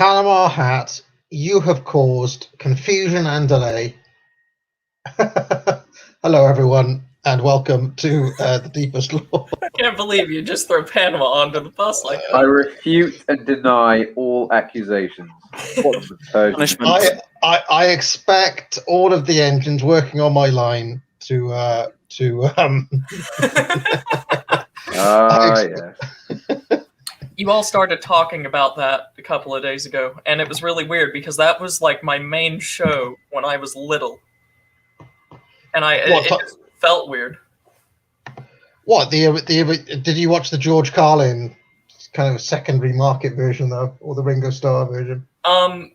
Panama Hat, you have caused confusion and delay. Hello, everyone, and welcome to The Deepest Law. I can't believe you just throw Panama onto the bus like that. I refute and deny all accusations. What the Persian? I expect all of the engines working on my line to yes. You all started talking about that a couple of days ago, and it was really weird because that was like my main show when I was little, and it just felt weird. What did you watch the George Carlin kind of secondary market version though, or the Ringo Starr version? To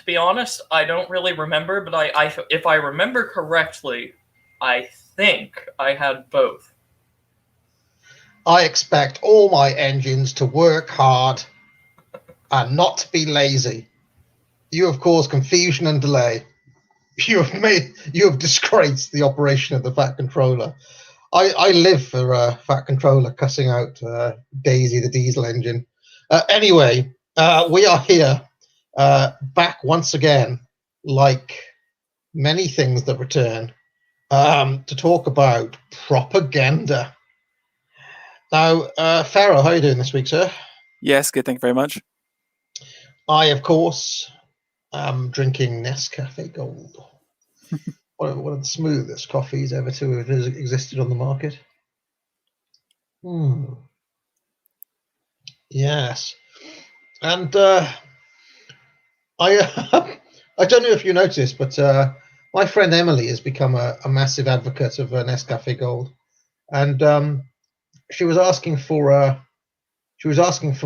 be honest, I don't really remember, but I if I remember correctly, I think I had both. I expect all my engines to work hard and not to be lazy. You have caused confusion and delay. You have disgraced the operation of the Fat Controller. I live for Fat Controller cussing out Daisy the diesel engine. Anyway, we are here back once again, like many things that return, to talk about propaganda. Now, Pharaoh, how are you doing this week, sir? Yes, good, thank you very much. I, of course, am drinking Nescafe Gold. One of the smoothest coffees ever to have existed on the market. Yes. And I don't know if you noticed, but my friend Emily has become a massive advocate of Nescafe Gold. And she was asking for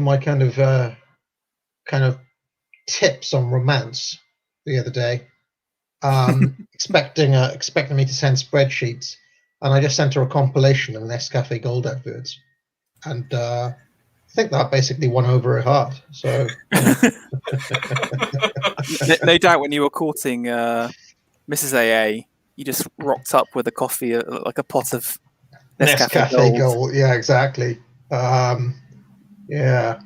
my kind of tips on romance the other day, expecting me to send spreadsheets, and I just sent her a compilation of Nescafe Gold adverts, and I think that basically won over her heart. So no doubt when you were courting Mrs. AA, you just rocked up with a coffee, like a pot of Nescafe Gold. Yeah, exactly. Yeah.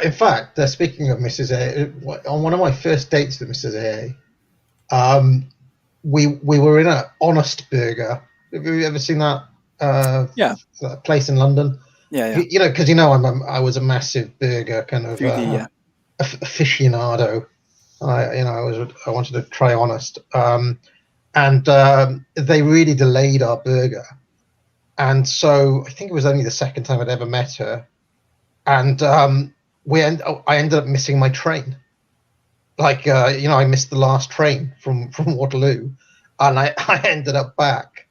In fact, speaking of Mrs. A, on one of my first dates with Mrs. A, we were in an Honest Burger. Have you ever seen that? That place in London. Yeah. Because I was a massive burger kind of foodie, aficionado. I wanted to try Honest, and they really delayed our burger, and so I think it was only the second time I'd ever met her, and I ended up missing my train. I missed the last train from Waterloo, and I ended up back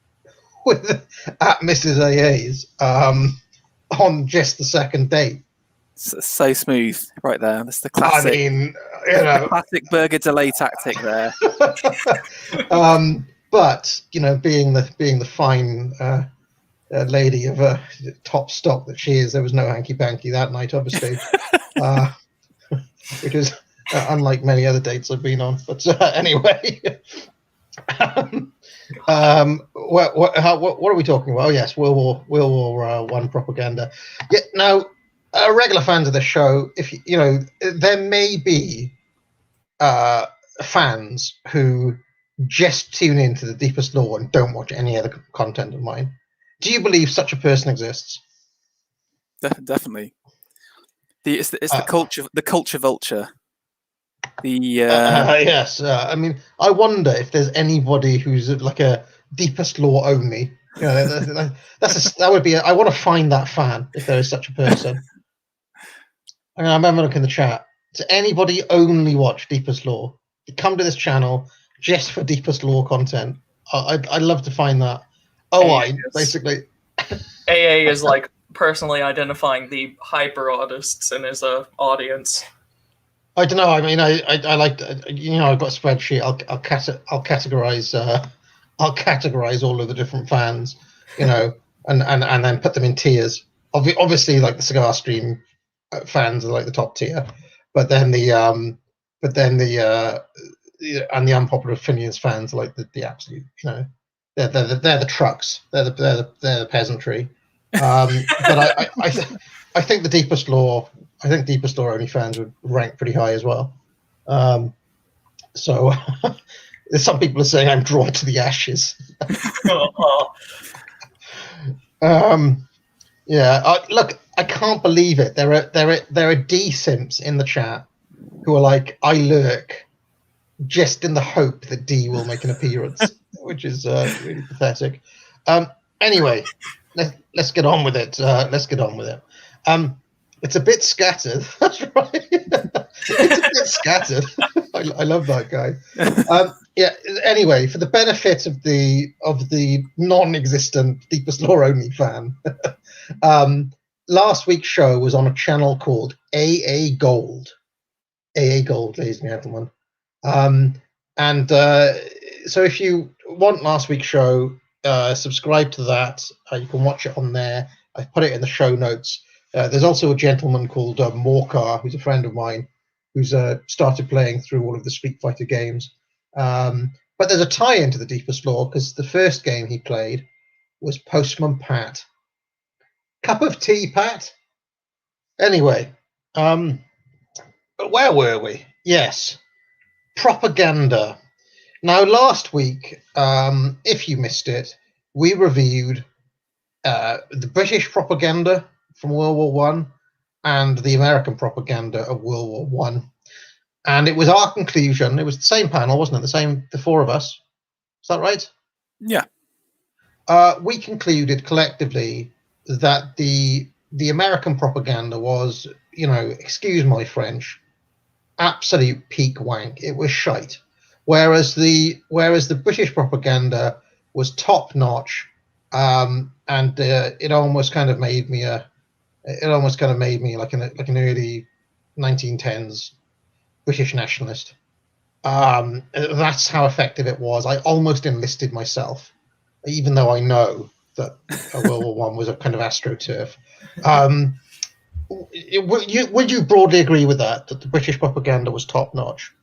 at Mrs. AA's on just the second date. So smooth, right there. That's the classic. I mean, the classic burger delay tactic there. But being the fine lady of top stock that she is, there was no hanky panky that night, obviously, which is unlike many other dates I've been on. But anyway, what are we talking about? Oh yes, World War I propaganda. Yeah, now. Regular fans of the show, there may be fans who just tune into The Deepest Law and don't watch any other content of mine. Do you believe such a person exists? Definitely. It's the culture vulture. Yes. I mean, I wonder if there's anybody who's like a Deepest Law only. That would be. I want to find that fan if there is such a person. I remember looking in the chat. Does anybody only watch Deepest Law? Come to this channel just for Deepest Law content. I'd love to find that. Basically. AA is like personally identifying the hyper artists in his audience. I don't know. I mean, I like I've got a spreadsheet. I'll categorize. I'll categorize all of the different fans, and then put them in tiers. Obviously, like the Cigar Stream fans are like the top tier, but then the Unpopular Opinions fans are like the absolute, they're the trucks, they're the peasantry, But I think the Deepest Law OnlyFans would rank pretty high as well. So some people are saying I'm drawn to the ashes. Look, I can't believe it. There are D-simps in the chat who are like, I lurk just in the hope that D will make an appearance, which is really pathetic. Anyway, let's get on with it. It's a bit scattered. That's right. It's a bit scattered. I love that guy. Anyway, for the benefit of the non-existent Deepest Law Only fan, last week's show was on a channel called AA Gold. AA Gold, ladies and gentlemen. So if you want last week's show, subscribe to that. You can watch it on there. I put it in the show notes. There's also a gentleman called Morcar, who's a friend of mine, who's started playing through all of the Street Fighter games. But there's a tie-in to the Deepest Law, because the first game he played was Postman Pat. Cup of tea, Pat? Anyway, but where were we? Yes, propaganda. Now, last week, if you missed it, we reviewed the British propaganda from World War One and the American propaganda of World War One. And it was our conclusion. It was the same panel, wasn't it? The four of us. Is that right? Yeah. We concluded collectively that the American propaganda was, excuse my French, absolute peak wank. It was shite. Whereas the British propaganda was top notch, and it almost kind of made me like an early 1910s British nationalist. That's how effective it was. I almost enlisted myself, even though I know that World War One was a kind of astroturf. Would you broadly agree with that the British propaganda was top notch?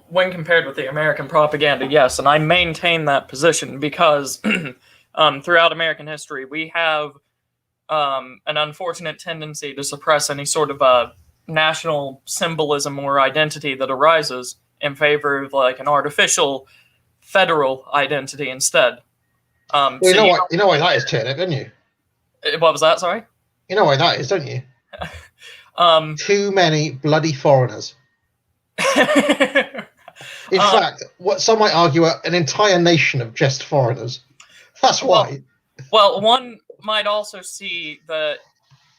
When compared with the American propaganda, yes, and I maintain that position because throughout American history, we have an unfortunate tendency to suppress any sort of national symbolism or identity that arises in favor of like an artificial federal identity instead. You know why that is, Turnip, don't you? What was that? Sorry? You know why that is, don't you? Too many bloody foreigners. In fact, what some might argue an entire nation of just foreigners. That's why. Well, one might also see that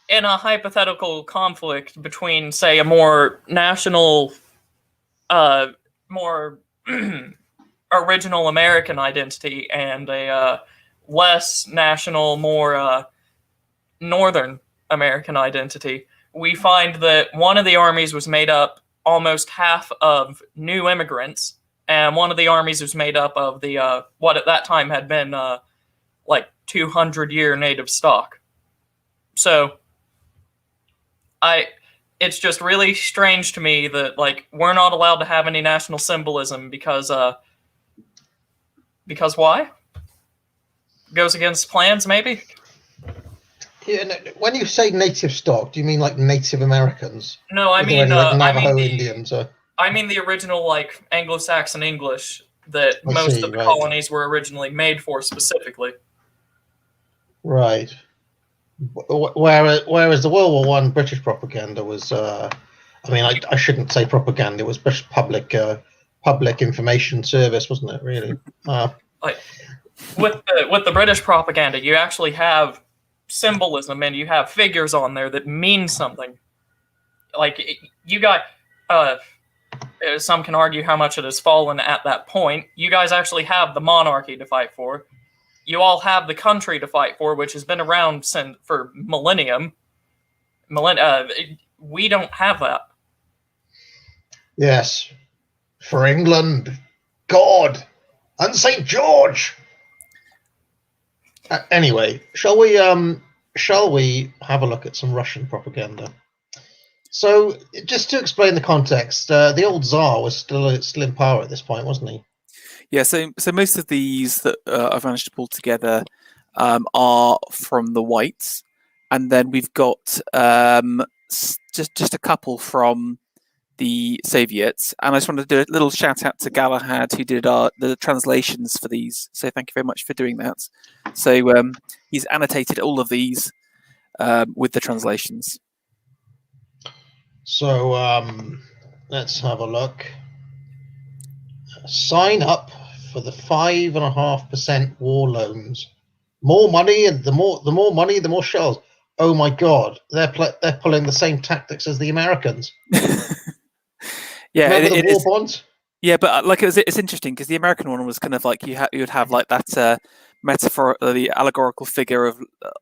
in a hypothetical conflict between, say, a more national, more original American identity and a less national, more Northern American identity, we find that one of the armies was made up almost half of new immigrants, and one of the armies was made up of the what at that time had been like 200-year native stock. So it's just really strange to me that like we're not allowed to have any national symbolism because why? Goes against plans, maybe? Yeah, when you say native stock, do you mean like Native Americans? No, I mean Navajo Indians. I mean the original like Anglo-Saxon English that most of the colonies were originally made for specifically. Right. Whereas the World War One British propaganda was, I shouldn't say propaganda. It was British public information service, wasn't it? Really. With the British propaganda, you actually have symbolism and you have figures on there that mean something. Like you got, some can argue how much it has fallen at that point. You guys actually have the monarchy to fight for. You all have the country to fight for, which has been around for millennia. We don't have that. Yes. For England, God, and St. George. Anyway, shall we have a look at some Russian propaganda? So, just to explain the context, the old Tsar was still in power at this point, wasn't he? Yeah. So most of these that I've managed to pull together are from the Whites, and then we've got just a couple from the Soviets. And I just wanted to do a little shout out to Galahad, who did the translations for these. So thank you very much for doing that. So he's annotated all of these with the translations. So let's have a look. Sign up for the 5.5% war loans. More money, and the more money, the more shells. Oh my God, they're pulling the same tactics as the Americans. Yeah, remember the war bonds? Yeah, but like it's interesting because the American one was kind of like you would have like that metaphor, the allegorical figure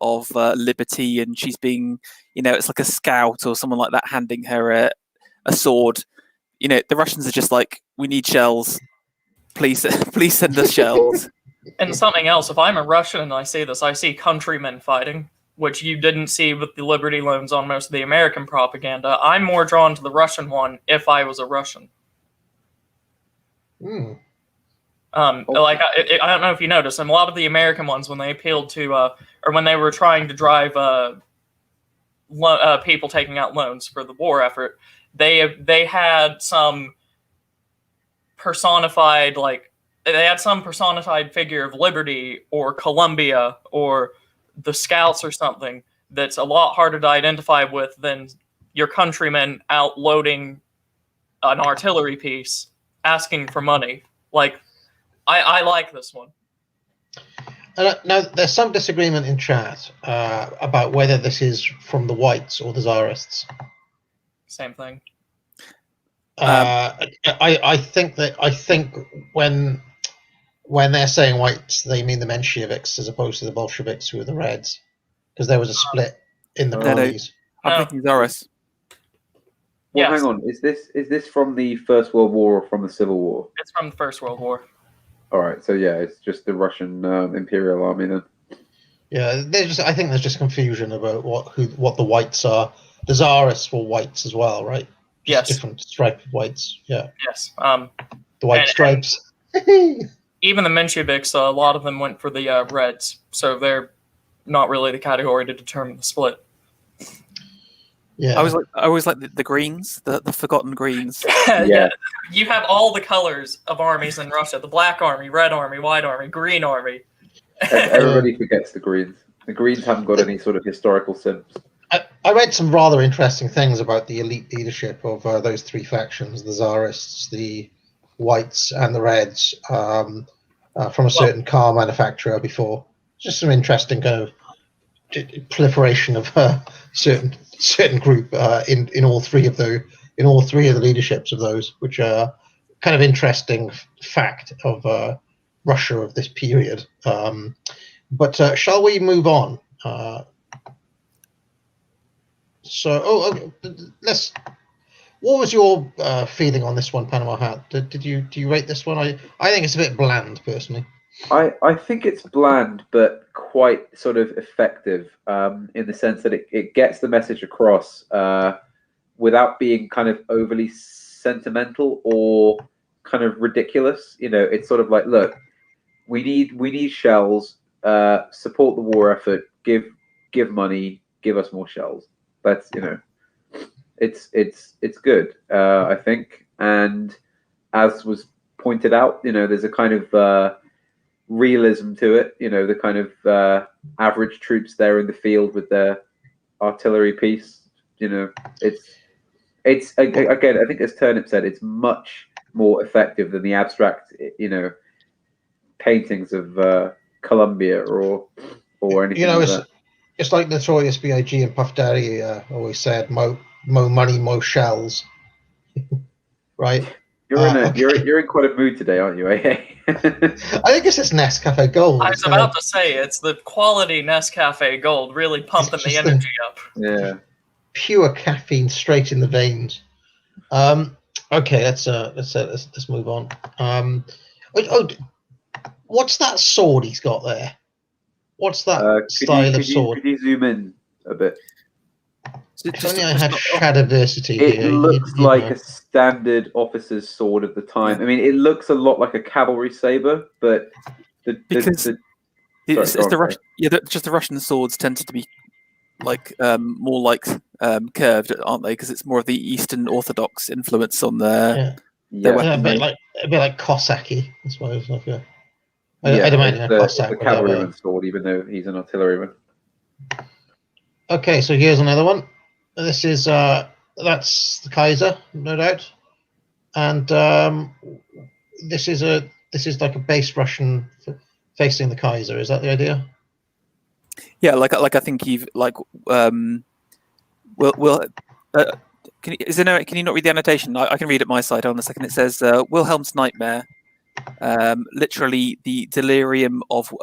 of liberty, and she's being, it's like a scout or someone like that handing her a sword. The Russians are just like, we need shells. Please send us shells. And something else, if I'm a Russian and I see this, I see countrymen fighting, which you didn't see with the Liberty loans on most of the American propaganda. I'm more drawn to the Russian one if I was a Russian. Hmm. Like I don't know if you noticed, and a lot of the American ones, when they appealed to, or when they were trying to drive people taking out loans for the war effort, they had some personified, figure of liberty or Columbia or the Scouts or something that's a lot harder to identify with than your countrymen out loading an artillery piece asking for money. Like, I like this one. Now, there's some disagreement in chat about whether this is from the Whites or the Tsarists. Same thing. I think when they're saying Whites, they mean the Mensheviks as opposed to the Bolsheviks, who are the Reds, because there was a split in the colonies. I'm thinking Tsarists. Well, Yes. hang on. Is this from the First World War or from the Civil War? It's from the First World War. All right, so yeah, it's just the Russian Imperial Army then. Yeah, I think there's just confusion about what the Whites are. The Tsarists were Whites as well, right? Just Yes. different stripe of Whites. Yeah. Yes. The white stripes. Even the Mensheviks, a lot of them went for the Reds, so they're not really the category to determine the split. Yeah. I always like the Greens, the forgotten Greens. Yeah. You have all the colors of armies in Russia: the Black Army, Red Army, White Army, Green Army. Everybody forgets the Greens. The Greens haven't got any sort of historical sense. I read some rather interesting things about the elite leadership of those three factions: the Tsarists, the Whites, and the Reds, from a certain car manufacturer before. Just some interesting kind of proliferation of certain group in all three of the leaderships of those, which are kind of interesting fact of Russia of this period. But shall we move on? Let's. What was your feeling on this one, Panama Hat? Do you rate this one? I think it's a bit bland, personally. I think it's bland, but quite sort of effective in the sense that it gets the message across without being kind of overly sentimental or kind of ridiculous. It's sort of like, look, we need shells, support the war effort, give money, give us more shells. That's it's good, I think. And as was pointed out, there's a kind of realism to it. The kind of average troops there in the field with their artillery piece. It's again, I think as Turnip said, it's much more effective than the abstract, paintings of Columbia or anything like that. It's like Notorious B.I.G. and Puff Daddy always said, "Mo money, mo shells." Right? You're in quite a mood today, aren't you? I think it's just Nescafe Gold. I was about to say, it's the quality Nescafe Gold really pumping the energy up. Yeah. Pure caffeine straight in the veins. Okay, let's move on. What's that sword he's got there? What's that style of sword? Could you zoom in a bit? If only I had Shadiversity here. It looks like a standard officer's sword of the time. I mean, it looks a lot like a cavalry saber, but the It's the Russian, just the Russian swords tend to be like more like curved, aren't they? Because it's more of the Eastern Orthodox influence on their weaponry. A bit like Cossacky, I suppose. Like I'd imagine a Cossack. The cavalryman's sword, even though he's an artilleryman. Okay, so here's another one. This is that's the Kaiser, no doubt, and this is like a base Russian facing the Kaiser. Is that the idea? Yeah, like I think you've like can you not read the annotation? I can read it my side. On a second, it says Wilhelm's nightmare, literally the delirium of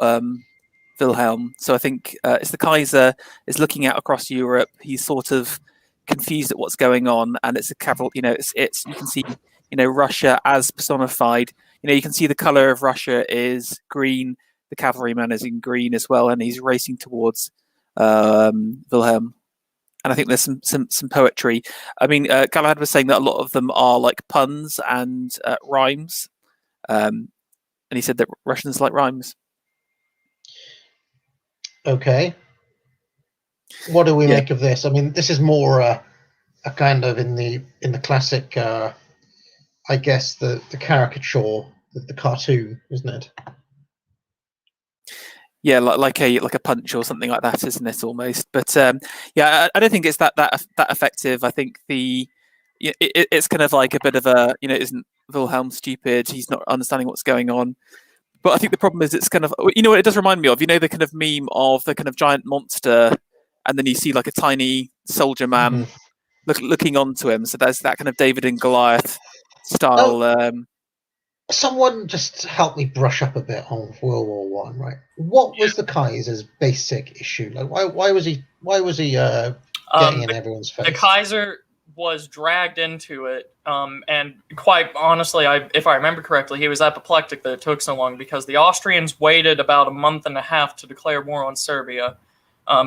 Wilhelm. So I think it's the Kaiser is looking out across Europe. He's sort of confused at what's going on, and it's a cavalry. It's you can see Russia as personified. You can see the color of Russia is green. The cavalryman is in green as well, and he's racing towards Wilhelm. And I think there's some poetry. I mean, Galahad was saying that a lot of them are like puns and rhymes, and he said that Russians like rhymes. Okay. What do we make of this? I mean, this is more a kind of in the classic, I guess the caricature, the cartoon, isn't it? Yeah, like a punch or something like that, isn't it? Almost, but I don't think it's that effective. I think it's kind of like a bit of a isn't Wilhelm stupid? He's not understanding what's going on. But I think the problem is it's kind of what it does remind me of the kind of meme of the kind of giant monster, and then you see like a tiny soldier man looking onto him. So there's that kind of David and Goliath style. Someone just help me brush up a bit on World War One, right? What was the Kaiser's basic issue? Like, why was he getting in everyone's face? The Kaiser was dragged into it, and quite honestly, if I remember correctly, he was apoplectic that it took so long because the Austrians waited about a month and a half to declare war on Serbia,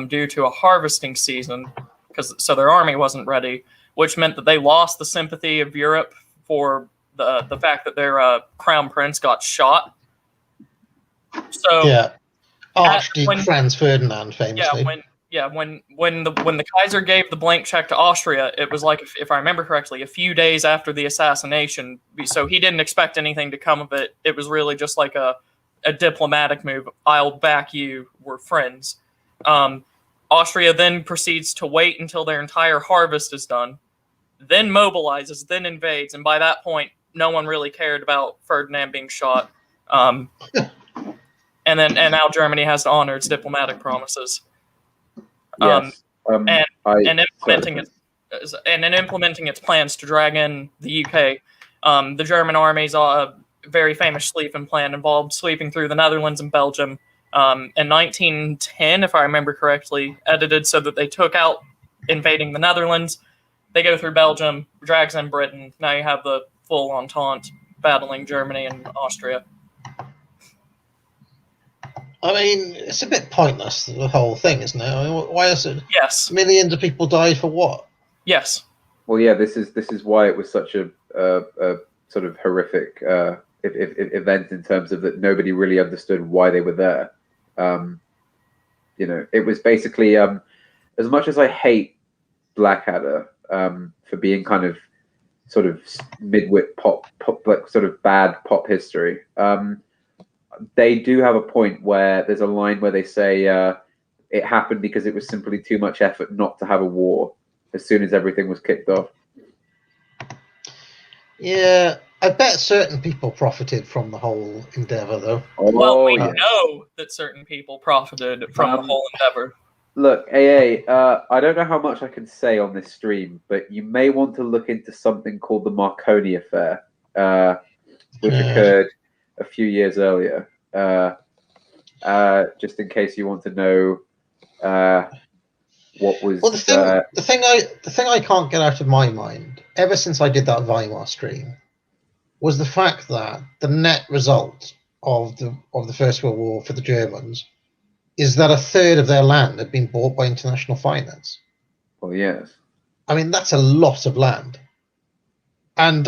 due to a harvesting season, so their army wasn't ready, which meant that they lost the sympathy of Europe for the fact that their crown prince got shot. So Archduke Franz Ferdinand famously. When the Kaiser gave the blank check to Austria, it was like, if I remember correctly, a few days after the assassination. So he didn't expect anything to come of it. It was really just like a diplomatic move. I'll back you. We're friends. Austria then proceeds to wait until their entire harvest is done, then mobilizes, then invades, and by that point, no one really cared about Ferdinand being shot. And now Germany has to honor its diplomatic promises. And implementing its plans to drag in the UK. The German army's very famous Schlieffen plan involved sweeping through the Netherlands and Belgium. In 1910, if I remember correctly, edited so that they took out invading the Netherlands. They go through Belgium, drags in Britain. Now you have the full Entente battling Germany and Austria. I mean, it's a bit pointless, the whole thing, isn't it? I mean, why is it? Yes. Millions of people died for what? Yes. Well, yeah, this is why it was such a sort of horrific event in terms of that nobody really understood why they were there. It was basically as much as I hate Blackadder for being kind of sort of midwit pop like sort of bad pop history. They do have a point where there's a line where they say it happened because it was simply too much effort not to have a war as soon as everything was kicked off. Yeah, I bet certain people profited from the whole endeavor, though. Well, we know that certain people profited from the whole endeavor. Look, AA, I don't know how much I can say on this stream, but you may want to look into something called the Marconi Affair, which occurred a few years earlier. Just in case you want to know what was. Well, the thing I can't get out of my mind ever since I did that Weimar stream was the fact that the net result of the First World War for the Germans is that a third of their land had been bought by international finance. Well, yes. I mean, that's a lot of land. And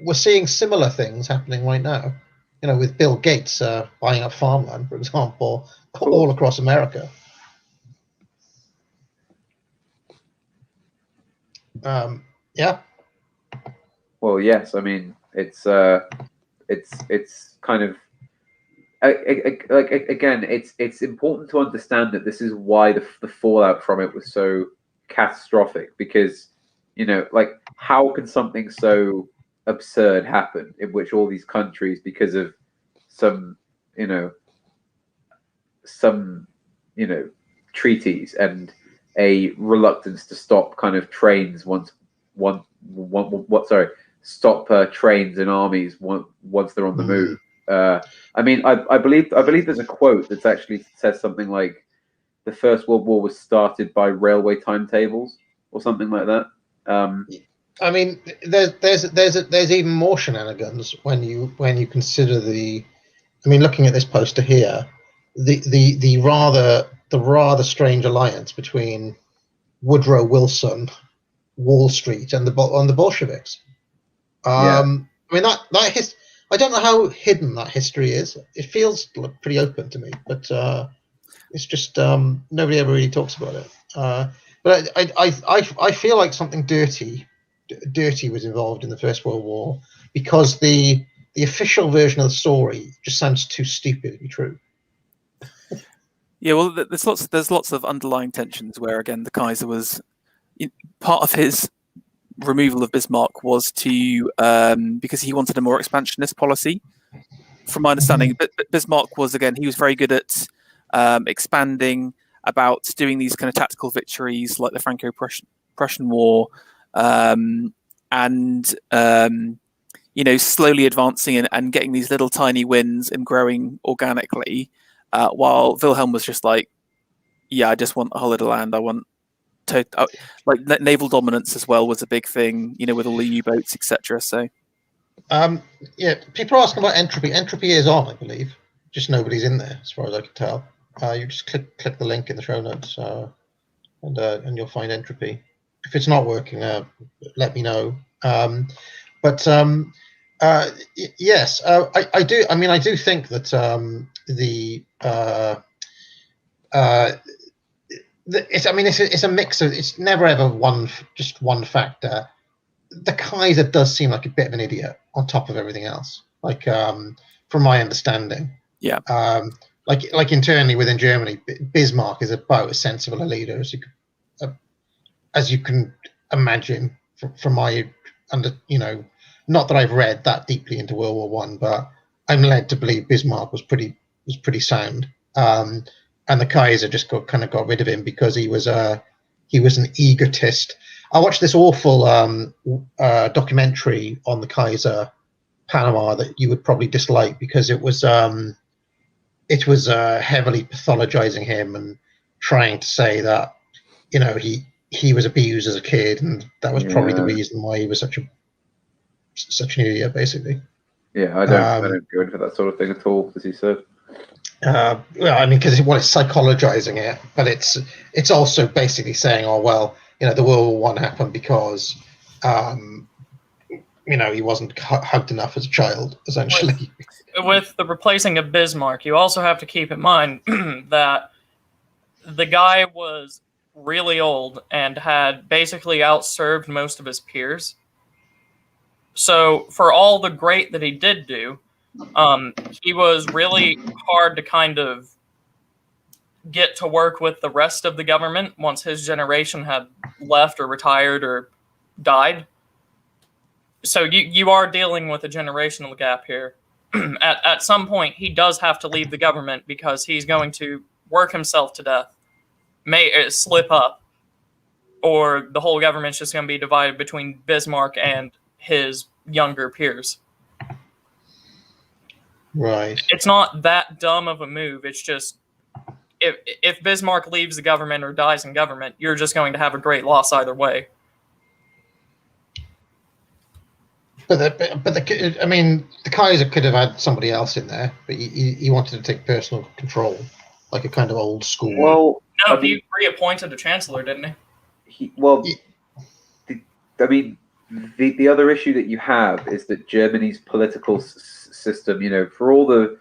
we're seeing similar things happening right now. with Bill Gates buying up farmland, for example, all across America. Yeah. Well, yes. I mean, it's kind of like again, it's important to understand that this is why the fallout from it was so catastrophic, because like, how can something so absurd happen in which all these countries, because of some treaties and a reluctance to stop kind of trains stop trains and armies once they're on the move. I mean, I believe there's a quote that actually says something like, the First World War was started by railway timetables or something like that. I mean, there's even more shenanigans when you consider looking at this poster here, the rather strange alliance between Woodrow Wilson, Wall Street, and the Bolsheviks. I mean, I don't know how hidden that history is. It feels pretty open to me, but it's just nobody ever really talks about it. But I feel like something dirty was involved in the First World War, because the official version of the story just sounds too stupid to be true. Yeah, well, there's lots of underlying tensions where, again, the Kaiser was part of his removal of Bismarck was to because he wanted a more expansionist policy. From my understanding, but Bismarck was, again, he was very good at expanding, about doing these kind of tactical victories like the Franco-Prussian War, and slowly advancing and getting these little tiny wins and growing organically, while Wilhelm was just like, I just want a whole lot of land. I want like naval dominance as well was a big thing, with all the U-boats, etc. So people are asking about entropy. Entropy is on, I believe, just nobody's in there as far as I can tell. You just click the link in the show notes, and you'll find entropy. If it's not working, let me know. Yes, I do. I mean, I do think that it's a mix of. It's never ever just one factor. The Kaiser does seem like a bit of an idiot on top of everything else. Like, from my understanding, like internally within Germany, Bismarck is about as sensible a leader as you can imagine. From my not that I've read that deeply into World War One, but I'm led to believe Bismarck was pretty sound. And the Kaiser just got rid of him because he was an egotist. I watched this awful documentary on the Kaiser Panama that you would probably dislike, because it was heavily pathologizing him and trying to say that he was abused as a kid, and that was probably the reason why he was such an idiot, basically. Yeah, I don't go in for that sort of thing at all, as you said. Well, I mean, because it's psychologizing it, but it's also basically saying, oh well, the World War One happened because he wasn't hugged enough as a child, essentially. With the replacing of Bismarck, you also have to keep in mind that the guy was really old and had basically outserved most of his peers. So for all the great that he did do, he was really hard to kind of get to work with the rest of the government once his generation had left or retired or died. So you are dealing with a generational gap here. At some point, he does have to leave the government because he's going to work himself to death, may slip up, or the whole government's just going to be divided between Bismarck and his younger peers. Right. It's not that dumb of a move. It's just, if Bismarck leaves the government or dies in government, you're just going to have a great loss either way. But the Kaiser could have had somebody else in there, but he wanted to take personal control, like a kind of old school. Well, he reappointed a chancellor, didn't he? the other issue that you have is that Germany's political system, for all the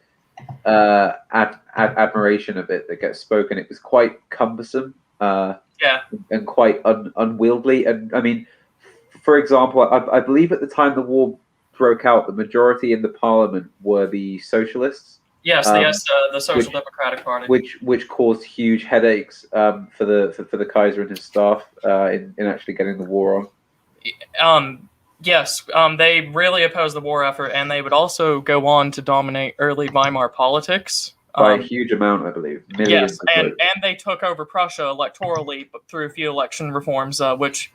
admiration of it that gets spoken, it was quite cumbersome. And quite unwieldy. And I mean, for example, I believe at the time the war broke out, the majority in the parliament were the socialists. Yes, the Social Democratic Party, which caused huge headaches for the Kaiser and his staff in actually getting the war on. Yes, they really opposed the war effort, and they would also go on to dominate early Weimar politics. By a huge amount, I believe. Millions. Yes, and they took over Prussia electorally through a few election reforms, which,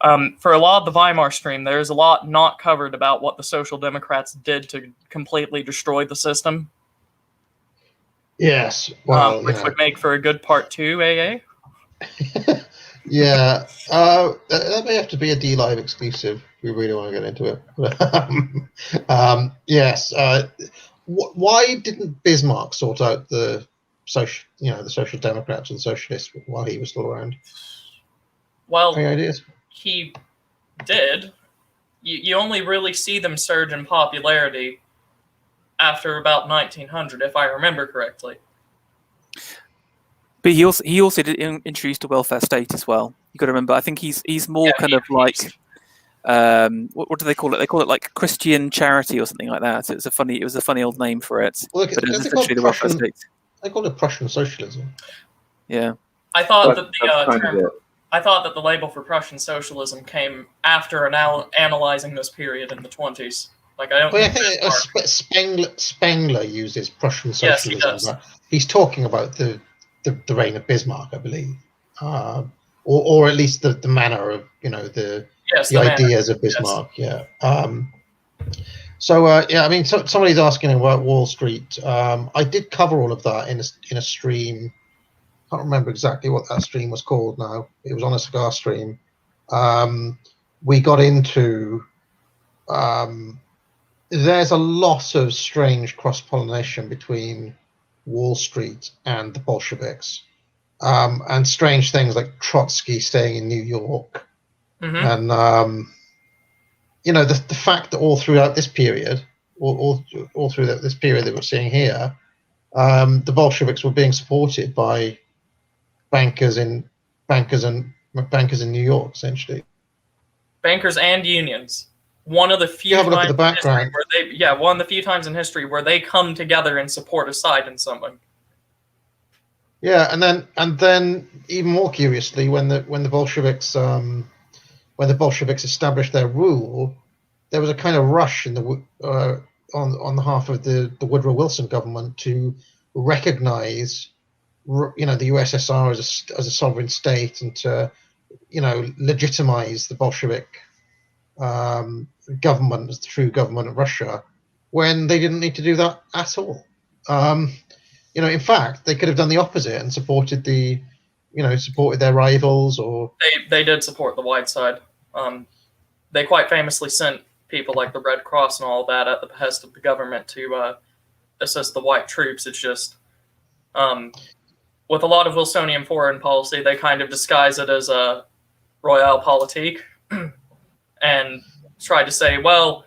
for a lot of the Weimar stream, there's a lot not covered about what the Social Democrats did to completely destroy the system. Yes, well, which would make for a good part 2, AA. Yeah, that may have to be a D-Live exclusive. We really want to get into it. Yes. Why didn't Bismarck sort out the Social Democrats and Socialists while he was still around? Well, any ideas? He did. You only really see them surge in popularity after about 1900, if I remember correctly. But he also did introduce the welfare state as well. You got to remember. I think he's more kind of like what do they call it? They call it like Christian charity or something like that. It was a funny old name for it. Well, but it was essentially the welfare state. They called it Prussian socialism. Yeah. I thought that the label for Prussian socialism came after analyzing this period in the 20s. Like I don't. Well, I think Spengler uses Prussian socialism. Yes, he does. But he's talking about the reign of Bismarck, I believe, or at least the manner of the ideas of Bismarck. Yes. Yeah. I mean, somebody's asking about Wall Street. I did cover all of that in a stream. I can't remember exactly what that stream was called now. It was on a cigar stream. We got into. There's a lot of strange cross-pollination between Wall Street and the Bolsheviks, and strange things like Trotsky staying in New York, and the fact that all throughout this period, all through this period that we're seeing here, the Bolsheviks were being supported by bankers in New York, essentially. Bankers and unions. One of the few have a look at the background. One of the few times in history where they come together and support a side in something. Yeah, and then even more curiously, when the Bolsheviks established their rule, there was a kind of rush in on the half of the Woodrow Wilson government to recognize the USSR as a sovereign state and to legitimize the Bolshevik government as the true government of Russia, when they didn't need to do that at all. In fact, they could have done the opposite and supported their rivals, or they did support the white side. They quite famously sent people like the Red Cross and all that at the behest of the government to assist the white troops. It's just with a lot of Wilsonian foreign policy, they kind of disguise it as a realpolitik and try to say, well,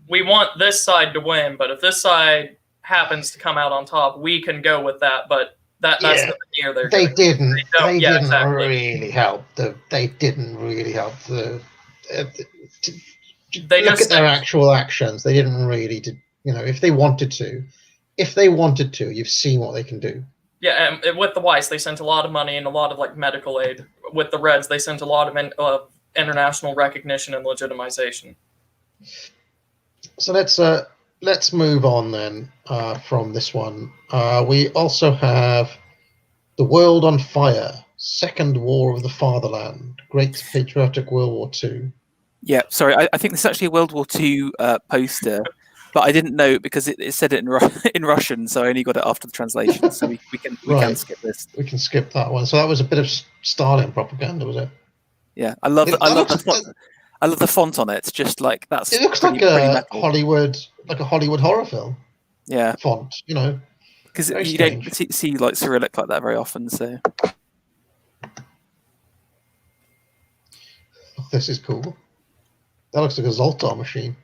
we want this side to win, but if this side happens to come out on top, we can go with that. But that's the near their. They didn't really help. They didn't really help they look at their actual actions. They didn't really if they wanted to, you've seen what they can do. Yeah, and with the whites, they sent a lot of money and a lot of like medical aid. With the reds, they sent a lot of international recognition and legitimization. So let's move on then from this one. We also have The World on Fire, Second War of the Fatherland, Great Patriotic World War II. Yeah, sorry, I think this is actually a World War II poster, but I didn't know because it said it in Russian, so I only got it after the translation. So we can skip this. We can skip that one. So that was a bit of Stalin propaganda, was it? Yeah, I love the font on it. Just like that's. It looks like a Hollywood horror film. Yeah, font, because you don't see like Cyrillic like that very often. So this is cool. That looks like a Zoltar machine.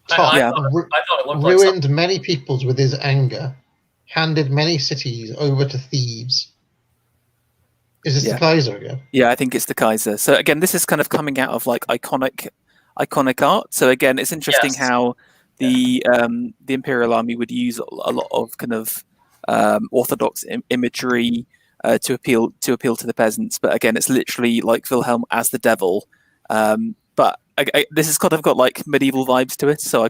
I Top thought it looked like ruined many peoples with his anger, handed many cities over to thieves. Is this the Kaiser again? Yeah, I think it's the Kaiser. So again, this is kind of coming out of like iconic art. So again, it's interesting how the Imperial Army would use a lot of kind of orthodox imagery to appeal to the peasants. But again, it's literally like Wilhelm as the devil. But this has kind of got like medieval vibes to it, so I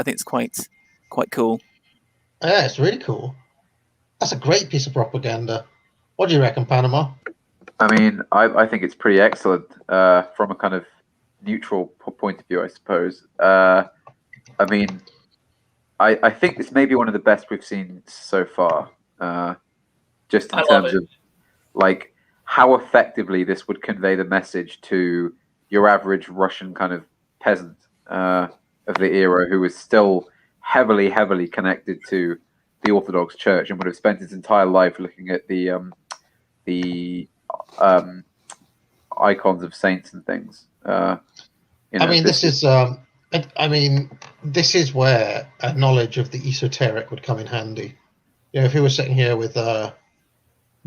think it's quite cool. Yeah, it's really cool. That's a great piece of propaganda. What do you reckon, Panama? I mean, I think it's pretty excellent from a kind of neutral point of view, I suppose. I mean, I think this may be one of the best we've seen so far, just in terms of like how effectively this would convey the message to your average Russian kind of peasant of the era who was still heavily connected to the Orthodox Church and would have spent his entire life looking at the icons of saints and things. This is where a knowledge of the esoteric would come in handy. You know, if he was sitting here with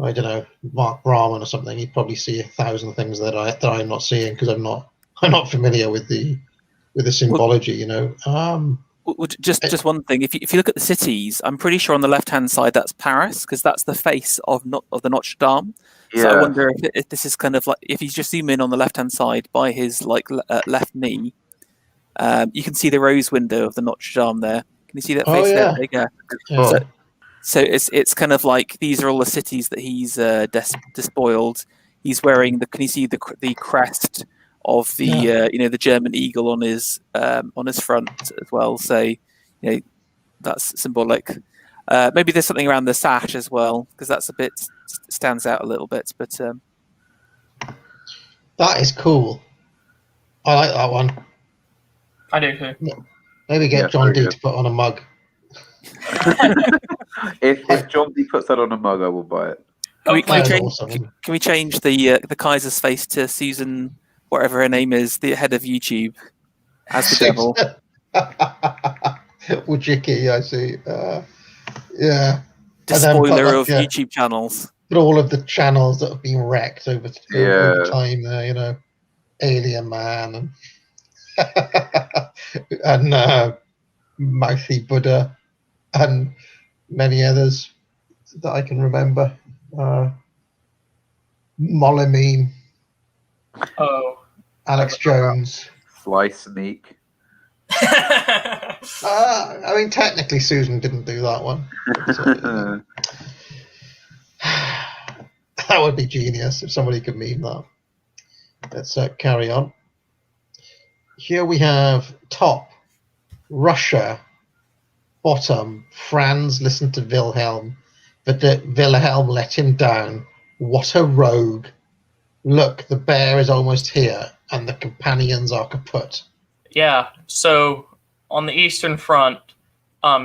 I don't know, Mark Brahman or something, he'd probably see 1,000 things that I'm not seeing because I'm not familiar with the symbology. You know. Just one thing. If you look at the cities, I'm pretty sure on the left-hand side that's Paris because that's the face of the Notre Dame. Yeah. So I wonder if this is kind of like if you just zoom in on the left-hand side by his left knee, you can see the rose window of the Notre Dame there. Can you see that face there? There you go. Yeah. So it's kind of like these are all the cities that he's despoiled. He's wearing can you see the crest of the the German eagle on his front as well. So that's symbolic. Maybe there's something around the sash as well because that's a bit stands out a little bit. But that is cool. I like that one. I do too. Maybe get John D to put on a mug. if John D puts that on a mug, I will buy it. Can we change the Kaiser's face to Susan, whatever her name is, the head of YouTube, as the devil? Wojcicki, I see. Yeah. Spoiler of YouTube channels. But all of the channels that have been wrecked over time there, you know, Alien Man and Mouthy Buddha and many others that I can remember. Molamine. Oh. Alex Jones. Fly Sneak. I mean, technically, Susan didn't do that one. So, that would be genius if somebody could meme that. Let's carry on. Here we have top, Russia. Bottom, Franz listened to Wilhelm, but Wilhelm let him down. What a rogue. Look, the bear is almost here, and the companions are kaput. Yeah, so on the Eastern Front,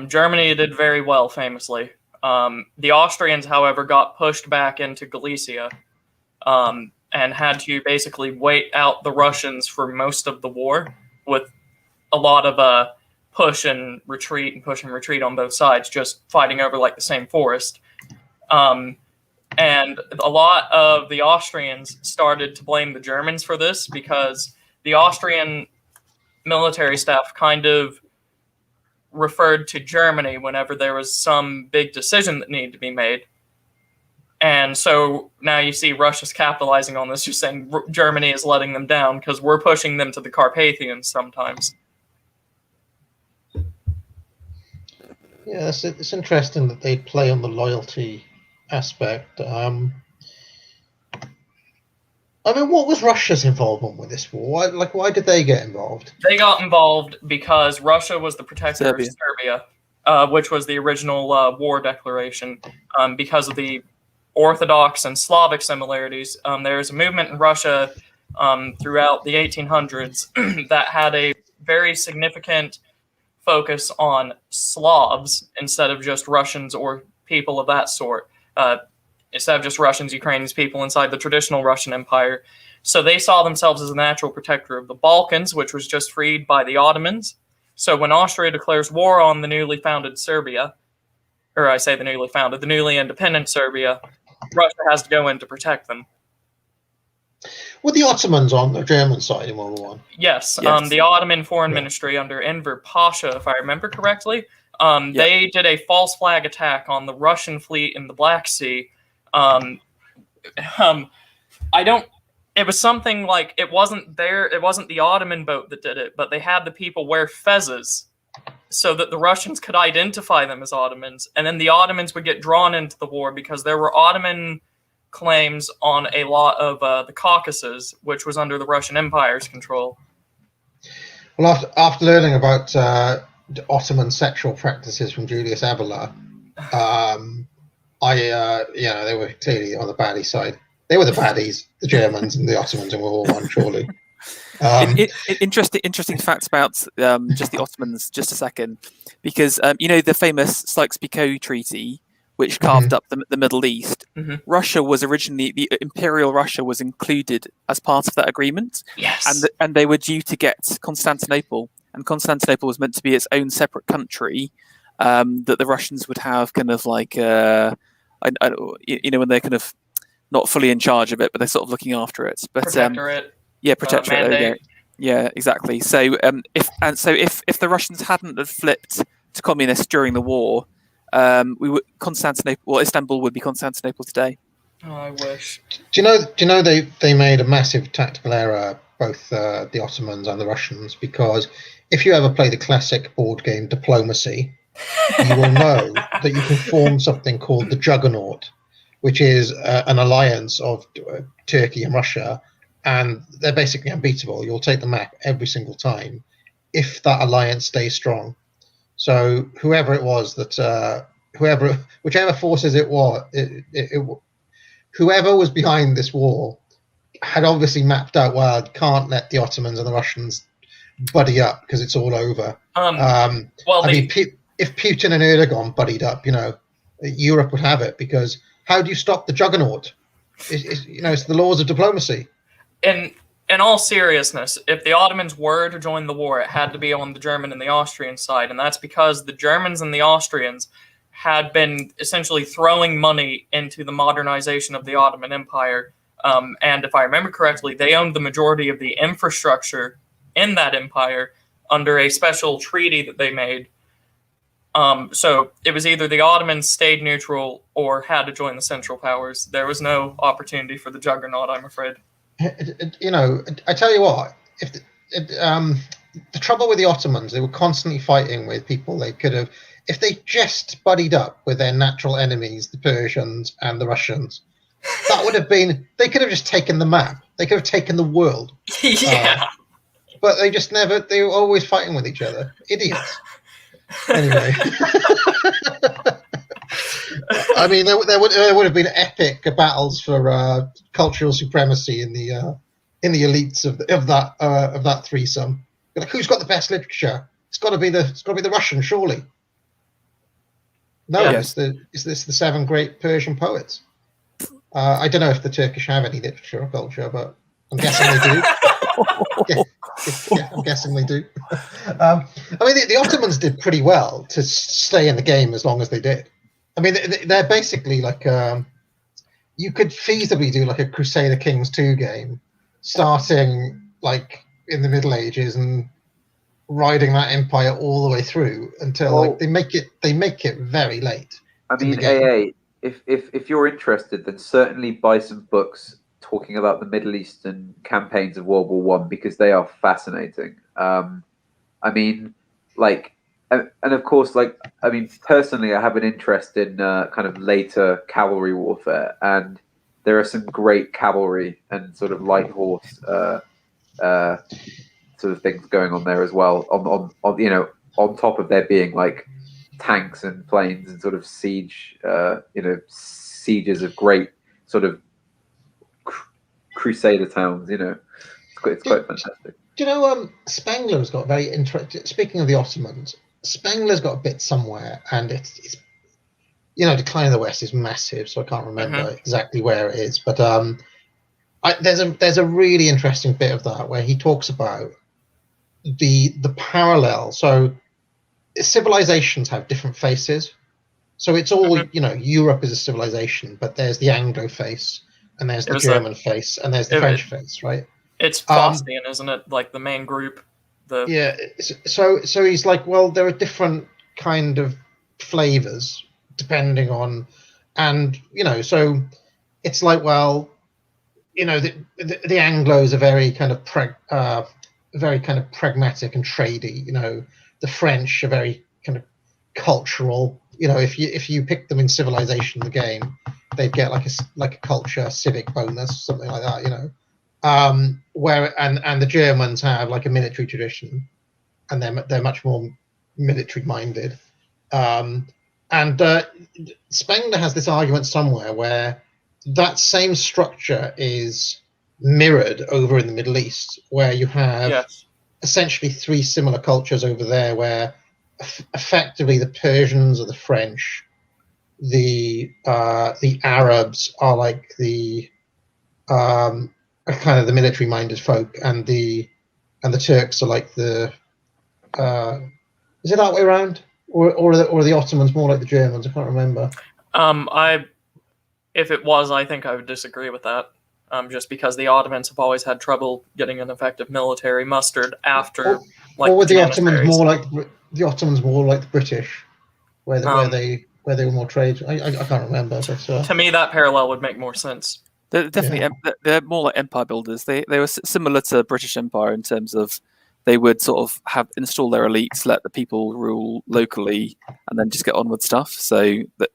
Germany did very well, famously. The Austrians, however, got pushed back into Galicia and had to basically wait out the Russians for most of the war with a lot of push and retreat on both sides, just fighting over like the same forest. And a lot of the Austrians started to blame the Germans for this because the Austrian military staff kind of referred to Germany whenever there was some big decision that needed to be made. And so now you see Russia's capitalizing on this, just saying Germany is letting them down because we're pushing them to the Carpathians sometimes. Yeah, it's interesting that they play on the loyalty aspect. I mean, what was Russia's involvement with this war? Why did they get involved? They got involved because Russia was the protector of Serbia, which was the original war declaration. Because of the Orthodox and Slavic similarities, there's a movement in Russia throughout the 1800s that had a very significant focus on Slavs instead of just Russians or people of that sort. Instead of just Russians, Ukrainians, people inside the traditional Russian Empire. So they saw themselves as a natural protector of the Balkans, which was just freed by the Ottomans. So when Austria declares war on the newly founded Serbia, or I say the newly founded, the newly independent Serbia, Russia has to go in to protect them. Were the Ottomans on the German side in World War One? Yes. The Ottoman Foreign Ministry under Enver Pasha, if I remember correctly, they did a false flag attack on the Russian fleet in the Black Sea. It was something like, it wasn't the Ottoman boat that did it, but they had the people wear fezzes so that the Russians could identify them as Ottomans, and then the Ottomans would get drawn into the war because there were Ottoman claims on a lot of the Caucasus, which was under the Russian Empire's control. Well, after learning about Ottoman sexual practices from Julius Evola, they were clearly on the baddie side. They were the baddies, the Germans and the Ottomans in World War One, surely. Interesting facts about just the Ottomans. Just a second, because the famous Sykes-Picot Treaty, which carved up the Middle East. Mm-hmm. Russia was originally, the Imperial Russia was included as part of that agreement. Yes, and they were due to get Constantinople, and Constantinople was meant to be its own separate country that the Russians would have kind of like when they're kind of not fully in charge of it, but they're sort of looking after it. But protectorate. Protectorate. There we go. Yeah, exactly. So if the Russians hadn't have flipped to communist during the war, Istanbul would be Constantinople today. Oh, I wish. Do you know they made a massive tactical error, both the Ottomans and the Russians, because if you ever play the classic board game Diplomacy, you will know that you can form something called the Juggernaut, which is an alliance of Turkey and Russia, and they're basically unbeatable. You'll take the map every single time if that alliance stays strong. So whoever it was that, whichever forces it was, whoever was behind this war had obviously mapped out, well, can't let the Ottomans and the Russians buddy up because it's all over. If Putin and Erdogan buddied up, Europe would have it, because how do you stop the Juggernaut? It's the laws of diplomacy. In all seriousness, if the Ottomans were to join the war, it had to be on the German and the Austrian side, and that's because the Germans and the Austrians had been essentially throwing money into the modernization of the Ottoman Empire, and if I remember correctly, they owned the majority of the infrastructure in that empire under a special treaty that they made. So it was either the Ottomans stayed neutral or had to join the Central Powers. There was no opportunity for the Juggernaut, I'm afraid. I tell you what, if the trouble with the Ottomans, they were constantly fighting with people they could have, if they just buddied up with their natural enemies, the Persians and the Russians, that would have been, they could have just taken the map. They could have taken the world. Yeah. But they just never, they were always fighting with each other. Idiots. Anyway. I mean, there would have been epic battles for cultural supremacy in the elites of that threesome. Like, who's got the best literature? It's got to be the Russian, surely. No, yes. It's the 7 great Persian poets. I don't know if the Turkish have any literature or culture, but I'm guessing they do. Yeah, I'm guessing they do. I mean, the Ottomans did pretty well to stay in the game as long as they did. I mean, they're basically like, you could feasibly do like a Crusader Kings 2 game, starting like in the Middle Ages and riding that empire all the way through until they make it very late. I mean, AA, if you're interested, then certainly buy some books talking about the Middle Eastern campaigns of World War I, because they are fascinating. I mean, like, and of course, like, I mean, personally, I have an interest in kind of later cavalry warfare, and there are some great cavalry and sort of light horse sort of things going on there as well. On top of there being like tanks and planes and sort of siege, sieges of great sort of crusader towns. It's quite fantastic. Do you know, Spengler's got very interesting. Speaking of the Ottomans, Spengler's got a bit somewhere, and it's Decline of the West is massive, so I can't remember exactly where it is. But there's a really interesting bit of that where he talks about the parallel. So civilizations have different faces. So it's all, Europe is a civilization, but there's the Anglo face, and there's the German face, and there's the French face, right? It's Faustian, isn't it? Like the main group. Yeah. So he's like, well, there are different kind of flavors depending on, and so it's like, well, the Anglos are very kind of pragmatic and tradey. The French are very kind of cultural. If you pick them in Civilization, the game, they'd get like a culture civic bonus, something like that. Where and the Germans have like a military tradition, and they're much more military minded. And Spengler has this argument somewhere where that same structure is mirrored over in the Middle East, where you have essentially three similar cultures over there, where effectively the Persians are the French, the Arabs are like the kind of the military minded folk, and the Turks are like the is it that way around, or are the Ottomans more like the Germans? I can't remember. If it was, I think I would disagree with that. Just because the Ottomans have always had trouble getting an effective military mustered after, or were the Ottomans more like the British, where they were more trade? I can't remember. But, to me, that parallel would make more sense. They're definitely they're more like empire builders. They were similar to the British Empire in terms of they would sort of install their elites, let the people rule locally, and then just get on with stuff. So that.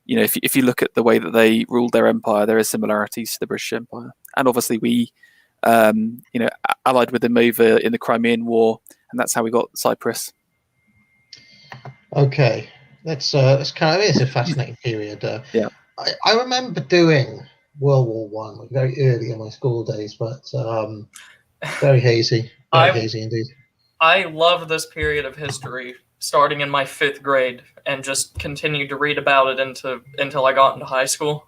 If you look at the way that they ruled their empire, there is similarities to the British Empire, and obviously we, allied with them over in the Crimean War, and that's how we got Cyprus. Okay, it's a fascinating period. I remember doing World War One very early in my school days, but very hazy, hazy indeed. I love this period of history, starting in my 5th grade, and just continued to read about it until I got into high school.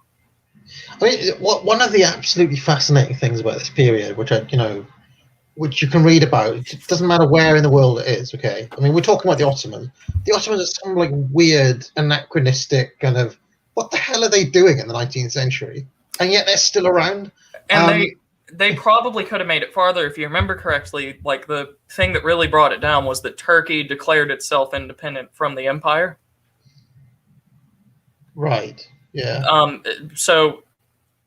I mean, one of the absolutely fascinating things about this period, which you can read about, it doesn't matter where in the world it is. Okay, I mean, we're talking about the Ottomans. The Ottomans are some like weird, anachronistic kind of, what the hell are they doing in the 19th century? And yet they're still around. And they probably could have made it farther, if you remember correctly. Like, the thing that really brought it down was that Turkey declared itself independent from the empire. Right. Yeah. So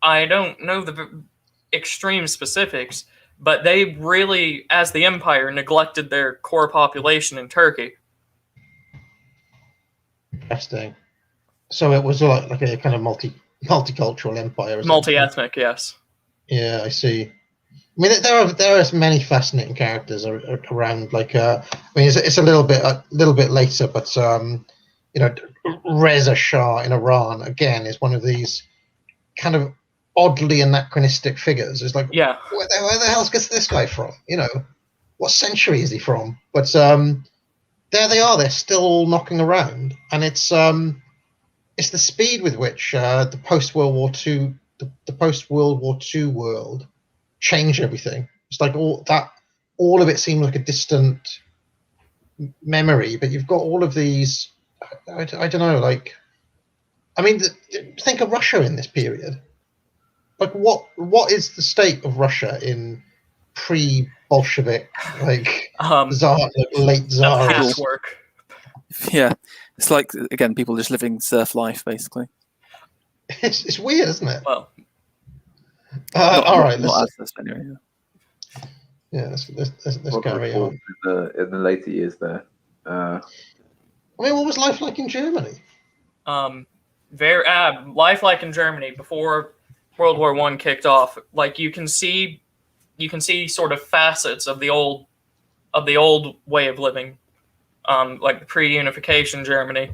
I don't know the extreme specifics, but they really, as the empire, neglected their core population in Turkey. Interesting. So it was like a kind of multicultural empire. Multi-ethnic, yes. Yeah, I see. I mean, there are many fascinating characters around. Like, I mean, it's a little bit later, but Reza Shah in Iran again is one of these kind of oddly anachronistic figures. It's like, where the hell gets this guy from? What century is he from? But there they are. They're still all knocking around, and it's the speed with which the post-World War II. The post-World War II world changed everything. It's like all of it seemed like a distant memory, but you've got all of these. I don't know. Like, I mean, think of Russia in this period. Like, what is the state of Russia in pre-Bolshevik, like late Tsar? Patchwork. Yeah, it's like, again, people just living surf life, basically. It's weird, isn't it? Well, all right. Let's carry on. In the later years there. I mean, what was life like in Germany? Very life like in Germany before World War I kicked off. Like, you can see sort of facets of the old way of living, like the pre-unification Germany.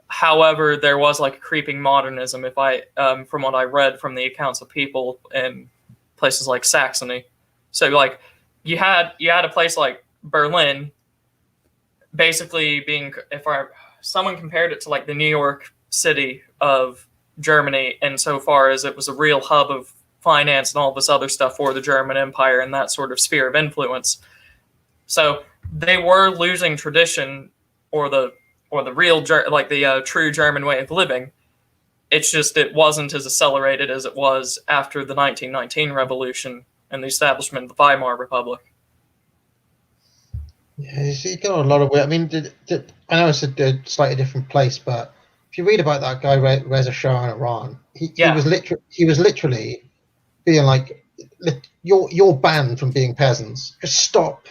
However, there was like a creeping modernism, from what I read from the accounts of people in places like Saxony. So, like, you had a place like Berlin, basically being, someone compared it to like the New York City of Germany, insofar as it was a real hub of finance and all this other stuff for the German Empire and that sort of sphere of influence. So they were losing tradition or the real true German way of living. It's just it wasn't as accelerated as it was after the 1919 revolution and the establishment of the Weimar Republic. Yeah, you got a lot of. I mean, I know it's a slightly different place, but if you read about that guy Reza Shah in Iran, he was literally being like, "You're banned from being peasants. Just stop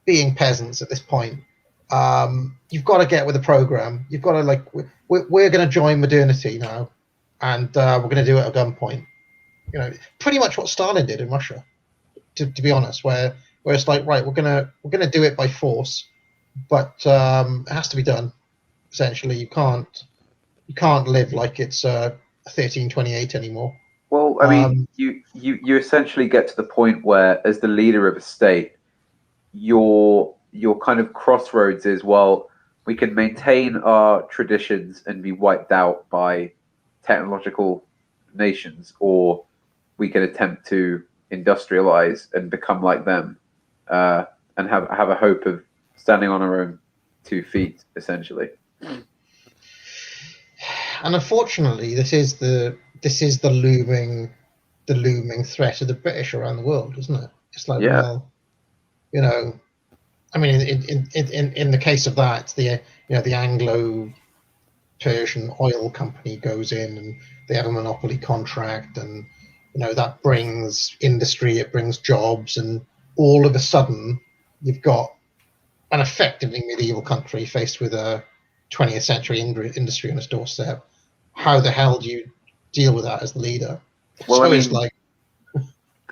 being peasants at this point. You've got to get with the program. You've got to we're going to join modernity now, and we're going to do it at gunpoint." You know, pretty much what Stalin did in Russia, to be honest, where it's like, right, we're gonna do it by force, but it has to be done. Essentially, you can't live like it's 1328 anymore. Well, I mean, you essentially get to the point where, as the leader of a state, your kind of crossroads is, well, we can maintain our traditions and be wiped out by technological nations, or we can attempt to industrialize and become like them, and have a hope of standing on our own 2 feet, essentially. And unfortunately, this is the looming threat of the British around the world, isn't it? It's like, well, you know, I mean, in the case of that, the Anglo-Persian oil company goes in and they have a monopoly contract, and that brings industry, it brings jobs, and all of a sudden you've got an effectively medieval country faced with a 20th century industry on its doorstep. How the hell do you deal with that as the leader? Well, So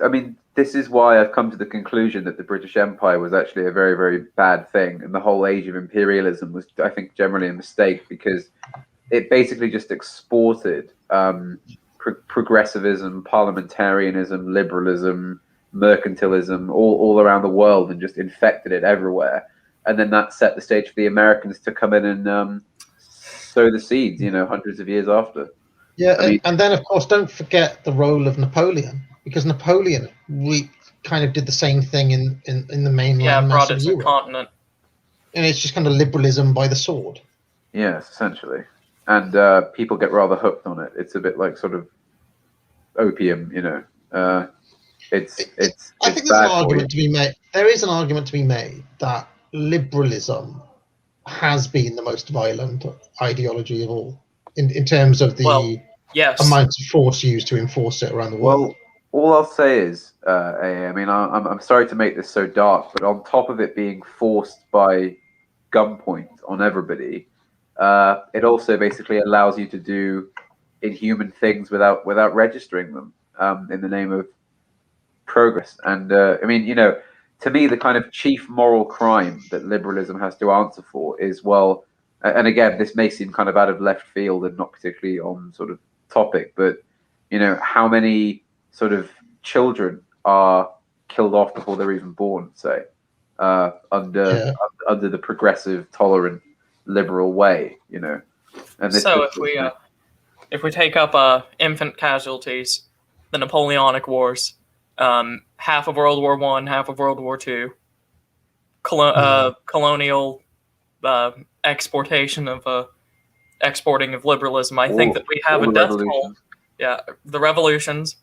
I mean, this is why I've come to the conclusion that the British Empire was actually a very, very bad thing, and the whole age of imperialism was, I think, generally a mistake, because it basically just exported progressivism, parliamentarianism, liberalism, mercantilism all around the world, and just infected it everywhere. And then that set the stage for the Americans to come in and sow the seeds, hundreds of years after. Yeah, and then, of course, don't forget the role of Napoleon, because Napoleon kind of did the same thing in the mainland. Brought it to the continent. And it's just kind of liberalism by the sword. Yes, essentially. And people get rather hooked on it. It's a bit like sort of opium, I think there's an argument to be made. There is an argument to be made that liberalism has been the most violent ideology of all, in terms of the amount of force used to enforce it around the world. Well, all I'll say is, I mean, I'm sorry to make this so dark, but on top of it being forced by gunpoint on everybody, it also basically allows you to do inhuman things without registering them, in the name of progress. And I mean, to me, the kind of chief moral crime that liberalism has to answer for is, well, and again, this may seem kind of out of left field and not particularly on sort of topic, but how many sort of children are killed off before they're even born, say, under the progressive, tolerant, liberal way, And this so if we take up infant casualties, the Napoleonic Wars, half of World War I, half of World War II, colonial exporting of liberalism. I think that we have a death toll. Yeah, the revolutions.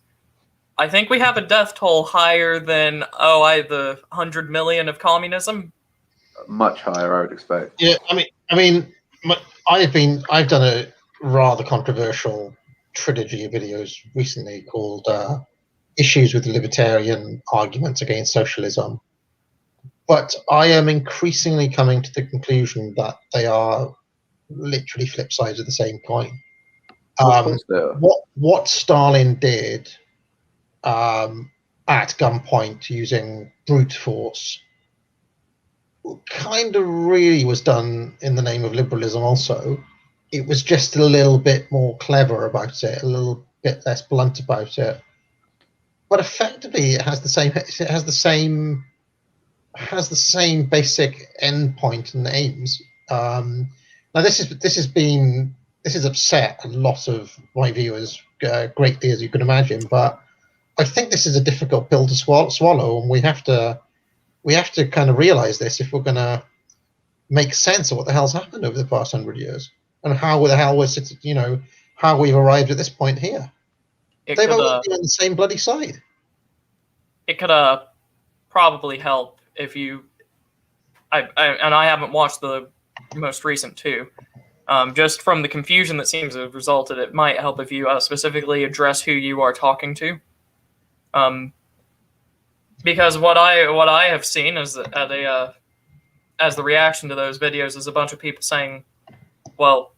I think we have a death toll higher than the 100 million of communism. Much higher, I would expect. Yeah, I mean, I've done a rather controversial trilogy of videos recently called Issues with the Libertarian Arguments Against Socialism. But I am increasingly coming to the conclusion that they are literally flip sides of the same coin. What Stalin did at gunpoint using brute force kind of really was done in the name of liberalism also. It was just a little bit more clever about it, a little bit less blunt about it. But effectively, it has the same basic endpoint and aims. Now, this has upset a lot of my viewers greatly, as you can imagine. But I think this is a difficult pill to swallow, and we have to kind of realize this if we're going to make sense of what the hell's happened over the past 100 years and how the hell how we've arrived at this point here. They've always been on the same bloody side. It could probably help if you. I haven't watched the most recent two. Just from the confusion that seems to have resulted, it might help if you specifically address who you are talking to. Because what I have seen as the reaction to those videos is a bunch of people saying, well,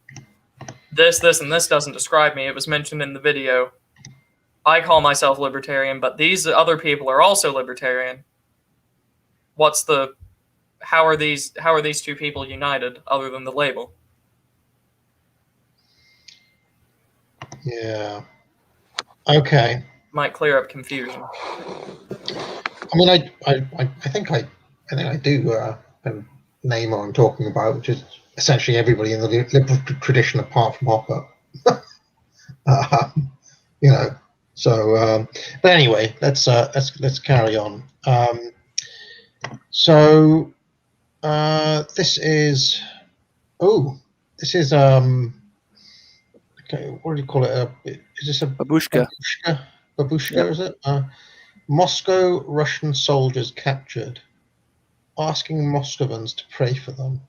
this, and this doesn't describe me. It was mentioned in the video. I call myself libertarian, but these other people are also libertarian. How are these two people united other than the label? Yeah. Okay. Might clear up confusion. I mean, I think I do name what I'm talking about, which is essentially everybody in the liberal tradition apart from Hopper. So, but anyway, let's carry on. This is okay. What do you call it? Is this a babushka? Babushka, Yep. Is it? Moscow Russian soldiers captured, asking Moscovans to pray for them.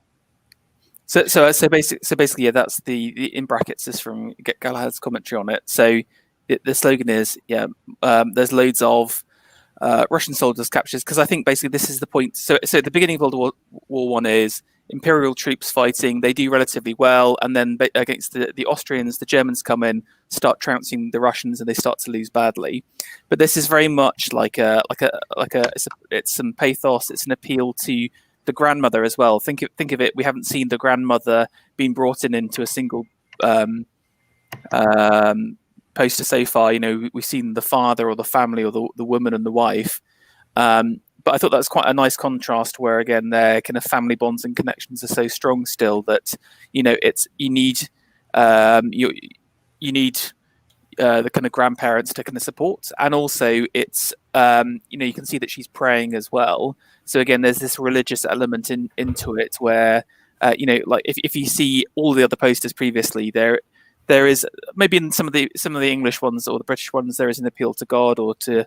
So basically, yeah, that's the in brackets is from Galahad's commentary on it. So the slogan is, there's loads of Russian soldiers captured, because I think basically this is the point. So at the beginning of World War I is Imperial troops fighting. They do relatively well, and then against the Austrians, the Germans come in, start trouncing the Russians, and they start to lose badly. But this is very much it's some pathos. It's an appeal to the grandmother as well. Think of it. We haven't seen the grandmother being brought into a single poster so far. We've seen the father or the family or the woman and the wife. But I thought that was quite a nice contrast, where again their kind of family bonds and connections are so strong still that you need the kind of grandparents to kind of support, and also it's you can see that she's praying as well. So again, there's this religious element into it where like if you see all the other posters previously, there is maybe in some of the English ones or the British ones there is an appeal to God or to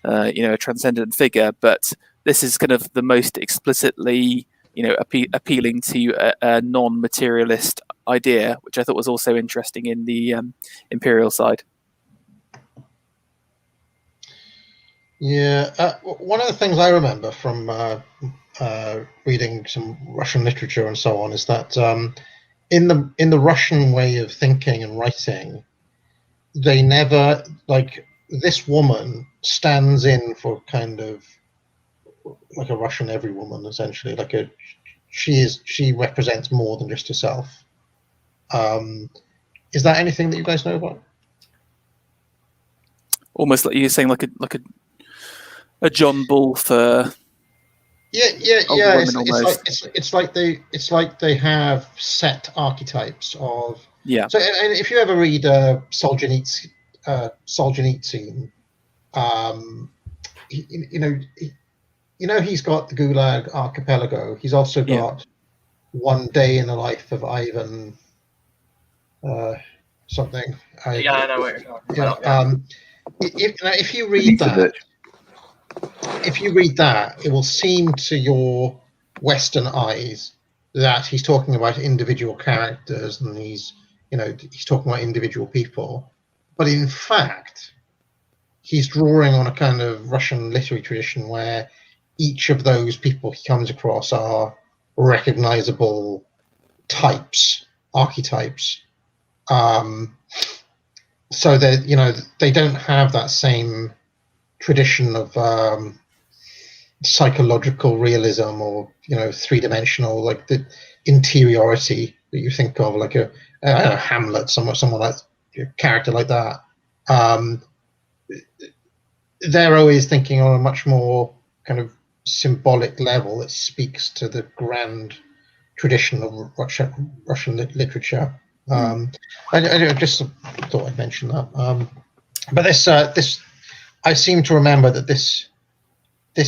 a transcendent figure, but this is kind of the most explicitly appealing to a non-materialist idea, which I thought was also interesting in the Imperial side. Yeah, one of the things I remember from reading some Russian literature and so on is that in the Russian way of thinking and writing, they never, like, this woman stands in for kind of like a Russian every woman, essentially. She represents more than just herself. Is that anything that you guys know about? Almost like you're saying, like a John Bull for women, it's like they have set archetypes of. Yeah. So, and if you ever read Solzhenitsyn, he's got the Gulag Archipelago. He's also got One Day in the Life of Ivan something. I know what you're talking about. If you read that, it will seem to your Western eyes that he's talking about individual characters and he's talking about individual people, but in fact, he's drawing on a kind of Russian literary tradition where each of those people he comes across are recognizable types, archetypes. So that they don't have that same tradition of psychological realism or three-dimensional, like the interiority that you think of, like a Hamlet, someone like a character like that. They're always thinking on a much more kind of symbolic level that speaks to the grand tradition of Russian literature. I just thought I'd mention that. But this I seem to remember that this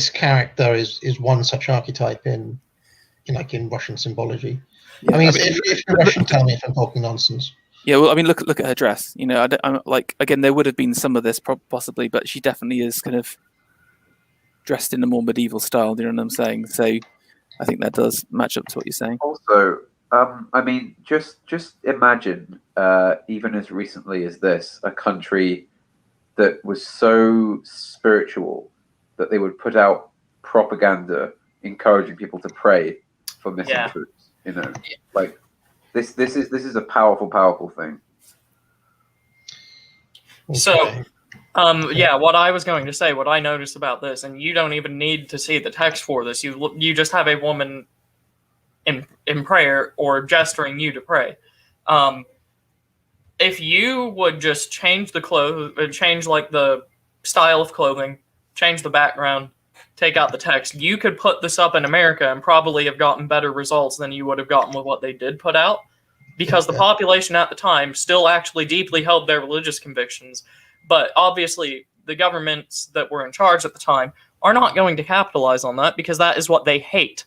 character is one such archetype in Russian symbology. Yeah, I mean, if you're Russian, tell me if I'm talking nonsense. Yeah, well, I mean, look at her dress. I'm like, again, there would have been some of this possibly, but she definitely is kind of dressed in a more medieval style. Do you know what I'm saying? So I think that does match up to what you're saying. Also, I mean, just imagine, even as recently as this, a country that was so spiritual that they would put out propaganda encouraging people to pray for missing troops. Like this is a powerful thing. Okay. So, what I was going to say, what I noticed about this, and you don't even need to see the text for this. You just have a woman in prayer or gesturing you to pray. If you would just change the change like the style of clothing, change the background, take out the text, you could put this up in America and probably have gotten better results than you would have gotten with what they did put out, because the population at the time still actually deeply held their religious convictions. But obviously, the governments that were in charge at the time are not going to capitalize on that because that is what they hate.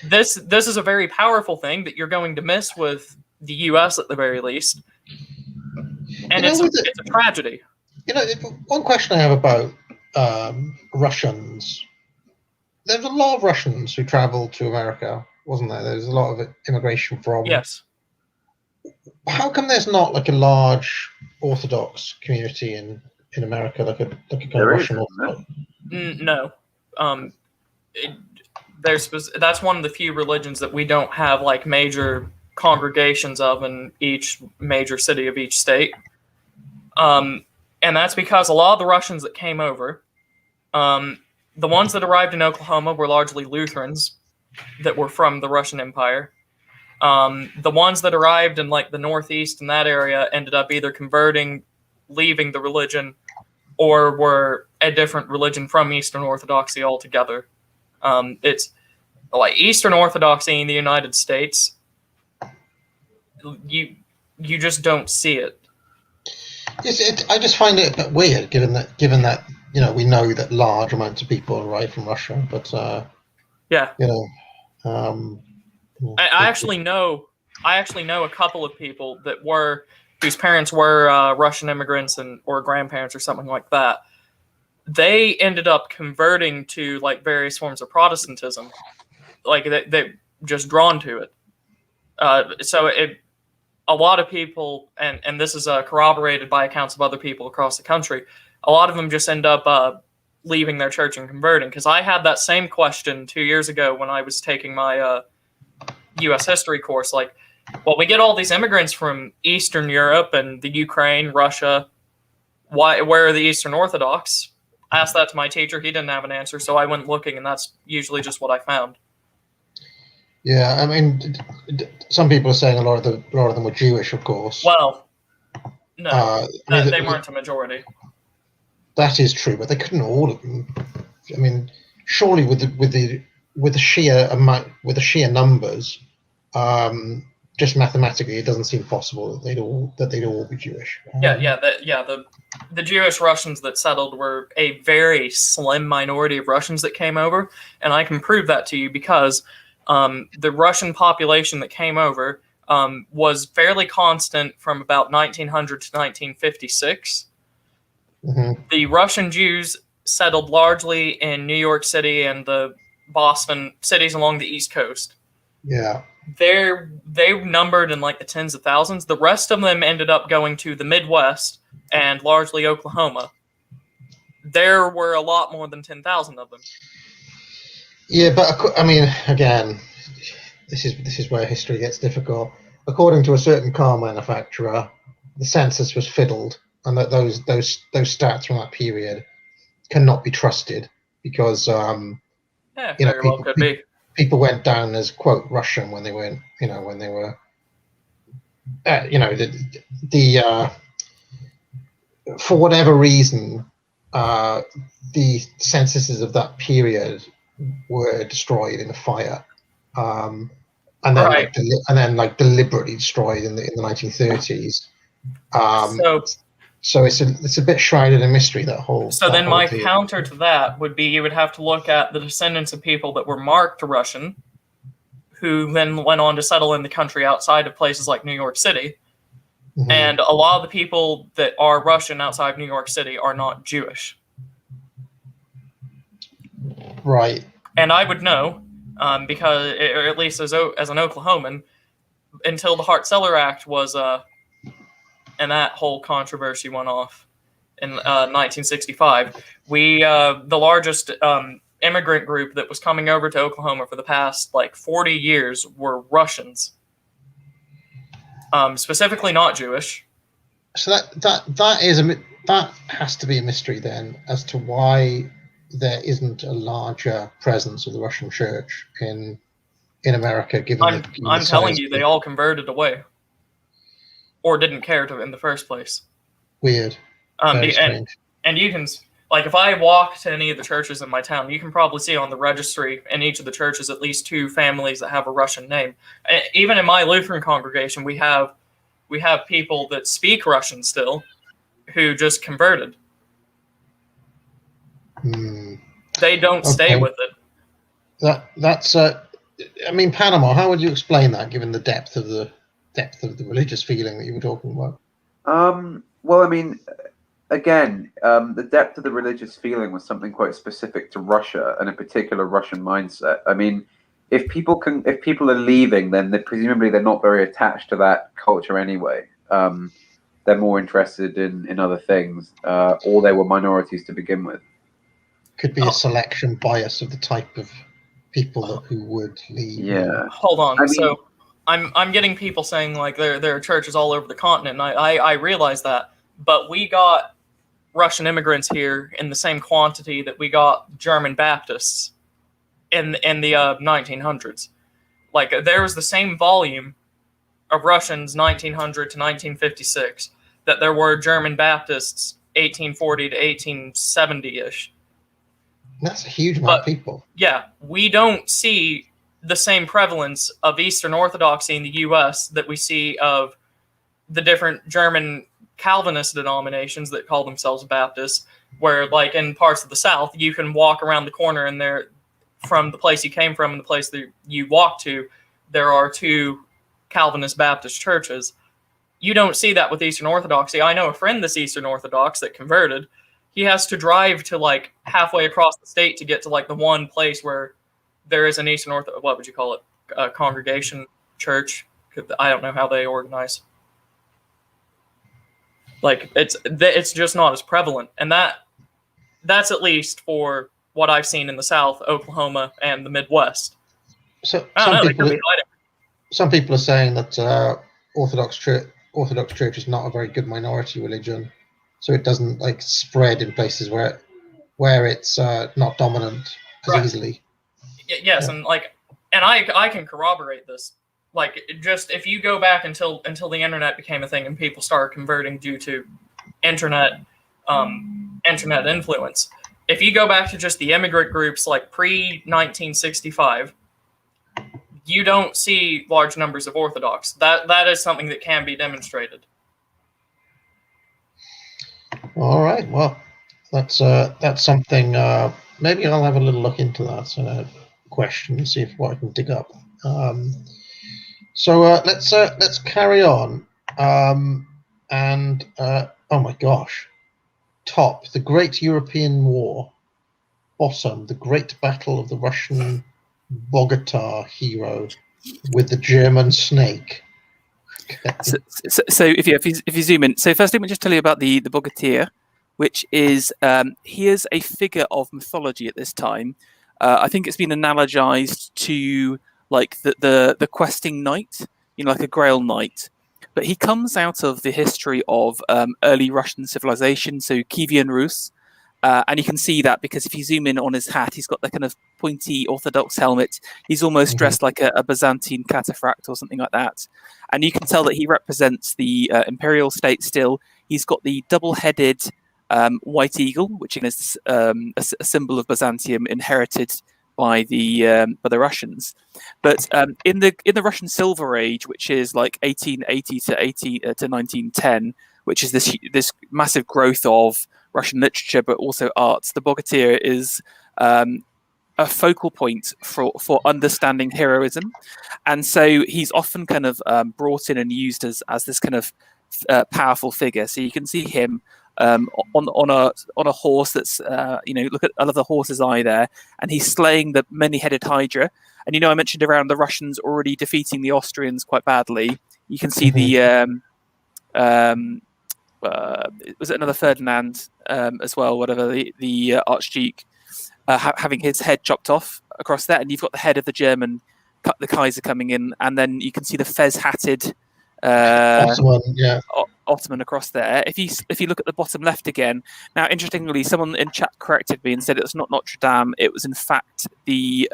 This is a very powerful thing that you're going to miss with the U.S. at the very least, and it's a tragedy. One question I have about Russians. There's a lot of Russians who traveled to America, wasn't there? There's a lot of immigration from. Yes. How come there's not like a large Orthodox community in America, like a kind of Russian Orthodox? No. That's one of the few religions that we don't have like major congregations of in each major city of each state. And that's because a lot of the Russians that came over, the ones that arrived in Oklahoma were largely Lutherans that were from the Russian Empire. The ones that arrived in like the Northeast in that area ended up either converting, leaving the religion, or were a different religion from Eastern Orthodoxy altogether. It's like Eastern Orthodoxy in the United States. You just don't see it. I just find it a bit weird, given that we know that large amounts of people arrive from Russia, but I actually know a couple of people whose parents were Russian immigrants or grandparents or something like that. They ended up converting to like various forms of Protestantism, like they just drawn to it. A lot of people, and this is corroborated by accounts of other people across the country, a lot of them just end up leaving their church and converting. Because I had that same question 2 years ago when I was taking my U.S. history course. Like, well, we get all these immigrants from Eastern Europe and the Ukraine, Russia. Where are the Eastern Orthodox? I asked that to my teacher. He didn't have an answer, so I went looking, and that's usually just what I found. Yeah, I mean, some people are saying a lot of them were Jewish, of course. Well, no, they weren't a majority. That is true, but they couldn't all of them. I mean, surely with the sheer numbers, just mathematically, it doesn't seem possible that they'd all be Jewish. The Jewish Russians that settled were a very slim minority of Russians that came over, and I can prove that to you because the Russian population that came over was fairly constant from about 1900 to 1956. Mm-hmm. The Russian Jews settled largely in New York City and the Boston cities along the East Coast. Yeah. They numbered in like the tens of thousands. The rest of them ended up going to the Midwest and largely Oklahoma. There were a lot more than 10,000 of them. Yeah, but I mean, again, this is where history gets difficult. According to a certain car manufacturer, the census was fiddled, and that those stats from that period cannot be trusted because people went down as quote Russian when they weren't, when they were, for whatever reason, the censuses of that period were destroyed in a fire, and then deliberately destroyed in the 1930s. So it's a bit shrouded in mystery, that whole. So that then whole my theory. counter to that would be you would have to look at the descendants of people that were marked Russian, who then went on to settle in the country outside of places like New York City. Mhm. And a lot of the people that are Russian outside of New York City are not Jewish. Right. And I would know, because, or at least as an Oklahoman, until the Hart-Celler Act was, and that whole controversy went off in 1965, the largest immigrant group that was coming over to Oklahoma for the past 40 years were Russians, specifically not Jewish. So that has to be a mystery then, as to why there isn't a larger presence of the Russian Church in America, given I'm telling you, they all converted away, or didn't care to in the first place. Weird. Very strange. And you can, if I walk to any of the churches in my town, you can probably see on the registry in each of the churches at least 2 families that have a Russian name. Even in my Lutheran congregation, we have people that speak Russian still, who just converted. They don't stay with it. That's I mean, Panama. How would you explain that, given the depth of the religious feeling that you were talking about? Well, I mean, again, the depth of the religious feeling was something quite specific to Russia and a particular Russian mindset. I mean, if people are leaving, then presumably they're not very attached to that culture anyway. They're more interested in other things, or they were minorities to begin with. Could be a selection bias of the type of people who would leave. Yeah. Hold on. So I'm getting people saying there are churches all over the continent, and I realize that, but we got Russian immigrants here in the same quantity that we got German Baptists in the 1900s. There was the same volume of Russians 1900 to 1956 that there were German Baptists 1840 to 1870-ish. That's a huge amount of people. Yeah, we don't see the same prevalence of Eastern Orthodoxy in the U.S. that we see of the different German Calvinist denominations that call themselves Baptists, where, in parts of the South, you can walk around the corner and there, from the place you came from and the place that you walk to, there are 2 Calvinist Baptist churches. You don't see that with Eastern Orthodoxy. I know a friend that's Eastern Orthodox that converted. He has to drive to halfway across the state to get to the one place where there is an Eastern Orthodox, what would you call it, a congregation church. I don't know how they organize. It's just not as prevalent, and that's at least for what I've seen in the South, Oklahoma, and the Midwest. So some people are saying that Orthodox Church is not a very good minority religion, so it doesn't spread in places where it's not dominant as easily. Yes, yeah. And I can corroborate this. Just if you go back until the internet became a thing and people started converting due to internet influence. If you go back to just the immigrant groups pre-1965, you don't see large numbers of Orthodox. That is something that can be demonstrated. All right. Well, that's something. Maybe I'll have a little look into that question and see what I can dig up. So let's carry on. Oh my gosh, top, the Great European War. Bottom, the Great Battle of the Russian Bogota hero with the German snake. So if you zoom in, so first let me just tell you about the Bogatyr, which is he is a figure of mythology at this time. I think it's been analogized to the questing knight, like a Grail knight. But he comes out of the history of early Russian civilization, so Kievan Rus. And you can see that because if you zoom in on his hat, he's got the kind of pointy Orthodox helmet. He's almost dressed like a Byzantine cataphract or something like that. And you can tell that he represents the Imperial state still. He's got the double-headed white eagle, which is a symbol of Byzantium inherited by the Russians. But in the Russian Silver Age, which is 1880 to 1910, which is this massive growth of Russian literature, but also arts. The bogatyr is a focal point for understanding heroism, and so he's often kind of brought in and used as this kind of powerful figure. So you can see him on a horse that's look at the horse's eye there, and he's slaying the many-headed hydra. And I mentioned around the Russians already defeating the Austrians quite badly. You can see the was it another Ferdinand as well, whatever, the Archduke, having his head chopped off across there, and you've got the head of the Kaiser coming in, and then you can see the fez-hatted Ottoman across there. If you look at the bottom left again, now interestingly, someone in chat corrected me and said it's not Notre Dame. It was in fact the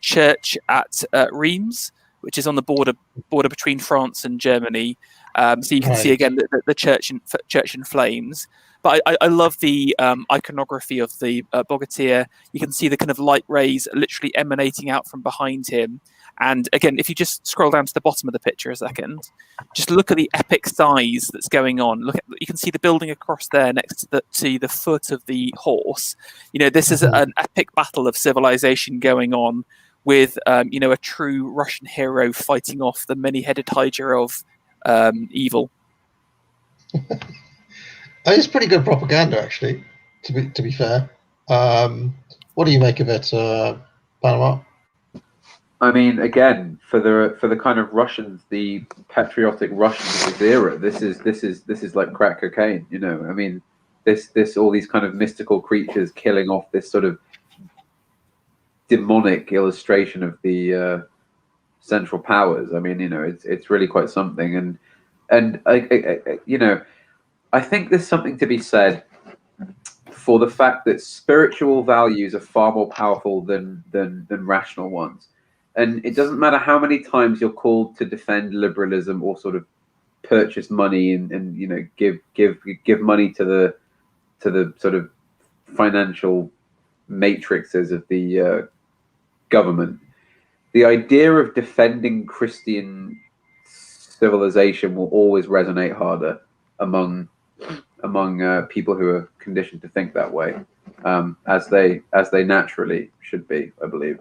church at Reims, which is on the border between France and Germany. So you can see again the church in flames. But I love the iconography of the bogatyr. You can see the kind of light rays literally emanating out from behind him. And again, if you just scroll down to the bottom of the picture a second, just look at the epic size that's going on. You can see the building across there next to the foot of the horse. This is an epic battle of civilization going on with a true Russian hero fighting off the many-headed hydra of evil. It's pretty good propaganda, actually. To be fair, what do you make of it, Panama? I mean, again, for the kind of Russians, the patriotic Russians of this era, this is like crack cocaine. I mean, this all these kind of mystical creatures killing off this sort of demonic illustration of the Central Powers. I mean, it's really quite something, and I think there's something to be said for the fact that spiritual values are far more powerful than rational ones. And it doesn't matter how many times you're called to defend liberalism or sort of purchase money and give money to the sort of financial matrices of the government. The idea of defending Christian civilization will always resonate harder among people who are conditioned to think that way, as they naturally should be, I believe.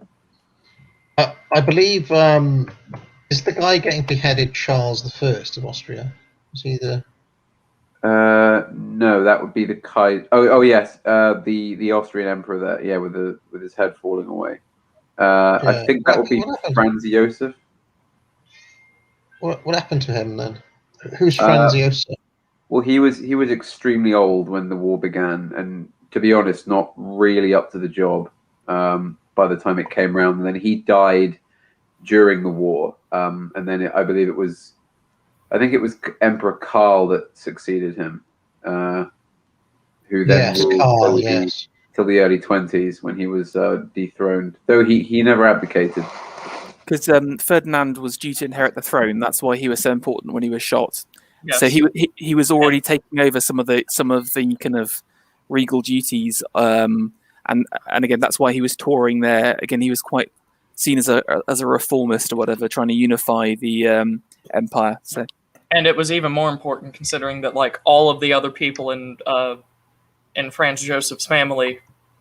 I believe is the guy getting beheaded Charles I of Austria? Is he the? No, that would be the Kaiser. Oh yes, the Austrian emperor there, yeah, with his head falling away. I think that would be Franz Josef. What happened to him then? Who's Franz Josef? Well, he was extremely old when the war began, and to be honest, not really up to the job by the time it came around. And then he died during the war, and then I think it was Emperor Karl that succeeded him, who then ruled till the early 20s when he was dethroned. Though he never abdicated. Because Ferdinand was due to inherit the throne. That's why he was so important when he was shot. Yes. So he was already taking over some of the kind of regal duties, and again that's why he was touring there. Again, he was quite seen as a reformist or whatever, trying to unify the empire. So, and it was even more important considering that like all of the other people in Franz Joseph's family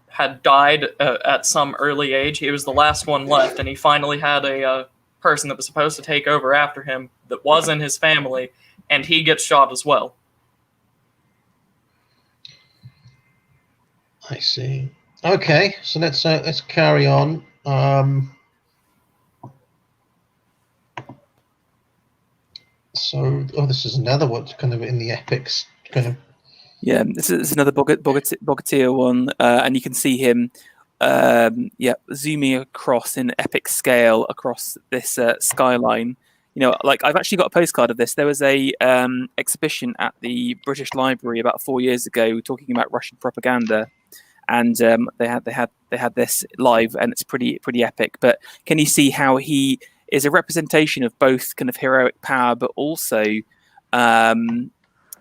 had died at some early age. He was the last one left, and he finally had a person that was supposed to take over after him that was in his family. And he gets shot as well. I see. Okay, so let's carry on. This is another one kind of in the epics kind of. Yeah, this is another bogatyr one, and you can see him, zooming across in epic scale across this skyline. Like I've actually got a postcard of this. There was a exhibition at the British Library about 4 years ago talking about Russian propaganda, and they had this live, and it's pretty epic. But can you see how he is a representation of both kind of heroic power, but also,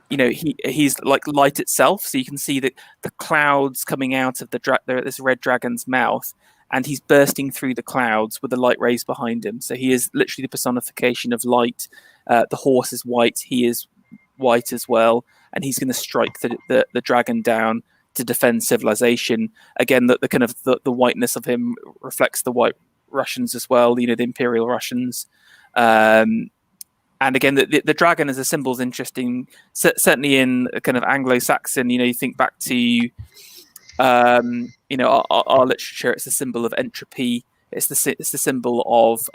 he's like light itself. So you can see the clouds coming out of this red dragon's mouth. And he's bursting through the clouds with the light rays behind him. So he is literally the personification of light. The horse is white. He is white as well, and he's going to strike the dragon down to defend civilization. Again, the kind of the whiteness of him reflects the white Russians as well. The Imperial Russians. And again, the dragon as a symbol is interesting. Certainly in a kind of Anglo-Saxon, you think back to, our literature. It's a symbol of entropy. It's the symbol of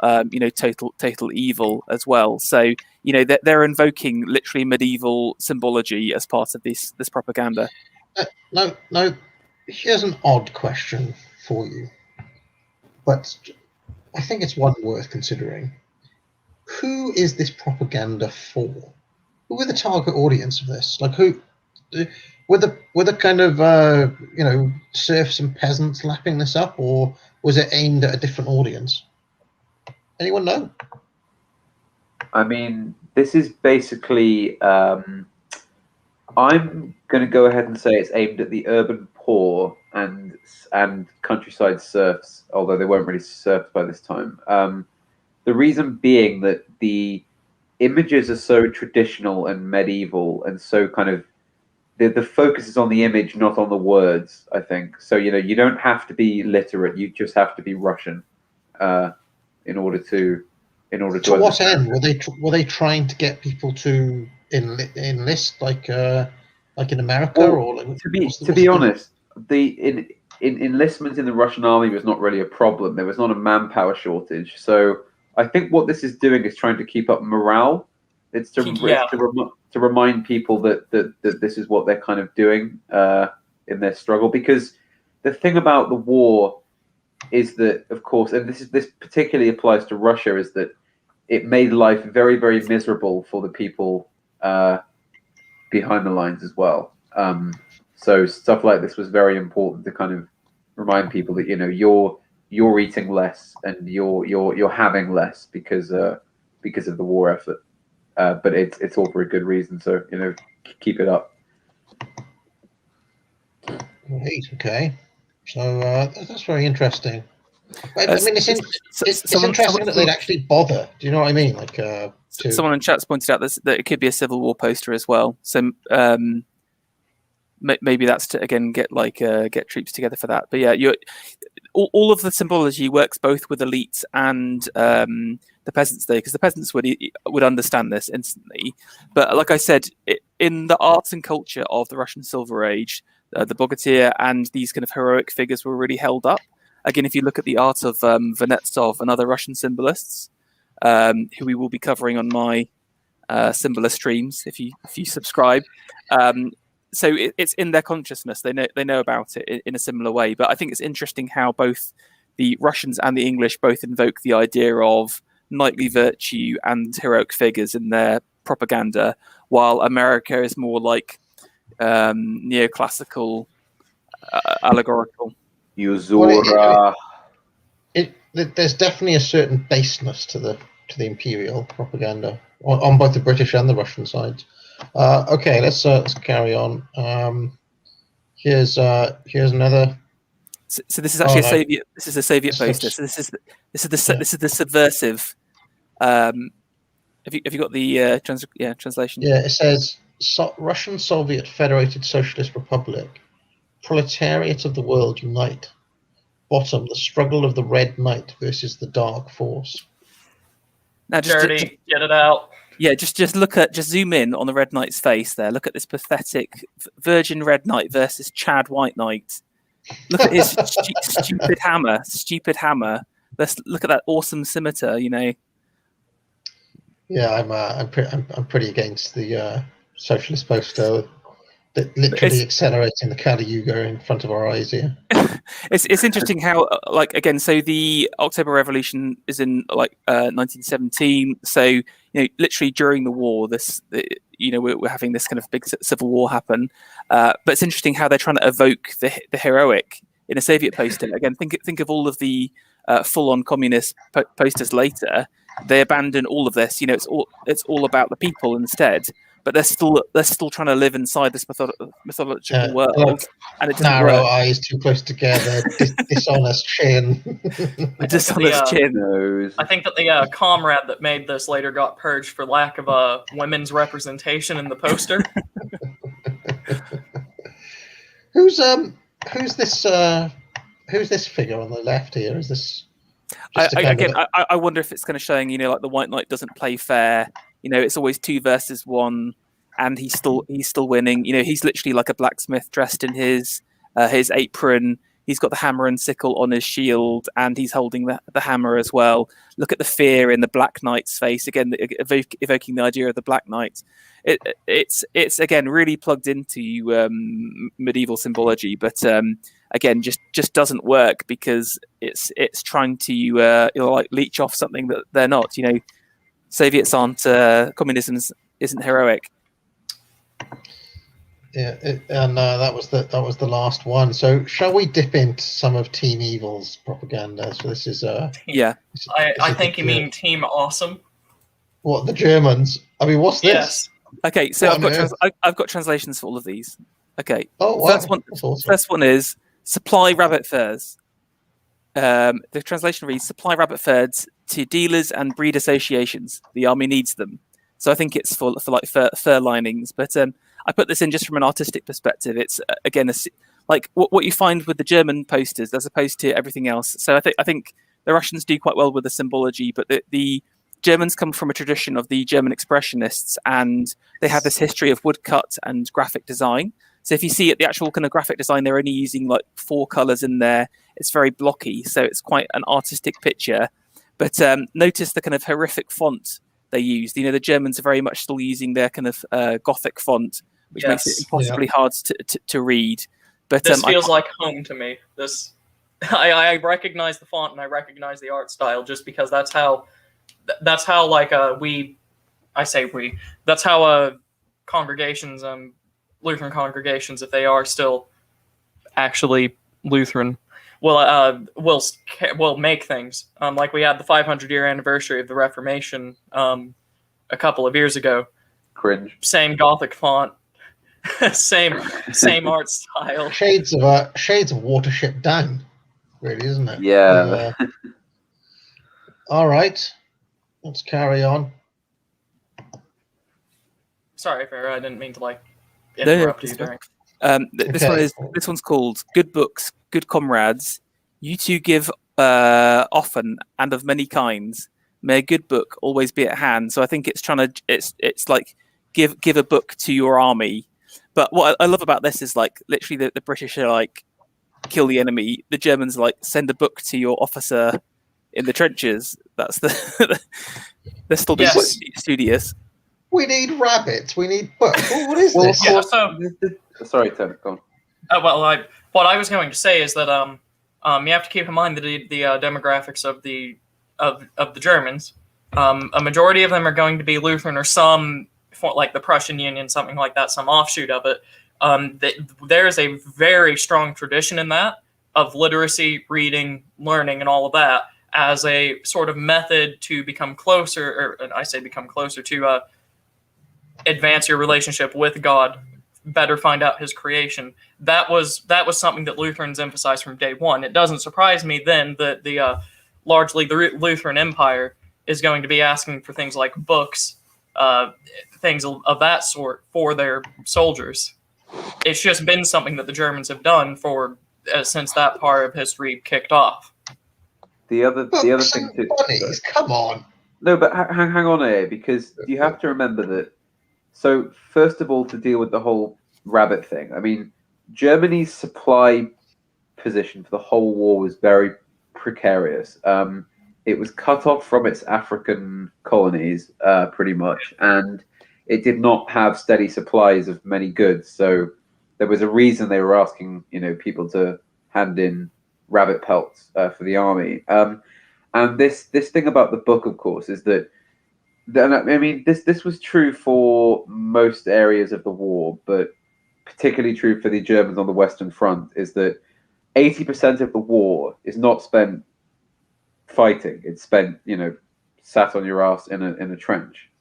total evil as well. So they're invoking literally medieval symbology as part of this propaganda. No. Here's an odd question for you, but I think it's one worth considering. Who is this propaganda for? Who are the target audience of this? Like, who were the kind of serfs and peasants lapping this up, or was it aimed at a different audience? Anyone know? I mean, this is basically. I'm going to go ahead and say it's aimed at the urban poor and countryside serfs, although they weren't really serfs by this time. The reason being that the images are so traditional and medieval, and so kind of the focus is on the image, not on the words, I think. So you don't have to be literate; you just have to be Russian in order to. To what end were they trying to get people to enlist like in America? Well, or like, to be honest, the enlistment in the Russian army was not really a problem. There was not a manpower shortage. So I think what this is doing is trying to keep up morale. It's to remind people that this is what they're kind of doing in their struggle. Because the thing about the war is that, of course, and this particularly applies to Russia, is that it made life very, very miserable for the people behind the lines as well. So stuff like this was very important to kind of remind people that you're eating less and you're having less because of the war effort. But it's all for a good reason. So keep it up. Right. Okay. So that's very interesting. I mean, it's interesting that they'd actually bother. Do you know what I mean? Like, someone in chat's pointed out that it could be a Civil War poster as well. So maybe that's to again get troops together for that. But yeah, all of the symbology works both with elites and the peasants there, because the peasants would understand this instantly. But like I said, in the arts and culture of the Russian Silver Age, the bogatyr and these kind of heroic figures were really held up. Again, if you look at the art of Venetsov and other Russian symbolists, who we will be covering on my symbolist streams if you subscribe. So it's in their consciousness. They know about it in a similar way. But I think it's interesting how both the Russians and the English both invoke the idea of knightly virtue and heroic figures in their propaganda, while America is more like neoclassical, allegorical. Usura. There's definitely a certain baseness to the imperial propaganda on both the British and the Russian sides. Okay, let's carry on. Here's another. So this is actually a Soviet. This is a Soviet poster. So this is the subversive. Have you got the translation? Yeah, it says Russian Soviet Federated Socialist Republic, proletariat of the world unite. Bottom, the struggle of the Red Knight versus the Dark Force. Now, get it out. Yeah, just zoom in on the Red Knight's face there. Look at this pathetic Virgin Red Knight versus Chad White Knight. Look at his stupid hammer. Let's look at that awesome scimitar. Yeah, I'm pretty against the socialist poster that literally accelerating the Kali Yuga in front of our eyes here. It's interesting how so the October Revolution is in 1917. So literally during the war, we're having this kind of big civil war happen. But it's interesting how they're trying to evoke the heroic in a Soviet poster. Again, think of all of the full-on communist posters later. They abandon all of this. It's all about the people instead. but they're still trying to live inside this mythological world, look, and it doesn't narrow work. eyes too close together, dishonest chin. A dishonest chin. I think that the comrade that made this later got purged for lack of women's representation in the poster. Who's this figure on the left here? Is this? I wonder if it's kind of showing, like the White Knight doesn't play fair. It's always 2 versus 1, and he's still winning. He's literally like a blacksmith dressed in his apron. He's got the hammer and sickle on his shield, and he's holding the hammer as well. Look at the fear in the Black Knight's face, again, evoking the idea of the Black Knight. It's again really plugged into medieval symbology, but again, just doesn't work because it's trying to like leech off something that they're not. Soviets aren't, communism isn't heroic. Yeah, and that was the last one. So shall we dip into some of Team Evil's propaganda? So this is yeah. I think you mean Team Awesome. What, the Germans? I mean, what's this? Yes. Okay, so I've got translations for all of these. Okay. Oh, wow. First one is supply rabbit furs. The translation reads: supply rabbit furs to dealers and breed associations. The army needs them. So I think it's for like fur linings. But I put this in just from an artistic perspective. It's again like what you find with the German posters as opposed to everything else. So I think the Russians do quite well with the symbology, but the Germans come from a tradition of the German Expressionists, and they have this history of woodcut and graphic design. So if you see the actual kind of graphic design, they're only using like 4 colors in there. It's very blocky, so it's quite an artistic picture. But notice the kind of horrific font they use. The Germans are very much still using their kind of Gothic font, which makes it impossibly hard to read. But this feels like home to me. This, I recognize the font and I recognize the art style just because that's how like that's how congregations, Lutheran congregations, if they are still actually Lutheran, will make things. Like we had the 500-year anniversary of the Reformation a couple of years ago. Cringe. Same Gothic font, same art style. Shades of Watership Down, really, isn't it? Yeah. All right, let's carry on. Sorry, Farrah, I didn't mean to interrupt you during. This one's called "Good Books, Good Comrades. You two give often and of many kinds. May a good book always be at hand." So I think it's trying to it's like give a book to your army. But what I love about this is like literally the British are like kill the enemy. The Germans are like send a book to your officer in the trenches. That's they're still being studious. We need rabbits. We need books. What is this? Yeah, sorry, Tony, go on. What I was going to say is that you have to keep in mind the demographics of the Germans. A majority of them are going to be Lutheran, or some, like the Prussian Union, something like that, some offshoot of it. There is a very strong tradition in that of literacy, reading, learning, and all of that as a sort of method to become closer, or I say become closer to advance your relationship with God, better find out His creation. That was something that Lutherans emphasized from day one. It doesn't surprise me then that largely the Lutheran Empire is going to be asking for things like books, things of that sort for their soldiers. It's just been something that the Germans have done for since that part of history kicked off. The other thing too. Bunnies, come on. No, but hang on here, because you have to remember that. So first of all, to deal with the whole rabbit thing, I mean, Germany's supply position for the whole war was very precarious. It was cut off from its African colonies, pretty much, and it did not have steady supplies of many goods. So there was a reason they were asking, people to hand in rabbit pelts for the army. And this thing about the book, of course, is that. I mean, this was true for most areas of the war, but particularly true for the Germans on the Western Front, is that 80% of the war is not spent fighting. It's spent, sat on your ass in a trench.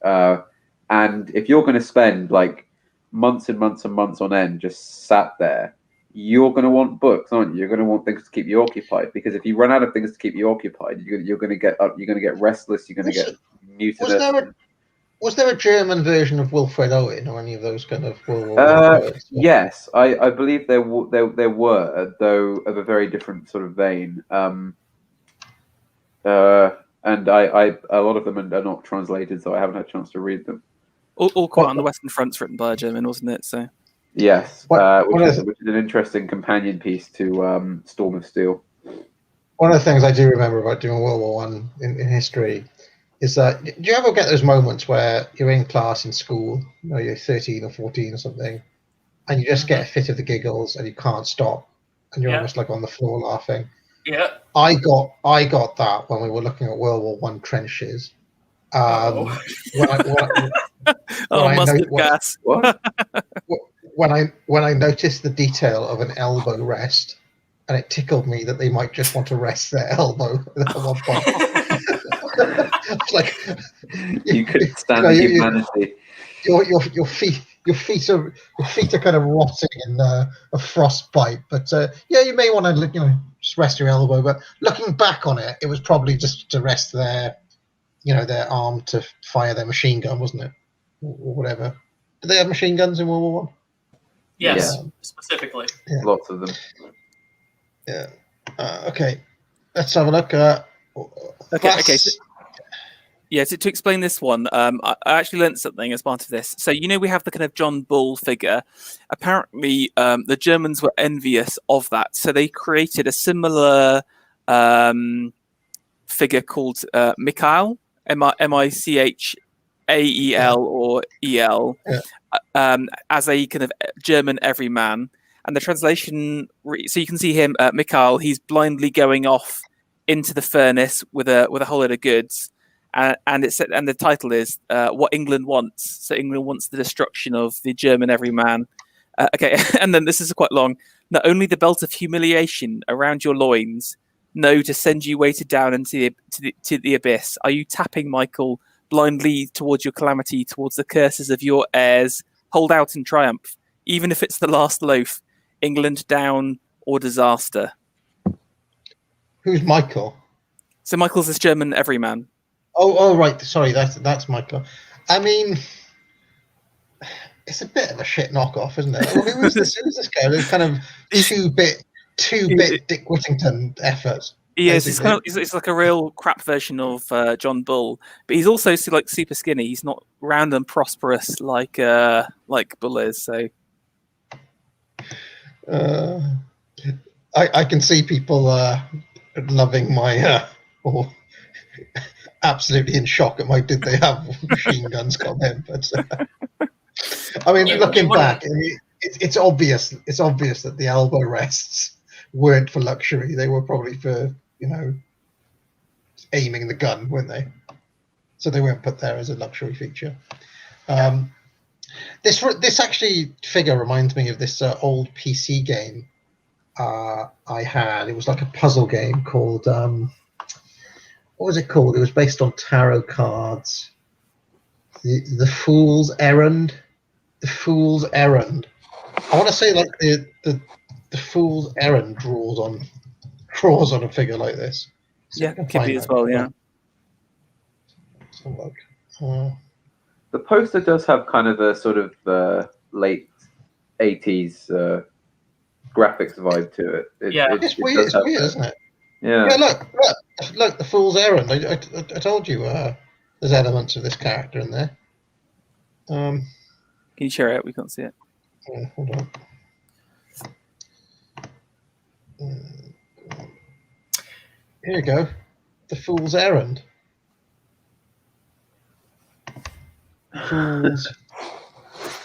And if you're going to spend like months and months and months on end just sat there, you're going to want books, aren't you? You're going to want things to keep you occupied, because if you run out of things to keep you occupied, you're going to get up, you're going to get restless, you're going to get mutinous. Was there a German version of Wilfred Owen or any of those kind of World War I poets? Yes, I believe there were, though of a very different sort of vein. And a lot of them are not translated, so I haven't had a chance to read them. All quite on the Western Front's written by a German, wasn't it? So yes, which is an interesting companion piece to Storm of Steel. One of the things I do remember about doing World War One in history is that, do you ever get those moments where you're in class in school, you're 13 or 14 or something, and you just get a fit of the giggles and you can't stop, and you're almost like on the floor laughing? Yeah. I got that when we were looking at World War One trenches. Mustard gas. What? When I noticed the detail of an elbow rest, and it tickled me that they might just want to rest their elbow at one point. It's like you couldn't stand the humanity. Your feet are kind of rotting in a frostbite, but you may want to just rest your elbow. But looking back on it, it was probably just to rest their arm to fire their machine gun, wasn't it, or whatever? Did they have machine guns in World War One? Yes, specifically. Yeah. Lots of them. Yeah. Okay. Let's have a look. Okay. So to explain this one, I actually learned something as part of this. So, we have the kind of John Bull figure. Apparently, the Germans were envious of that. So they created a similar figure called Michael, Michael or EL, as a kind of German everyman. And the translation, so you can see him, Michael, he's blindly going off into the furnace with a whole load of goods. And the title is What England Wants. So England wants the destruction of the German everyman. Okay, and then this is quite long. Not only the belt of humiliation around your loins, no, to send you weighted down into the abyss. Are you tapping, Michael, blindly towards your calamity, towards the curses of your heirs? Hold out in triumph, even if it's the last loaf. England down or disaster. Who's Michael? So Michael's this German everyman. Oh, right. Sorry, that's Michael. I mean, it's a bit of a shit knockoff, isn't it? Well, who's this guy? It's kind of two-bit Dick Whittington effort. He is. He's like a real crap version of John Bull, but he's also like super skinny. He's not round and prosperous like Bull is. So, I can see people loving my absolutely in shock at my did they have machine guns comment, but I mean, looking back, it's obvious that the elbow rests weren't for luxury. They were probably for aiming the gun, weren't they? So they weren't put there as a luxury feature. This actually figure reminds me of this old PC game I had. It was like a puzzle game called what was it called? It was based on tarot cards. The Fool's Errand. The Fool's Errand. I want to say like the Fool's Errand draws on a figure like this. So yeah, could be as well. Yeah. The poster does have kind of a sort of late 80s graphics vibe to it. It's weird, isn't it? Yeah. Look, the Fool's Errand. I told you there's elements of this character in there. Can you share it? We can't see it. Hold on. Here you go. The Fool's Errand. Fool's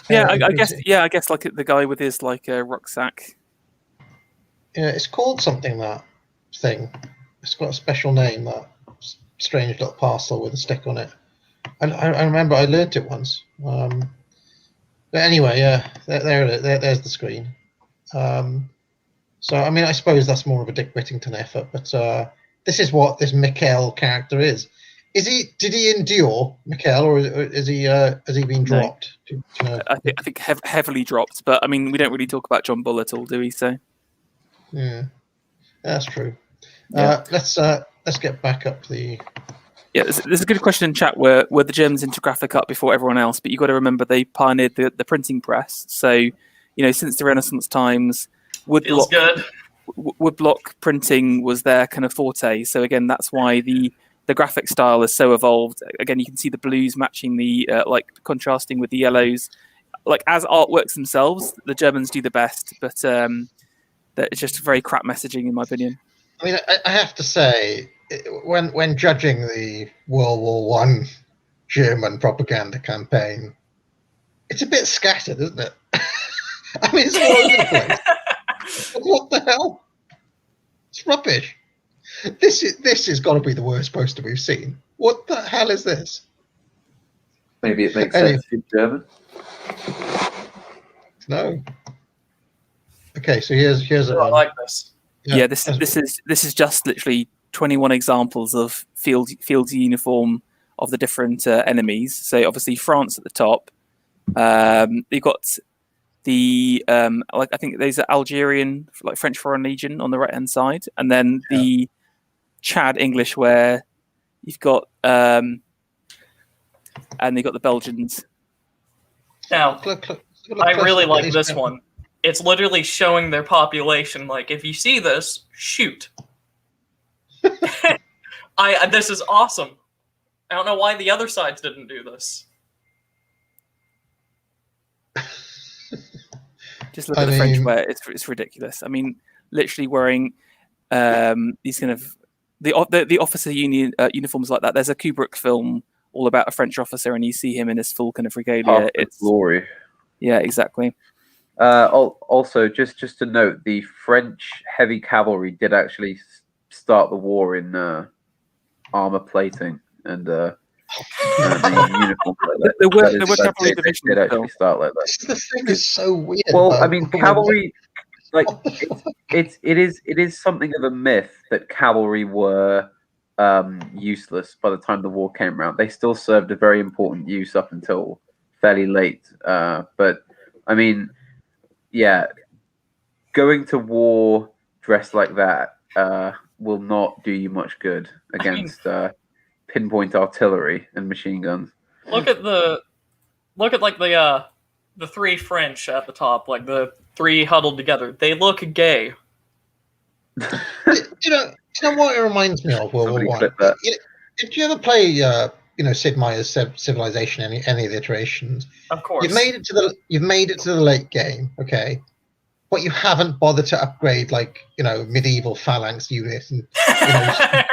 Yeah, I guess like the guy with his like rucksack. Yeah, it's called something, that thing. It's got a special name, that strange little parcel with a stick on it. I remember I learnt it once. But anyway, yeah, there's the screen. So, I mean, I suppose that's more of a Dick Whittington effort, but this is what this Michael character is. Did he endure, Mikhail, or has he been dropped? No. Do you know? I think heavily dropped, but I mean, we don't really talk about John Bull at all, do we? So yeah, that's true. Yeah. Let's get back up the. Yeah, there's a good question in chat where the Germans into graphic up before everyone else, but you've got to remember they pioneered the printing press. So, since the Renaissance times, woodblock printing was their kind of forte. So again, that's why the graphic style is so evolved. Again, you can see the blues matching the contrasting with the yellows. Like as artworks themselves, the Germans do the best, but it's just very crap messaging, in my opinion. I mean, I have to say, when judging the World War I German propaganda campaign, it's a bit scattered, isn't it? I mean, it's all over the place. What the hell? It's rubbish. This has got to be the worst poster we've seen. What the hell is this? Maybe it makes sense in German. No. Okay, so here's I like this. Yeah, this is just literally 21 examples of field uniform of the different enemies. So obviously France at the top. You've got the I think there's an Algerian, like French Foreign Legion on the right hand side, and then the Chad English, where you've got and you've got the Belgians. Now, I really like this one. It's literally showing their population. Like, if you see this, shoot. This is awesome. I don't know why the other sides didn't do this. Just look at the French wear; it's ridiculous. I mean, literally wearing these kind of the officer uniforms like that. There's a Kubrick film all about a French officer, and you see him in his full kind of regalia. It's glory. Yeah, exactly. Also, just to note, the French heavy cavalry did actually start the war in armor plating and the uniform like that. There were cavalry divisions. Did actually start like that. The thing is so weird. Well, I mean, cavalry, like it is something of a myth that cavalry were useless by the time the war came around. They still served a very important use up until fairly late. But I mean, yeah, going to war dressed like that will not do you much good against pinpoint artillery and machine guns. Look at the three French at the top, like the three huddled together. They look gay. you know what it reminds me of World War One. Did you ever play Sid Meier's Civilization? Any of the iterations? Of course. You've made it to the late game, okay, but you haven't bothered to upgrade medieval phalanx units and right.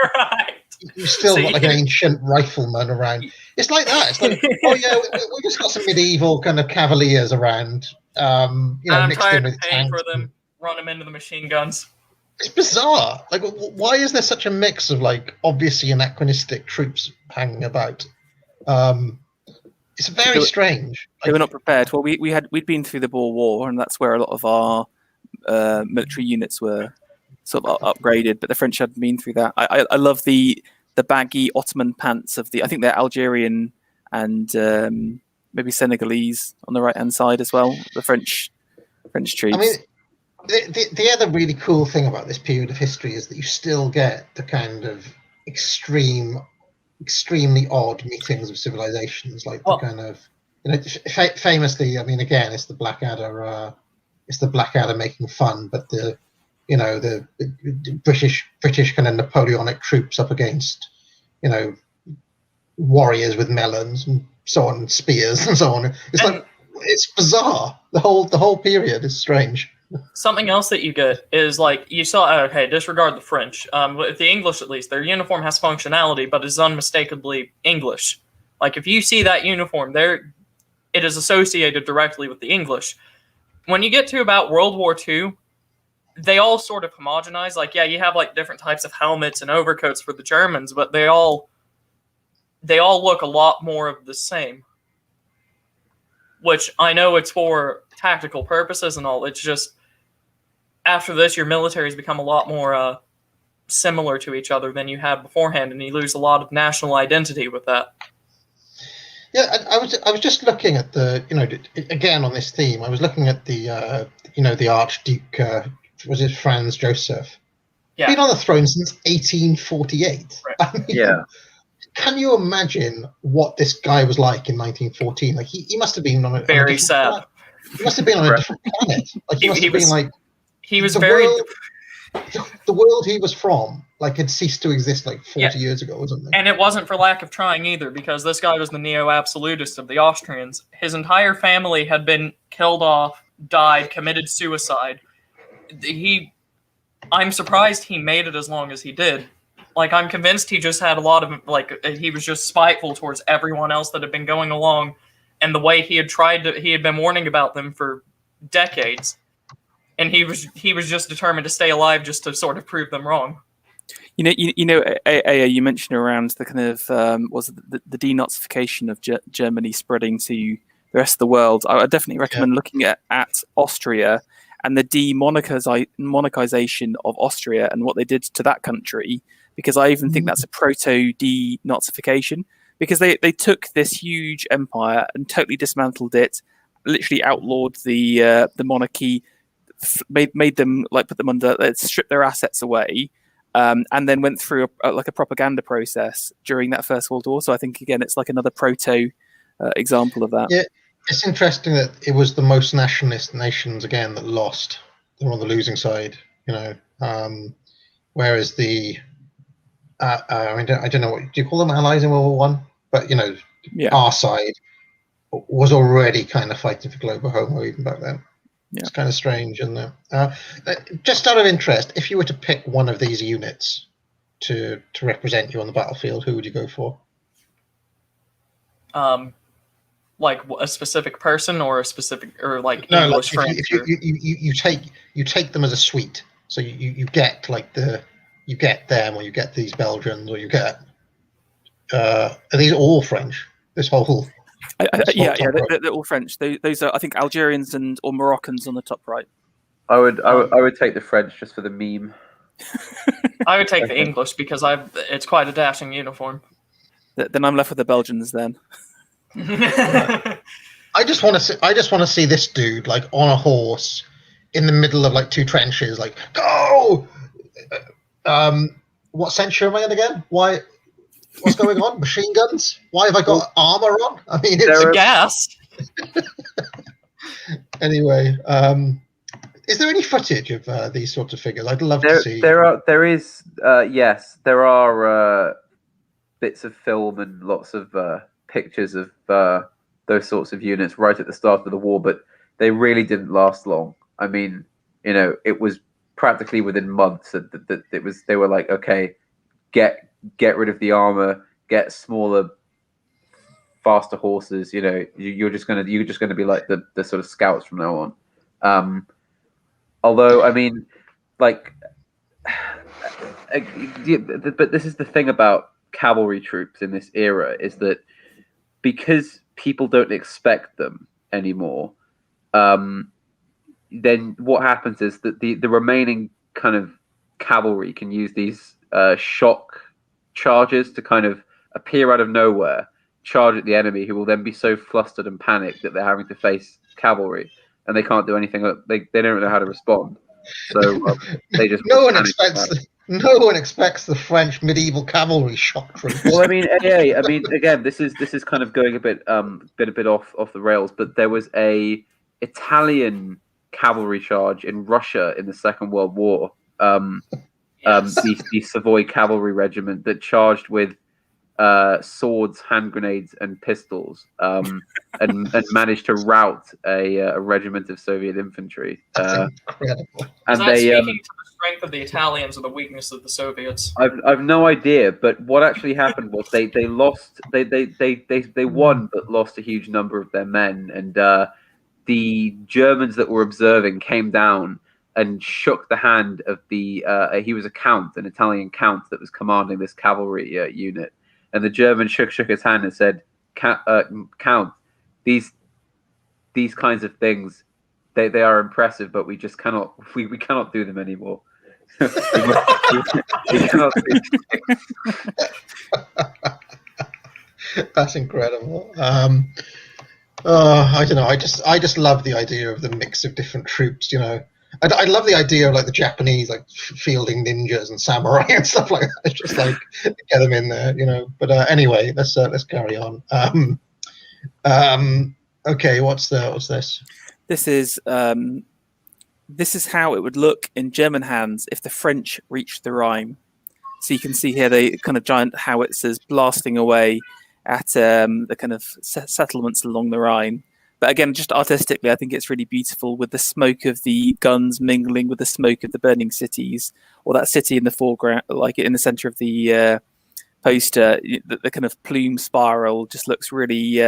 You still got like an ancient rifleman around. It's like that. It's like, oh yeah, we just got some medieval kind of cavaliers around. I'm mixed tired in with of paying tanks. for them. Run them into the machine guns. It's bizarre. Like, why is there such a mix of like obviously anachronistic troops hanging about? It's very strange. They were not prepared. Well, we'd been through the Boer War, and that's where a lot of our military units were sort of upgraded, but the French hadn't been through that. I love the baggy Ottoman pants of I think they're Algerian and maybe Senegalese on the right hand side as well. The French troops. I mean, the other really cool thing about this period of history is that you still get the kind of extremely odd meetings of civilizations, like the kind of famously. I mean, again, it's the Blackadder. It's the Blackadder making fun, but the British kind of Napoleonic troops up against, warriors with melons and so on, spears and so on. It's bizarre. The whole period is strange. Something else that you get is like you saw. Okay, disregard the French. With the English, at least, their uniform has functionality, but is unmistakably English. Like if you see that uniform, it is associated directly with the English. When you get to about World War II, they all sort of homogenize. Like, yeah, you have like different types of helmets and overcoats for the Germans, but they all look a lot more of the same. Which I know it's for tactical purposes and all. It's just after this, your military's become a lot more similar to each other than you had beforehand, and you lose a lot of national identity with that. Yeah, I was just looking at the, again on this theme. I was looking at the, the Archduke, was it Franz Joseph? Yeah. Been on the throne since 1848. Right. I mean, Yeah. Can you imagine what this guy was like in 1914? Like he must have been on a Very different sad. planet. He must have been on a different planet. Like he must have been like he was the very world, the world he was from, like had ceased to exist like 40 years ago or something. And it wasn't for lack of trying either, because this guy was the neo-absolutist of the Austrians. His entire family had been killed off, died, committed suicide. I'm surprised he made it as long as he did. Like, I'm convinced he just had a lot of, like, he was just spiteful towards everyone else that had been going along, and the way he had been warning about them for decades. And he was just determined to stay alive just to sort of prove them wrong. You mentioned around the kind of the denazification of Germany spreading to the rest of the world. I would definitely recommend looking at Austria and the demonarchization of Austria and what they did to that country, because I even think that's a proto-denazification, because they took this huge empire and totally dismantled it, literally outlawed the monarchy, made them put them under, stripped their assets away, and then went through a propaganda process during that First World War. So I think again it's like another proto example of that. Yeah, it's interesting that it was the most nationalist nations again that lost. They were on the losing side, whereas the I don't know, what do you call them, allies in World War One? But our side was already kind of fighting for global homo even back then. Yeah. It's kind of strange, isn't it? Just out of interest, if you were to pick one of these units to represent you on the battlefield, who would you go for? Like a specific person or a specific, or like no, English like if you take them as a suite, so you get you get them, or you get these Belgians, or you get are these all French? This whole they're all French. Those are, I think, Algerians or Moroccans on the top right. I would take the French just for the meme. I would take the English because it's quite a dashing uniform. Then I'm left with the Belgians then. I just want to see this dude like on a horse in the middle of like two trenches, like go. What century am I in again? Why? What's going on? Machine guns? Why have I got armor on? I mean, it's a gas. Anyway, is there any footage of these sorts of figures? I'd love to see. There is. Yes, there are bits of film and lots of pictures of those sorts of units right at the start of the war, but they really didn't last long. I mean, it was practically within months that they were like, okay, get rid of the armor, get smaller, faster horses. You're just gonna be like the sort of scouts from now on. Although, I mean, like, but this is the thing about cavalry troops in this era, is that because people don't expect them anymore, then what happens is that the remaining kind of cavalry can use these shock charges to kind of appear out of nowhere, charge at the enemy, who will then be so flustered and panicked that they're having to face cavalry, and they can't do anything. They don't know how to respond, so they just no one expects the French medieval cavalry shock troops. Well, I mean, again, this is kind of going a bit off the rails, but there was a Italian cavalry charge in Russia in the Second World War. The Savoy Cavalry Regiment that charged with swords, hand grenades, and pistols, and managed to rout a regiment of Soviet infantry. That's incredible. And is that speaking to the strength of the Italians or the weakness of the Soviets? I've no idea, but what actually happened was they lost. They won, but lost a huge number of their men, and the Germans that were observing came down and shook the hand of he was an Italian count that was commanding this cavalry unit. And the German shook his hand and said, Count, these kinds of things, they are impressive, but we just cannot do them anymore. He cannot see. That's incredible. I don't know. I just love the idea of the mix of different troops. I love the idea of like the Japanese like fielding ninjas and samurai and stuff like that. It's just like get them in there, But anyway, let's carry on. Okay, what's this? This is how it would look in German hands if the French reached the Rhine. So you can see here the kind of giant howitzers blasting away at the kind of settlements along the Rhine. But again, just artistically, I think it's really beautiful with the smoke of the guns mingling with the smoke of the burning cities, or that city in the foreground, like in the center of the poster. The kind of plume spiral just looks really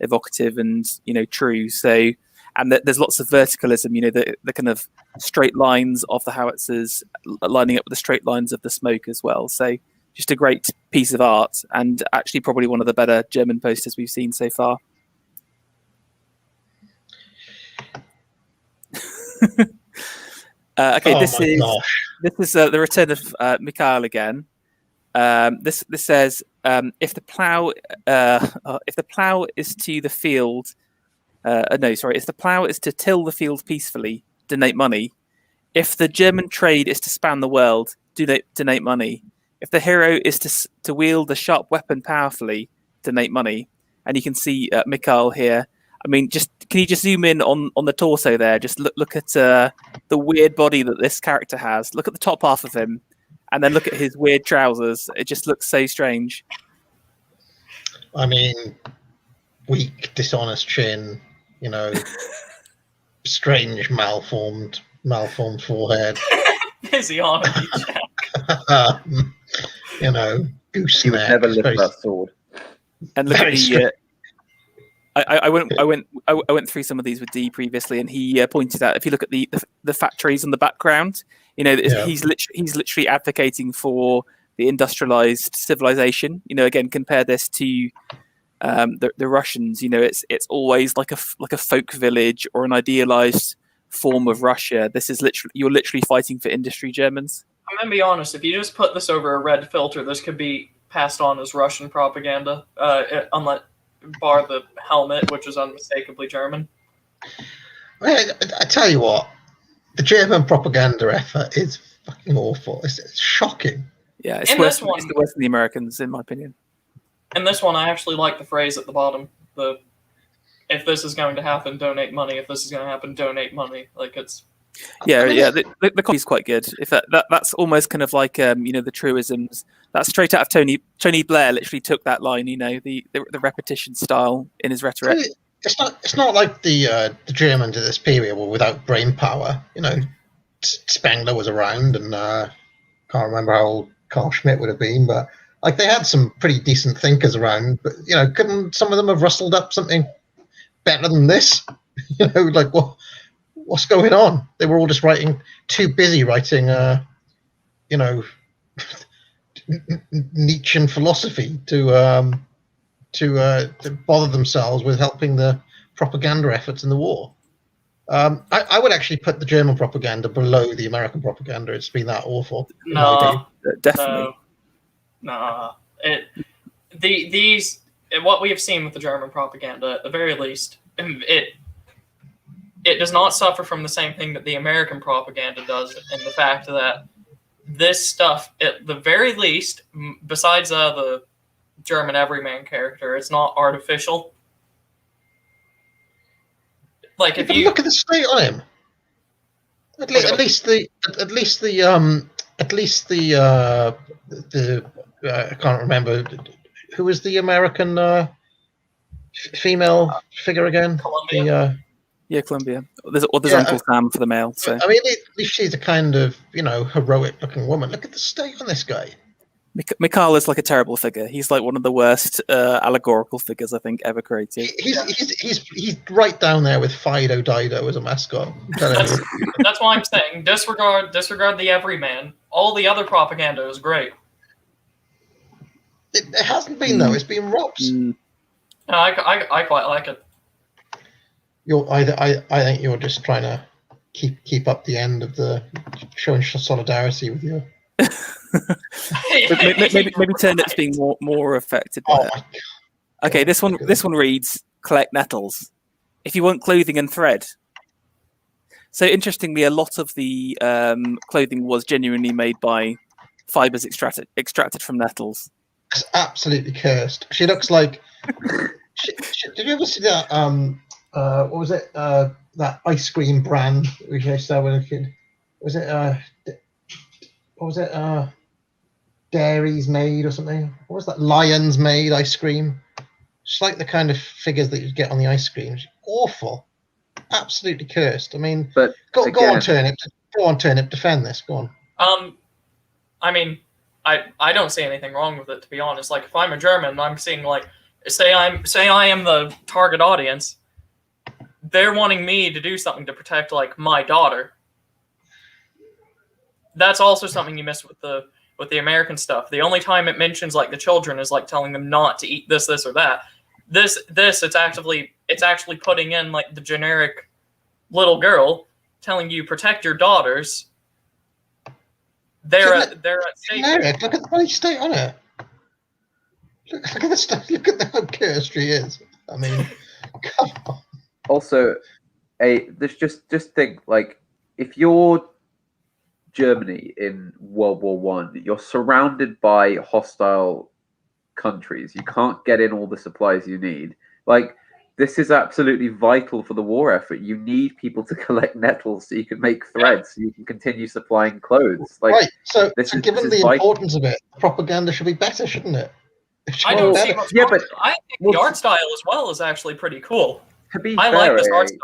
evocative and true. So, and there's lots of verticalism. The kind of straight lines of the howitzers lining up with the straight lines of the smoke as well. So, just a great piece of art, and actually probably one of the better German posters we've seen so far. Okay, this is the return of Mikhail again. This says if the plow is to the field, if the plow is to till the field peacefully, donate money. If the German trade is to span the world, donate money. If the hero is to wield the sharp weapon powerfully, donate money. And you can see Mikhail here. I mean, can you just zoom in on the torso there? Just look at the weird body that this character has. Look at the top half of him, and then look at his weird trousers. It just looks so strange. I mean, weak, dishonest chin, strange, malformed forehead. Is he on goose He would neck. never lift that sword. And look at the. I went through some of these with Dee previously, and he pointed out if you look at the factories on the background, he's literally advocating for the industrialized civilization. Again, compare this to the Russians. It's always like a folk village or an idealized form of Russia. This is you're literally fighting for industry, Germans. I'm gonna be honest. If you just put this over a red filter, this could be passed on as Russian propaganda. Bar the helmet, which is unmistakably German. I tell you what, the German propaganda effort is fucking awful. It's shocking. Yeah, it's worse than the Americans, in my opinion. In this one, I actually like the phrase at the bottom: "If this is going to happen, donate money. If this is going to happen, donate money." Like it's. Yeah. The copy is quite good. If that's almost kind of like the truisms. That's straight out of Tony Blair. Literally took that line. The repetition style in his rhetoric. It's not like the Germans of this period were without brain power. Spengler was around, and can't remember how old Carl Schmitt would have been, but like they had some pretty decent thinkers around. But couldn't some of them have rustled up something better than this? Like what? What's going on? They were all just too busy writing, Nietzschean philosophy to bother themselves with helping the propaganda efforts in the war. I would actually put the German propaganda below the American propaganda. It's been that awful. No, definitely. No. What we have seen with the German propaganda, at the very least, it does not suffer from the same thing that the American propaganda does, in the fact that this stuff, at the very least, besides the German everyman character, it's not artificial. Like if you look at the state on him, at least the I can't remember who was the American female figure again. Columbia. Columbia. There's Uncle Sam for the male. So I mean, at least she's a kind of heroic-looking woman. Look at the state on this guy. Mikhail is like a terrible figure. He's like one of the worst allegorical figures I think ever created. He's right down there with Fido Dido as a mascot. That's why I'm saying disregard the everyman. All the other propaganda is great. It hasn't been though. It's been Rob's. No, I quite like it. I think you're just trying to keep up the end of the showing solidarity with you. maybe Turnip's being more affected by it. Okay, this one reads, collect nettles. If you want clothing and thread. So interestingly, a lot of the clothing was genuinely made by fibers extracted from nettles. It's absolutely cursed. She looks like. Did you ever see that? What was it? That ice cream brand which I saw when a kid. Was it? What was it? Dairy's Made or something. What was that? Lion's Made ice cream. It's like the kind of figures that you get on the ice cream. It's awful. Absolutely cursed. I mean, but go on, Turnip. Go on, Turnip. Defend this. Go on. I mean, I don't see anything wrong with it, to be honest. Like, if I'm a German, I'm seeing, like, say I am the target audience, they're wanting me to do something to protect, like, my daughter. That's also something you miss with the American stuff. The only time it mentions, like, the children is, like, telling them not to eat this or that. This it's actually putting in, like, the generic little girl telling you protect your daughters. They're at stake. Look at the way you stay on it. Look at the stuff. Look at how cursed she is. I mean, come on. Also, just think, like, if you're Germany in World War One, you're surrounded by hostile countries. You can't get in all the supplies you need. Like, this is absolutely vital for the war effort. You need people to collect nettles so you can make threads, so you can continue supplying clothes. Like, right. So given the vital. importance of it, propaganda should be better, shouldn't it? I don't see what's wrong with it. I think the art style as well is actually pretty cool. To be fair, like this art style.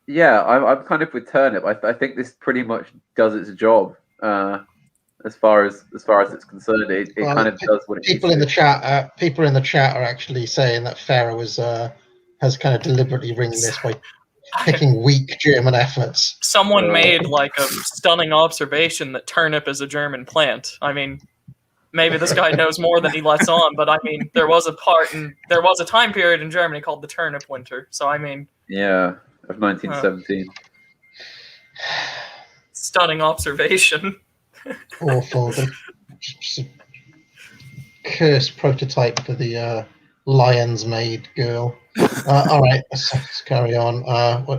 Yeah, I'm kind of with Turnip. I think this pretty much does its job. As far as it's concerned, it kind of does what it people needs in to. the chat. People in the chat are actually saying that Farah has kind of deliberately ringed this by picking weak German efforts. Someone made like a stunning observation that turnip is a German plant. I mean, maybe this guy knows more than he lets on, but I mean, there was a time period in Germany called the turnip winter. So I mean, yeah, of 1917. Stunning observation. Awful. Just a cursed prototype for the Lion's Maid girl. All right, let's carry on.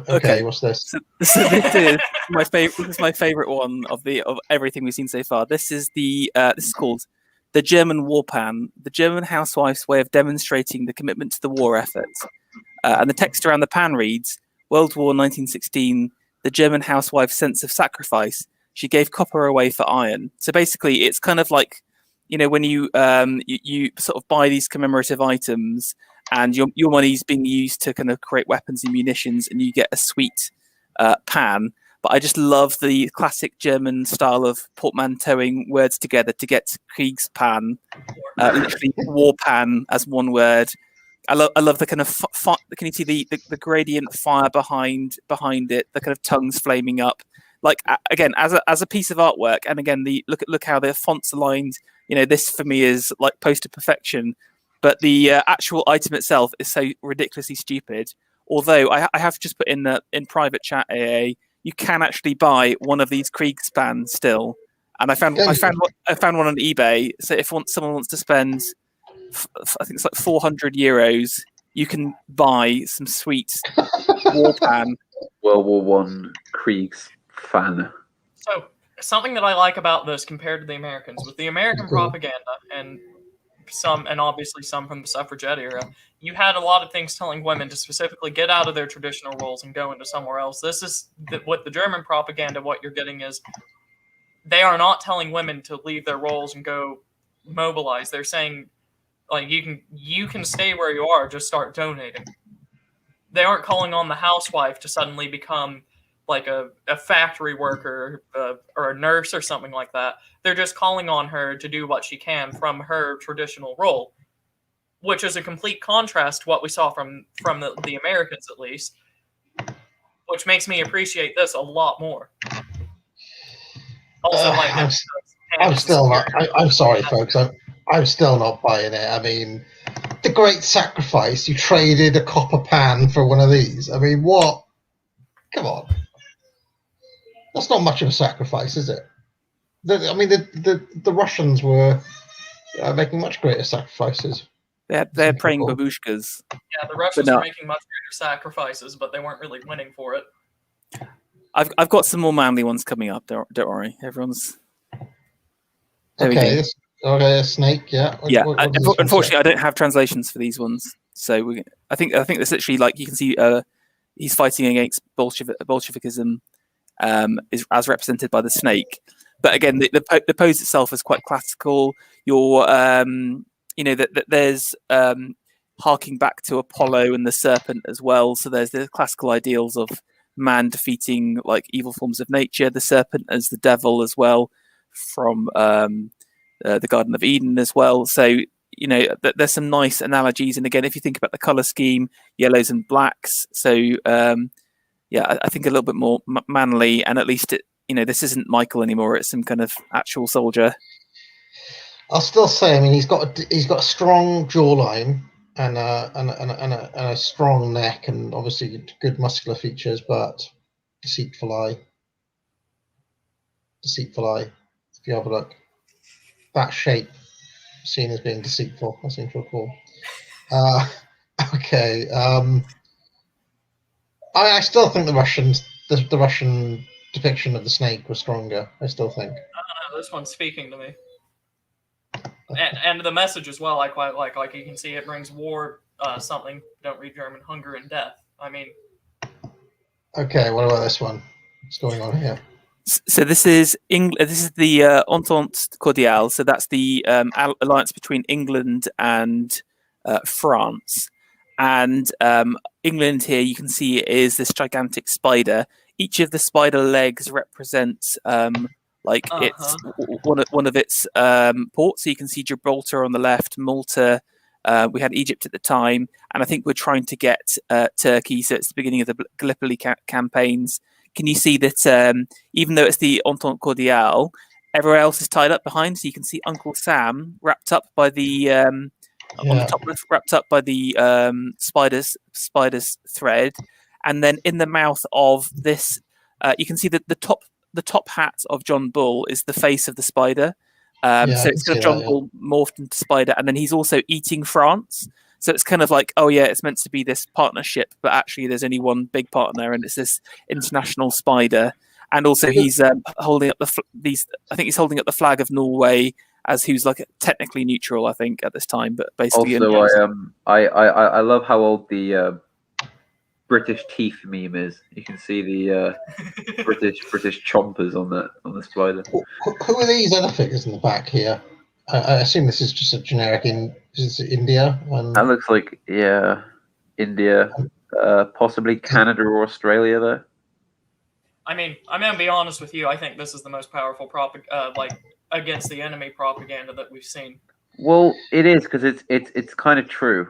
Okay, what's this? So this is my favorite. This is my favorite one of everything we've seen so far. This is this is called the German War Pan, the German housewife's way of demonstrating the commitment to the war effort. And the text around the pan reads: World War 1916. The German housewife's sense of sacrifice. She gave copper away for iron. So basically, it's kind of like, you know, when you you sort of buy these commemorative items, and your money's being used to kind of create weapons and munitions, and you get a sweet pan. But I just love the classic German style of portmanteauing words together to get Kriegspan, literally war pan as one word. I love the kind of can you see the gradient fire behind it, the kind of tongues flaming up. Like, again, as a piece of artwork, and again, look how the font's aligned. You know, this for me is like poster perfection, but the actual item itself is so ridiculously stupid. Although I have just put in private chat, AA, you can actually buy one of these Kriegspans still, and I found one on eBay. So if someone wants to spend, I think it's like 400 euros, you can buy some sweet war pan. World War One Kriegsfan. So something that I like about this compared to the Americans, with the American propaganda and obviously some from the suffragette era, you had a lot of things telling women to specifically get out of their traditional roles and go into somewhere else. This is with the German propaganda. What you're getting is they are not telling women to leave their roles and go mobilize. They're saying, like, you can stay where you are, just start donating. They aren't calling on the housewife to suddenly become like a factory worker or a nurse or something like that. They're just calling on her to do what she can from her traditional role, which is a complete contrast to what we saw from the Americans, at least, which makes me appreciate this a lot more. Also, I'm still not. I'm sorry, folks. I'm still not buying it. I mean, the great sacrifice. You traded a copper pan for one of these. I mean, what? Come on. That's not much of a sacrifice, is it? The Russians were making much greater sacrifices. They're praying babushkas. Yeah, the Russians were making much greater sacrifices, but they weren't really winning for it. I've got some more manly ones coming up. Don't worry, everyone's. Okay, a snake. Yeah. What unfortunately, I don't have translations for these ones, so I think that's literally like you can see. He's fighting against Bolshevikism, is as represented by the snake. But again, the pose itself is quite classical. There's harking back to Apollo and the serpent as well. So there's the classical ideals of man defeating like evil forms of nature, the serpent as the devil as well, from the Garden of Eden as well. So there's some nice analogies. And again, if you think about the color scheme, yellows and blacks. So I think a little bit more manly, and at least this isn't Michael anymore. It's some kind of actual soldier. I'll still say, I mean, he's got a strong jawline and a strong neck, and obviously good muscular features, but deceitful eye. If you have a look, that shape seen as being deceitful, I seem to recall. Okay. I still think the Russian depiction of the snake was stronger. I still think. I don't know. This one's speaking to me. And the message as well, I quite like. Like you can see, it brings war, something. Don't read German, hunger and death. I mean. Okay, what about this one? What's going on here? So this is the Entente Cordiale. So that's the alliance between England and France. And England here, you can see, is this gigantic spider. Each of the spider legs represents it's one of its ports. So you can see Gibraltar on the left, Malta. We had Egypt at the time, and I think we're trying to get Turkey. So it's the beginning of the Gallipoli campaigns. Can you see that even though it's the Entente Cordiale, everywhere else is tied up behind? So you can see Uncle Sam wrapped up by the on the top left, wrapped up by the spider's thread, and then in the mouth of this, you can see that the top hat of John Bull is the face of the spider. So it's kind of John Bull morphed into spider, and then he's also eating France. So it's kind of like, oh yeah, it's meant to be this partnership, but actually there's only one big partner, and it's this international spider. And also he's holding up I think he's holding up the flag of Norway as who's like technically neutral, I think, at this time, but basically. Also, I love how old the British teeth meme is. You can see the British chompers on the spider. Who are these other figures in the back here? I assume this is just a generic is it India? That looks like India, possibly Canada or Australia though. I mean, I'm gonna be honest with you. I think this is the most powerful against the enemy propaganda that we've seen. Well, it is because it's kind of true.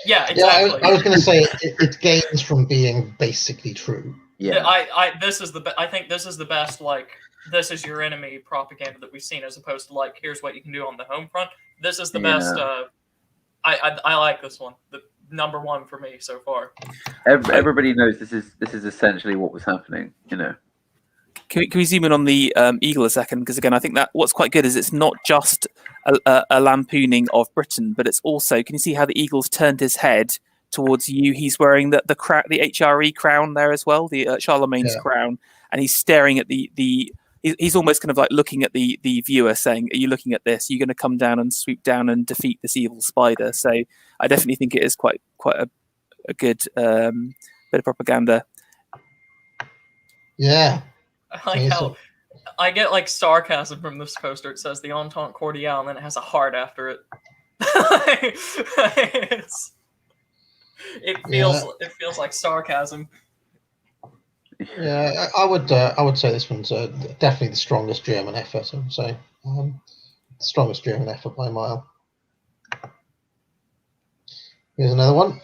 Yeah, exactly. Yeah, I was going to say it gains from being basically true. Yeah, I think this is the best, like, this is your enemy propaganda that we've seen, as opposed to like, here's what you can do on the home front. This is the best. I like this one. The number one for me so far. Everybody knows this is essentially what was happening. Can we zoom in on the eagle a second? Because again, I think that what's quite good is it's not just a lampooning of Britain, but it's also, can you see how the eagle's turned his head towards you? He's wearing the HRE crown there as well, the Charlemagne's crown, and he's staring at he's almost kind of like looking at the viewer, saying, "Are you looking at this? Are you going to come down and swoop down and defeat this evil spider?" So I definitely think it is quite a good bit of propaganda. Yeah. I like how I get like sarcasm from this poster. It says the Entente Cordiale, and then it has a heart after it. It feels like sarcasm. Yeah, I would say this one's definitely the strongest German effort. I would say the strongest German effort by a mile. Here's another one.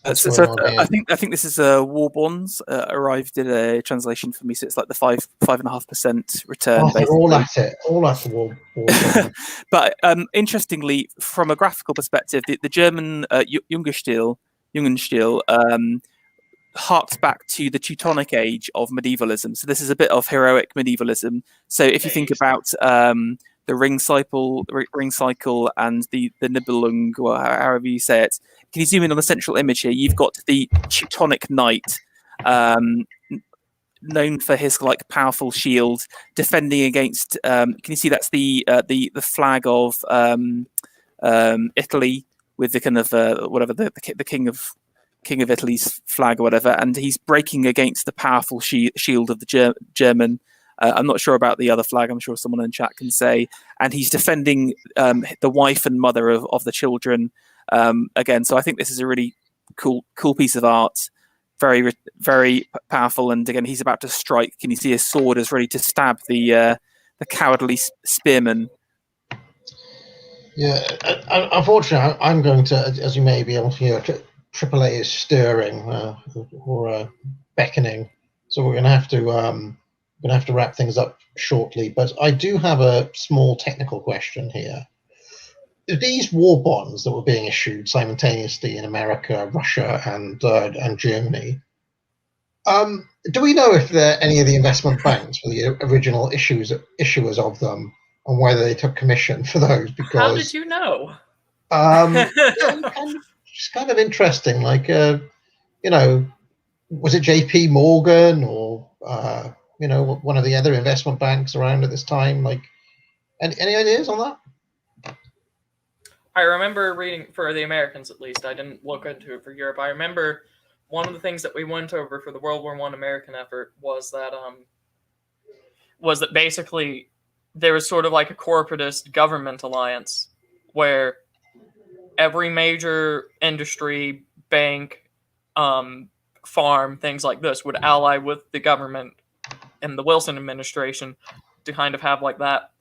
I think this is War Bonds arrived in a translation for me, so it's like the 5.5% return. Oh, they're all at it, all at the War Bonds. But interestingly, from a graphical perspective, the German Jugendstil harks back to the Teutonic age of medievalism. So this is a bit of heroic medievalism. So if you think about the ring cycle and the Nibelung, or however you say it, can you zoom in on the central image here? You've got the Teutonic knight, known for his like powerful shield, defending against. Can you see that's the flag of Italy with the kind of whatever the king of Italy's flag or whatever, and he's breaking against the powerful shield of the German. I'm not sure about the other flag. I'm sure someone in chat can say. And he's defending the wife and mother of the children again. So I think this is a really cool piece of art. Very, very powerful. And again, he's about to strike. Can you see his sword is ready to stab the cowardly spearman? Yeah, unfortunately, I'm going to, as you may be able to hear, AAA is stirring or beckoning, so we're going to have to wrap things up shortly. But I do have a small technical question here. These war bonds that were being issued simultaneously in America, Russia, and Germany, do we know if any of the investment banks were the original issuers of them, and whether they took commission for those? Because how did you know? It's kind of interesting. Like, was it J.P. Morgan or one of the other investment banks around at this time? Like, any ideas on that? I remember reading, for the Americans at least, I didn't look into it for Europe. I remember one of the things that we went over for the World War I American effort was that basically there was sort of like a corporatist government alliance where every major industry, bank, farm, things like this would ally with the government and the Wilson administration to kind of have like that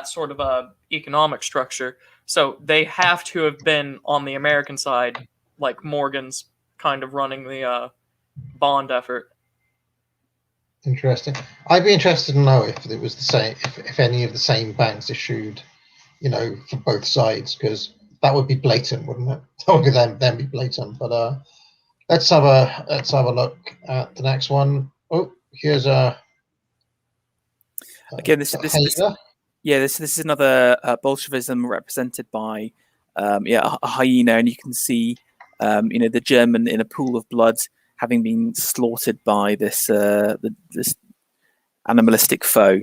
sort of a economic structure. So they have to have been on the American side, like Morgan's kind of running the bond effort. Interesting. I'd be interested to know if it was the same, if any of the same banks issued, for both sides, because that would be blatant, wouldn't it? That would be them be blatant. But let's have a look at the next one. Oh, here's again. This is another Bolshevism represented by a hyena, and you can see the German in a pool of blood, having been slaughtered by this this animalistic foe.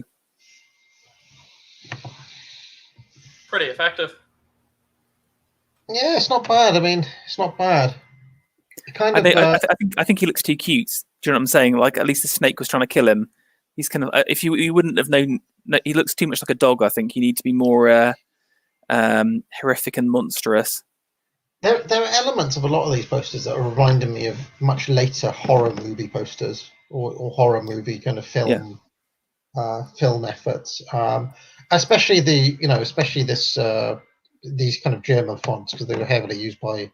Pretty effective. Yeah, it's not bad. I mean, it's not bad. I think he looks too cute. Do you know what I'm saying? Like, at least the snake was trying to kill him. He's kind of if you wouldn't have known. He looks too much like a dog. I think you need to be more horrific and monstrous. There are elements of a lot of these posters that are reminding me of much later horror movie posters or horror movie kind of film film efforts. Especially this these kind of German fonts, because they were heavily used by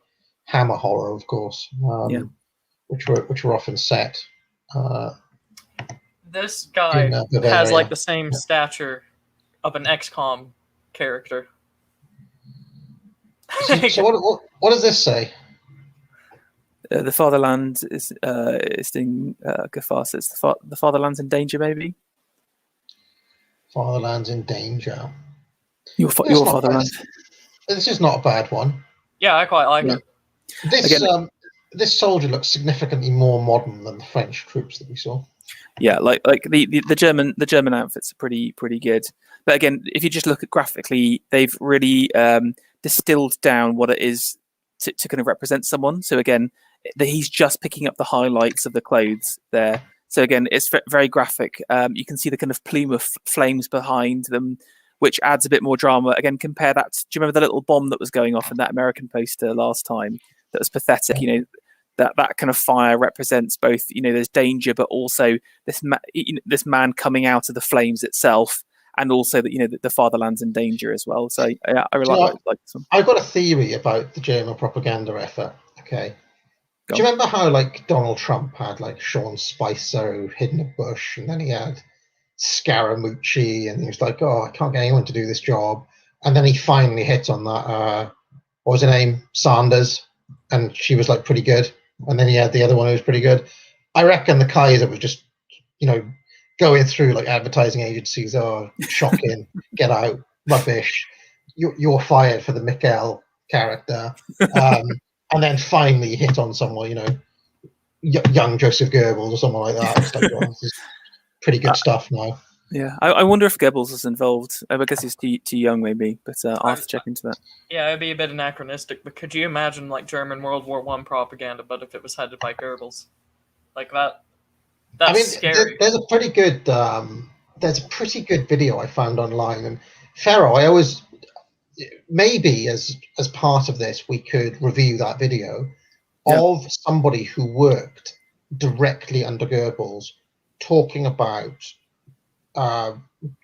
Hammer Horror, of course, which were often set. This guy has like the same stature of an XCOM character. So what does this say? The fatherland is in Gafar says the fatherland's in danger, maybe. Fatherland's in danger. Your fatherland. This is not a bad one. Yeah, I quite like it. This soldier looks significantly more modern than the French troops that we saw. Yeah, like the German outfits are pretty good. But again, if you just look at graphically, they've really distilled down what it is to kind of represent someone. So again, he's just picking up the highlights of the clothes there. So again, it's very graphic. You can see the kind of plume of flames behind them, which adds a bit more drama. Again, compare that. Do you remember the little bomb that was going off in that American poster last time? That was pathetic. That kind of fire represents both. There's danger, but also this man coming out of the flames itself, and also that the fatherland's in danger as well. So yeah, I really like this one. I've got a theory about the German propaganda effort. Okay. Do you remember how Donald Trump had Sean Spicer hid in a bush, and then he had Scaramucci, and he was like, "Oh, I can't get anyone to do this job," and then he finally hit on that. What was her name? Sanders, and she was pretty good. and then he had the other one who was pretty good. I reckon the Kaiser was just, going through like advertising agencies. Oh, shocking! Get out, rubbish. You're fired for the Mikkel character, and then finally hit on someone, young Joseph Goebbels or someone like that. It's like, well, this is pretty good stuff now. Yeah, I wonder if Goebbels was involved. I guess he's too young, maybe, but I'll have to check into that. Yeah, it'd be a bit anachronistic, but could you imagine like German World War I propaganda, but if it was headed by Goebbels, like that? That's scary. There's a pretty good video I found online, and Pharaoh, I always maybe as part of this we could review that video of somebody who worked directly under Goebbels talking about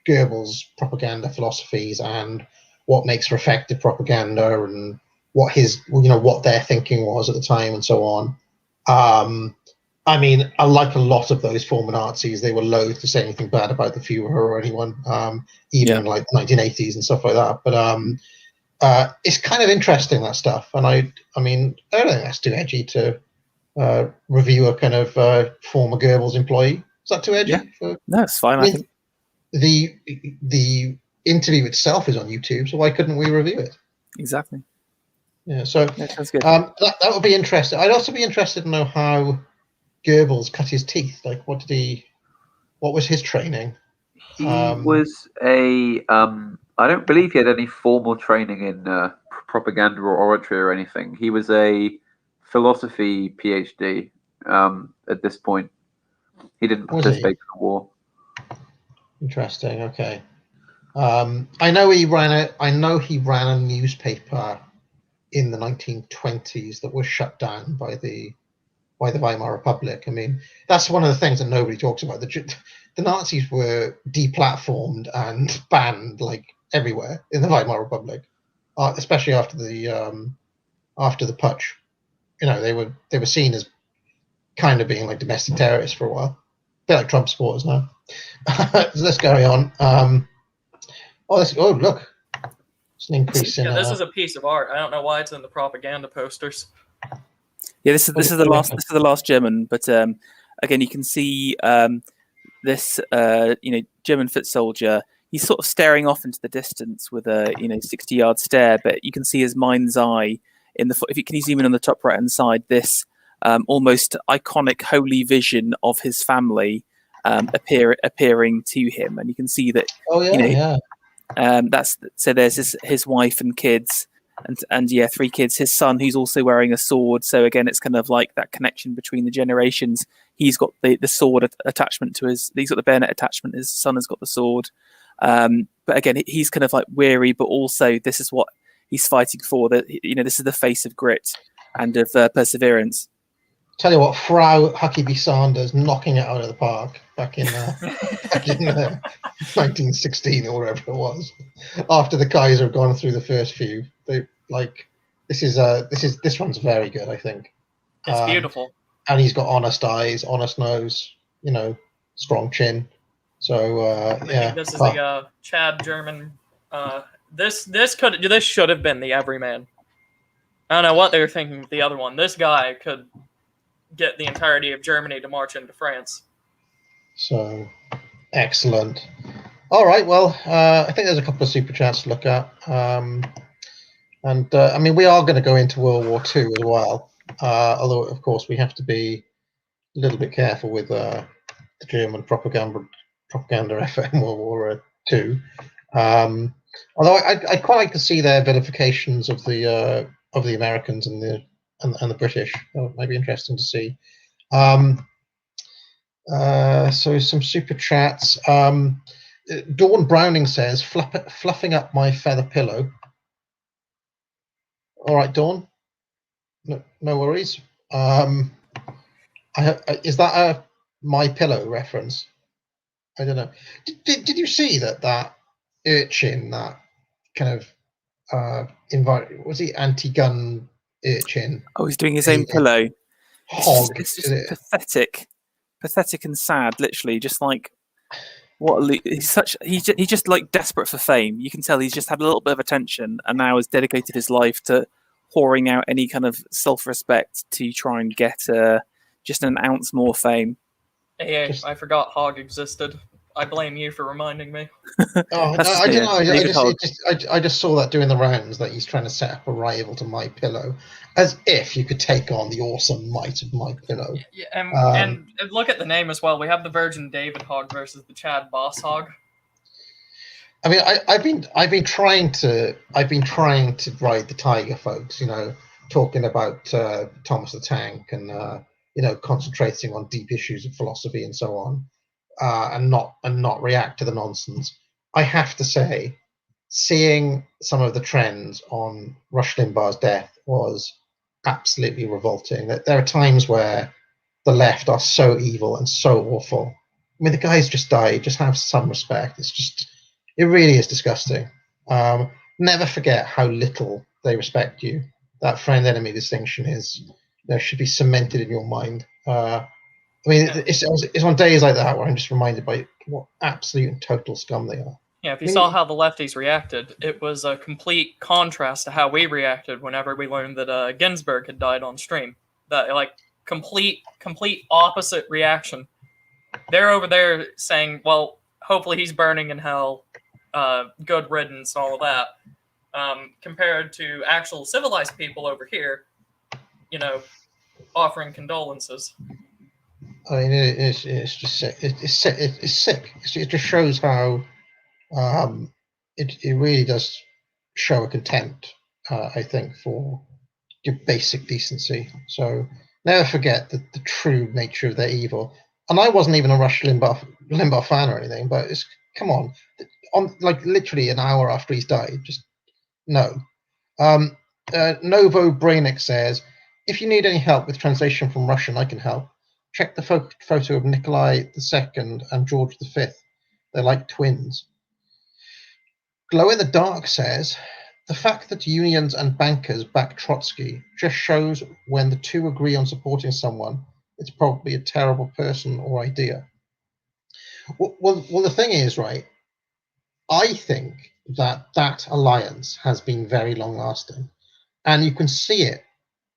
Goebbels' propaganda philosophies and what makes for effective propaganda and what what their thinking was at the time and so on. Like a lot of those former Nazis, they were loath to say anything bad about the Führer or anyone, even in like the 1980s and stuff like that. But it's kind of interesting, that stuff. And I don't think that's too edgy to review a kind of former Goebbels employee. Is that too edgy? Yeah. No, it's fine. I think the interview itself is on YouTube, so why couldn't we review it? Exactly. Yeah, so that sounds good. That would be interesting. I'd also be interested to know how Goebbels cut his teeth. Like, what was his training? He was a I don't believe he had any formal training in propaganda or oratory or anything. He was a philosophy PhD at this point. He didn't participate in the war. Interesting. Okay. I know he ran a newspaper in the 1920s that was shut down by the Weimar Republic. I mean, that's one of the things that nobody talks about. The Nazis were deplatformed and banned like everywhere in the Weimar Republic, especially after the putsch. They were seen as kind of being like domestic terrorists for a while, a bit like Trump supporters now. So let's carry on. Look, it's an increase in. Yeah, this is a piece of art. I don't know why it's in the propaganda posters. Yeah, this is the last German, but again, you can see this German foot soldier. He's sort of staring off into the distance with a 60-yard stare, but you can see his mind's eye in the. If you can zoom in on the top right hand side, this almost iconic holy vision of his family appearing to him, and you can see that. Oh yeah, there's his wife and kids. And 3 kids. His son, who's also wearing a sword. So again, it's kind of like that connection between the generations. He's got the sword attachment to his. He's got the bayonet attachment. His son has got the sword. But again, he's kind of like weary, but also this is what he's fighting for. That this is the face of grit and of perseverance. Tell you what, Frau Huckabee Sanders knocking it out of the park back in 1916 or whatever it was. After the Kaiser had gone through the first few, this one's very good, I think. It's beautiful, and he's got honest eyes, honest nose, strong chin. So this is the Chad German. This should have been the Everyman. I don't know what they were thinking with the other one. This guy could get the entirety of Germany to march into France. So, excellent. All right, well, I think there's a couple of super chats to look at. We are going to go into World War II as well. Although, of course, we have to be a little bit careful with the German propaganda effort in World War II. Although I'd quite like to see their vilifications of the Americans and the British. That might be interesting to see. So some super chats. Dawn Browning says, fluffing up my feather pillow. All right, Dawn. No worries. Is that a My Pillow reference? I don't know. Did you see that urchin, that kind of was he anti-gun urchin? Oh, he's doing his own pillow. Hog. It's just pathetic and sad. Literally, just like he's just like desperate for fame. You can tell he's just had a little bit of attention, and now has dedicated his life to pouring out any kind of self-respect to try and get just an ounce more fame. Hey, I forgot Hog existed. I blame you for reminding me. Oh, no, I don't know. I just saw that doing the rounds, that he's trying to set up a rival to My Pillow, as if you could take on the awesome might of My Pillow. Yeah, and look at the name as well. We have the Virgin David Hog versus the Chad Boss Hog. I mean, I've been trying to ride the tiger, folks. Talking about Thomas the Tank and concentrating on deep issues of philosophy and so on. And not react to the nonsense. I have to say, seeing some of the trends on Rush Limbaugh's death was absolutely revolting. There are times where the left are so evil and so awful. I mean, the guy's just died. Just have some respect. It really is disgusting. Never forget how little they respect you. That friend-enemy distinction should be cemented in your mind. I mean, it's on days like that where I'm just reminded by what absolute and total scum they are. Yeah, if you saw how the lefties reacted, it was a complete contrast to how we reacted whenever we learned that Ginsburg had died on stream. That complete opposite reaction. They're over there saying, "Well, hopefully he's burning in hell, good riddance, and all of that," compared to actual civilized people over here, offering condolences. I mean, it's just sick. It's sick. It just shows how it really does show a contempt, I think, for your basic decency. So never forget the true nature of their evil. And I wasn't even a Rush Limbaugh fan or anything, but come on, literally an hour after he's died, just no. Novo Brainic says, if you need any help with translation from Russian, I can help. Check the photo of Nikolai II and George V. They're like twins. Glow in the Dark says, the fact that unions and bankers back Trotsky just shows when the two agree on supporting someone, it's probably a terrible person or idea. Well, the thing is, right, I think that alliance has been very long-lasting. And you can see it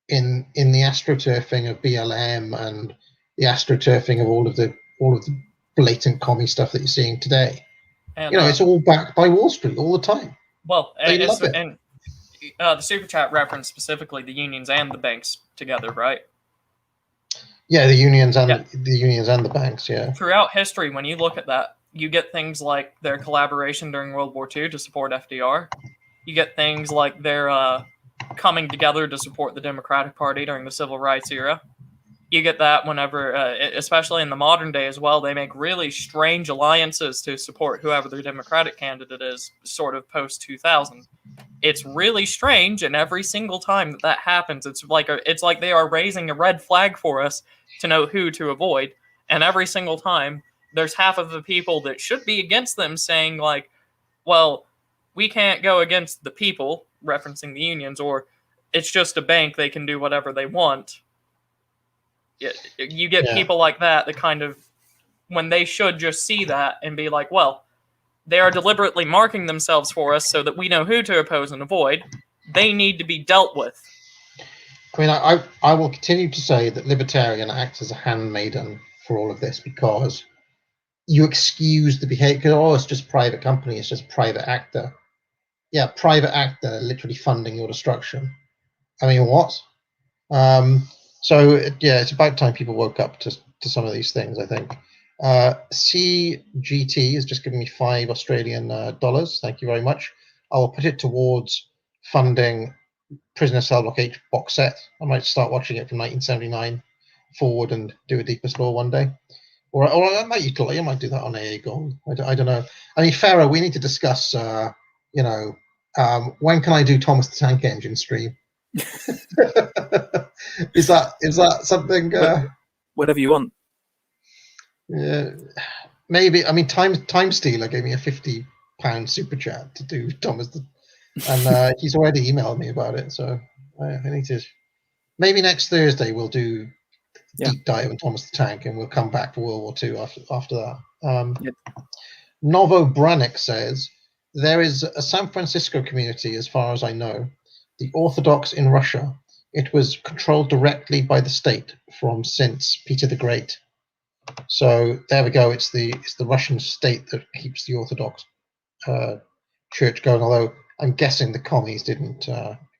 in the astroturfing of BLM and the astroturfing of all of the blatant commie stuff that you're seeing today. And, it's all backed by Wall Street all the time. Well, and the Super Chat referenced specifically the unions and the banks together, right? Yeah, the unions and the banks. Yeah. Throughout history, when you look at that, you get things like their collaboration during World War II to support FDR. You get things like their coming together to support the Democratic Party during the Civil Rights era. You get that whenever, especially in the modern day as well, they make really strange alliances to support whoever their Democratic candidate is, sort of post-2000. It's really strange, and every single time that happens, it's like they are raising a red flag for us to know who to avoid. And every single time, there's half of the people that should be against them saying, like, well, we can't go against the people, referencing the unions, or it's just a bank, they can do whatever they want. You get people like that kind of, when they should just see that and be like, well, they are deliberately marking themselves for us so that we know who to oppose and avoid. They need to be dealt with. I mean, I will continue to say that Libertarian acts as a handmaiden for all of this, because you excuse the behavior. Oh, it's just private company. It's just private actor. Yeah, private actor literally funding your destruction. I mean, what? So it's about time people woke up to some of these things, I think. CGT has just given me $5 Australian. Thank you very much. I will put it towards funding Prisoner Cell Block H box set. I might start watching it from 1979 forward and do a Deepest Law one day. Or I might do that on AA Gold. I don't know. I mean, Farah, we need to discuss, when can I do Thomas the Tank Engine stream? Is that something? Whatever you want. Yeah, maybe. I mean, Time Stealer gave me a £50 super chat to do Thomas, and he's already emailed me about it. So I need to. Maybe next Thursday we'll do deep dive on Thomas the Tank, and we'll come back for World War II after that. Novo Branik says there is a San Francisco community, as far as I know, the Orthodox in Russia. It was controlled directly by the state since Peter the Great. So there we go. It's the Russian state that keeps the Orthodox church going. Although I'm guessing the commies didn't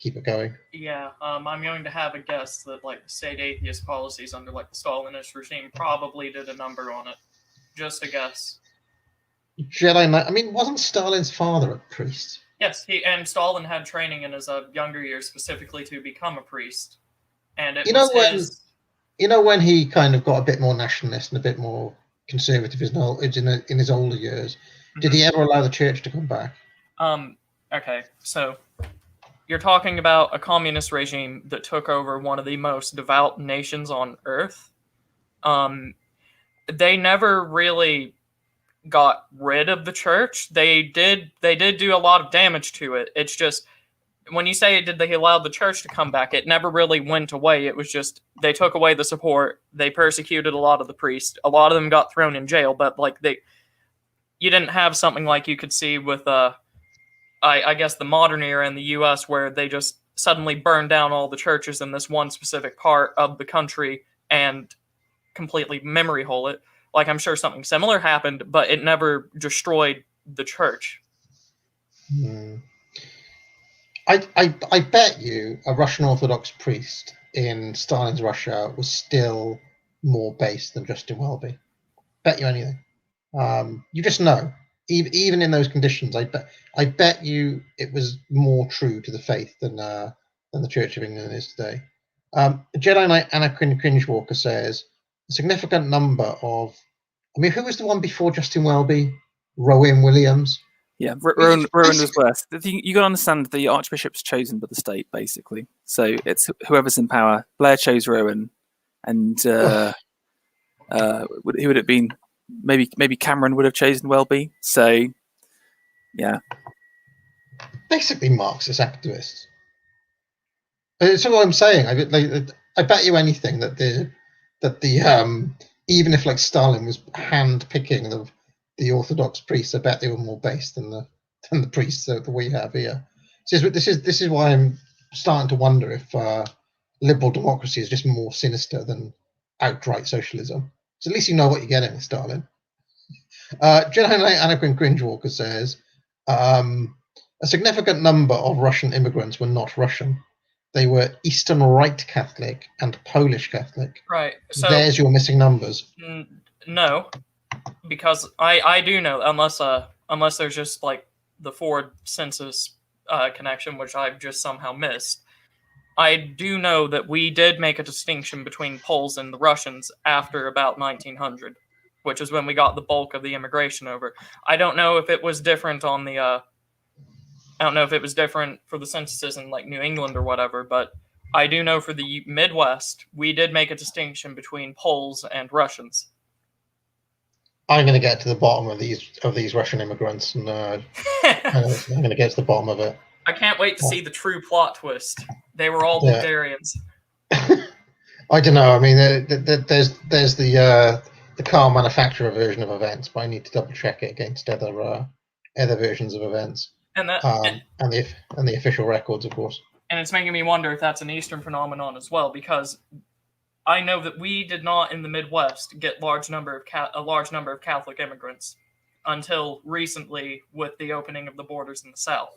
keep it going. Yeah, I'm going to have a guess that like state atheist policies under like the Stalinist regime probably did a number on it. Just a guess. Jedi Knight. I mean, wasn't Stalin's father a priest? Yes, and Stalin had training in his younger years specifically to become a priest, and it when he kind of got a bit more nationalist and a bit more conservative in his older years. Mm-hmm. Did he ever allow the church to come back? Okay, so you're talking about a communist regime that took over one of the most devout nations on earth. They never really got rid of the church. They did do a lot of damage to it. It's just, when you say did they allow the church to come back, it never really went away. It was just they took away the support. They persecuted a lot of the priests. A lot of them got thrown in jail, but like you didn't have something like you could see with I guess the modern era in the US where they just suddenly burned down all the churches in this one specific part of the country and completely memory hole it. Like, I'm sure something similar happened, but it never destroyed the church. I bet you a Russian Orthodox priest in Stalin's Russia was still more based than Justin Welby. Bet you anything. You just know. Even in those conditions, I bet you it was more true to the faith than the Church of England is today. Jedi Knight Anna Cringewalker says a significant number of. I mean, who was the one before Justin Welby? Rowan Williams. Yeah, Rowan was worse. You got to understand the Archbishop's chosen by the state, basically. So it's whoever's in power. Blair chose Rowan, and who would it have been? Maybe Cameron would have chosen Welby. So, yeah. Basically, Marxist activists. That's what I'm saying. I bet you anything that the even if like Stalin was hand picking the Orthodox priests, I bet they were more based than the priests that we have here. This is why I'm starting to wonder if liberal democracy is just more sinister than outright socialism. So at least you know what you're getting with Stalin. Jedi Knight Anakin Cringewalker says a significant number of Russian immigrants were not Russian. They were Eastern Rite Catholic and Polish Catholic. Right. So there's your missing numbers. No, because I do know, unless there's just like the Ford census connection, which I've just somehow missed. I do know that we did make a distinction between Poles and the Russians after about 1900, which is when we got the bulk of the immigration over. I don't know if it was different on the. I don't know if it was different for the censuses in like New England or whatever, but I do know for the Midwest, we did make a distinction between Poles and Russians. I'm going to get to the bottom of these Russian immigrants, and I'm going to get to the bottom of it. I can't wait to see the true plot twist. They were all Bulgarians. I don't know. I mean, there's the car manufacturer version of events, but I need to double check it against other versions of events. And the official records, of course. And it's making me wonder if that's an Eastern phenomenon as well, because I know that we did not in the Midwest get a large number of Catholic immigrants until recently with the opening of the borders in the South.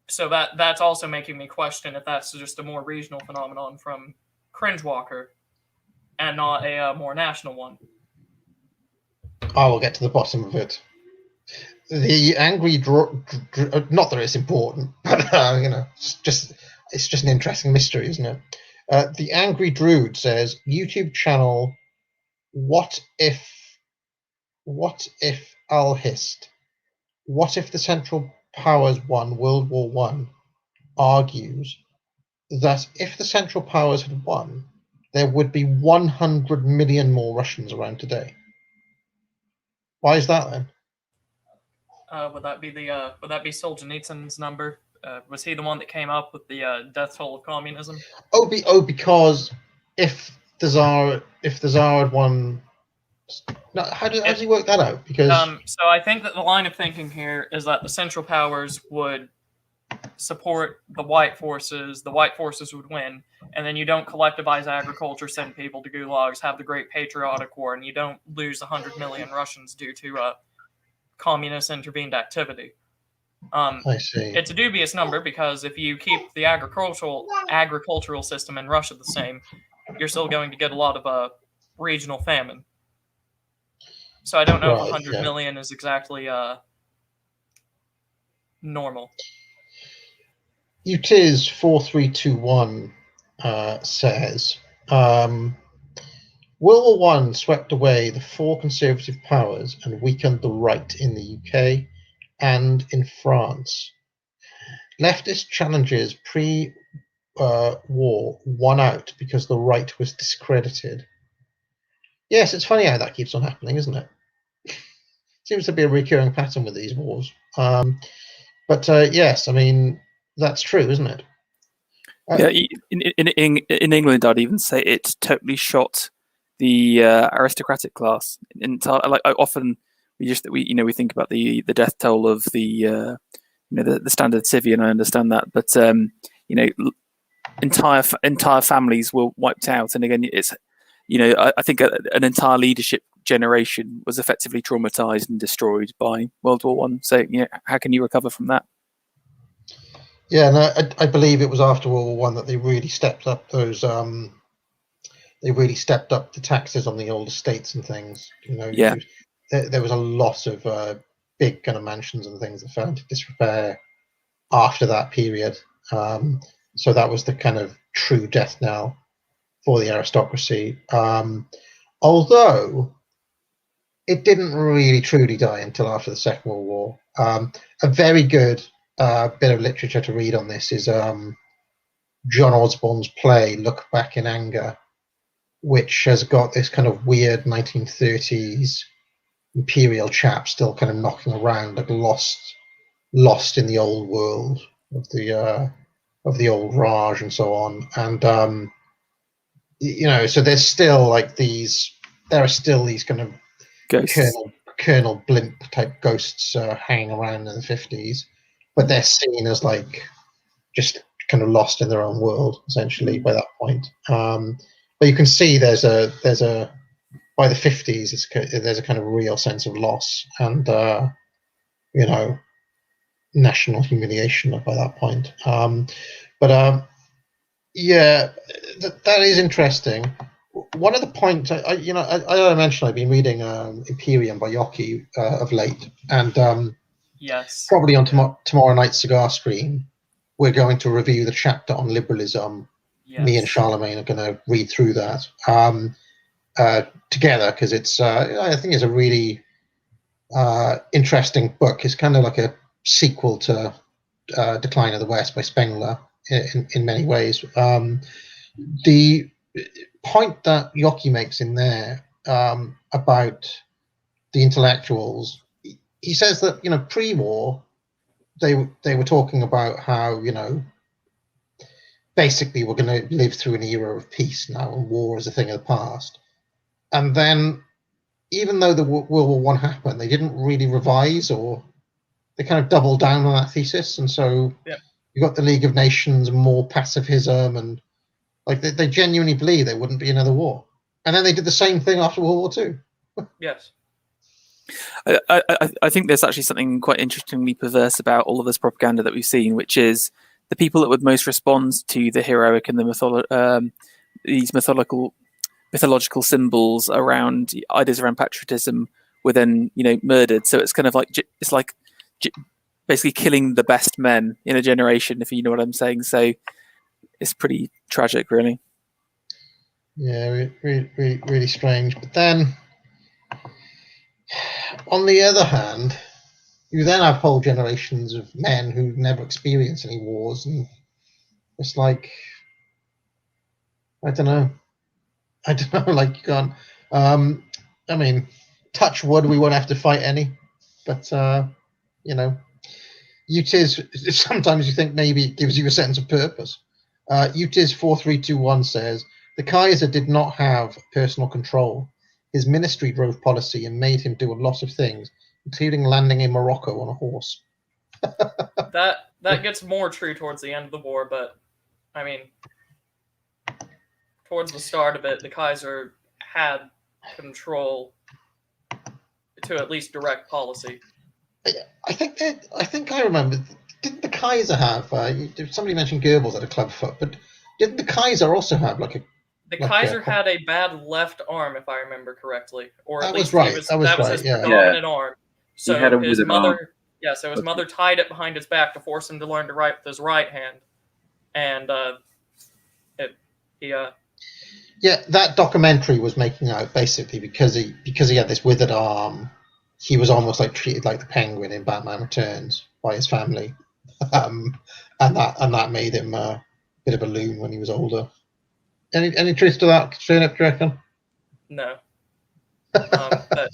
So that's also making me question if that's just a more regional phenomenon from Cringewalker and not a more national one. I will get to the bottom of it. The angry not that it's important, but it's just an interesting mystery, isn't it? The Angry Druid says YouTube channel. What if Al-Hist? What if the Central Powers won World War I? Argues that if the Central Powers had won, there would be 100 million more Russians around today. Why is that then? Would that be Solzhenitsyn's number? Was he the one that came up with the death toll of communism? Because if the Tsar had won, no, how does he work that out? Because so I think that the line of thinking here is that the Central Powers would support the white forces would win, and then you don't collectivize agriculture, send people to gulags, have the Great Patriotic War, and you don't lose 100 million Russians due to communist intervened activity. I see. It's a dubious number because if you keep the agricultural system in Russia the same, you're still going to get a lot of regional famine. So I don't know if 100 million is exactly normal. UTIS 4321 says, World War I swept away the 4 conservative powers and weakened the right in the UK and in France. Leftist challenges pre-war won out because the right was discredited. Yes, it's funny how that keeps on happening, isn't it? Seems to be a recurring pattern with these wars. But yes, I mean, that's true, isn't it? Yeah, in England, I'd even say it totally shot the aristocratic class. Like often, we think about the death toll of the standard civvy, and I understand that, but entire families were wiped out, and again, it's I think an entire leadership generation was effectively traumatized and destroyed by World War One. So how can you recover from that? Yeah, no, I believe it was after World War One that they really stepped up those. They really stepped up the taxes on the old estates and things. Yeah. There was a lot of big kind of mansions and things that fell into disrepair after that period. So that was the kind of true death knell for the aristocracy. Although it didn't really truly die until after the Second World War. A very good bit of literature to read on this is John Osborne's play Look Back in Anger, which has got this kind of weird 1930s Imperial chap still kind of knocking around, like lost in the old world of the old Raj and so on. And so there are still these kind of ghosts. Colonel Blimp type ghosts hanging around in the 50s, but they're seen as like just kind of lost in their own world essentially by that point. But you can see there's a by the 50s there's a kind of real sense of loss and national humiliation by that point. Yeah, that is interesting. One of the points I mentioned I've been reading Imperium by Yockey of late, and yes, probably on tomorrow night's cigar stream we're going to review the chapter on liberalism. Yes. Me and Charlemagne are going to read through that together because it's I think it's a really interesting book. It's kind of like a sequel to Decline of the West by Spengler in many ways. The point that Yockey makes in there about the intellectuals, he says that pre-war they were talking about how basically we're going to live through an era of peace now and war is a thing of the past. And then even though the World War One happened, they didn't really revise, or they kind of doubled down on that thesis. And so you got the League of Nations, more pacifism, and like they genuinely believe there wouldn't be another war. And then they did the same thing after World War Two. Yes. I think there's actually something quite interestingly perverse about all of this propaganda that we've seen, which is the people that would most respond to the heroic and the these mythological symbols around ideas around patriotism were then murdered. So it's kind of like basically killing the best men in a generation, if you know what I'm saying. So it's pretty tragic, really. Yeah, really strange. But then, on the other hand, you then have whole generations of men who never experienced any wars, and it's like, I don't know, like you can't. I mean, touch wood, we won't have to fight any, but UTIS, sometimes you think maybe it gives you a sense of purpose. UTIS 4321 says the Kaiser did not have personal control. His ministry drove policy and made him do a lot of things, including landing in Morocco on a horse. That that gets more true towards the end of the war, but I mean, towards the start of it, the Kaiser had control to at least direct policy. I think I remember. Didn't the Kaiser have? Somebody mentioned Goebbels had a club foot, but didn't the Kaiser also have like a? The Kaiser had a bad left arm, if I remember correctly, or at least that was right. his predominant arm. So he had a his withered mother, arm. yeah, so his mother tied it behind his back to force him to learn to write with his right hand, and Yeah, that documentary was making out basically because he had this withered arm, he was almost like treated like the Penguin in Batman Returns by his family, and that made him a bit of a loon when he was older. Any truth to that, Turnip, do you reckon? No. But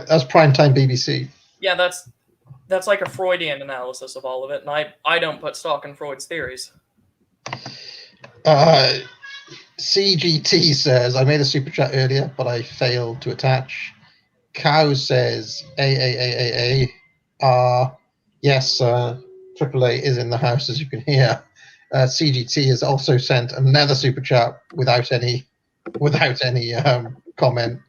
that's primetime BBC. Yeah, that's like a Freudian analysis of all of it, and I don't put stock in Freud's theories. CGT says, I made a super chat earlier, but I failed to attach. Cow says, A. Yes, AAA is in the house, as you can hear. CGT has also sent another super chat without any comment.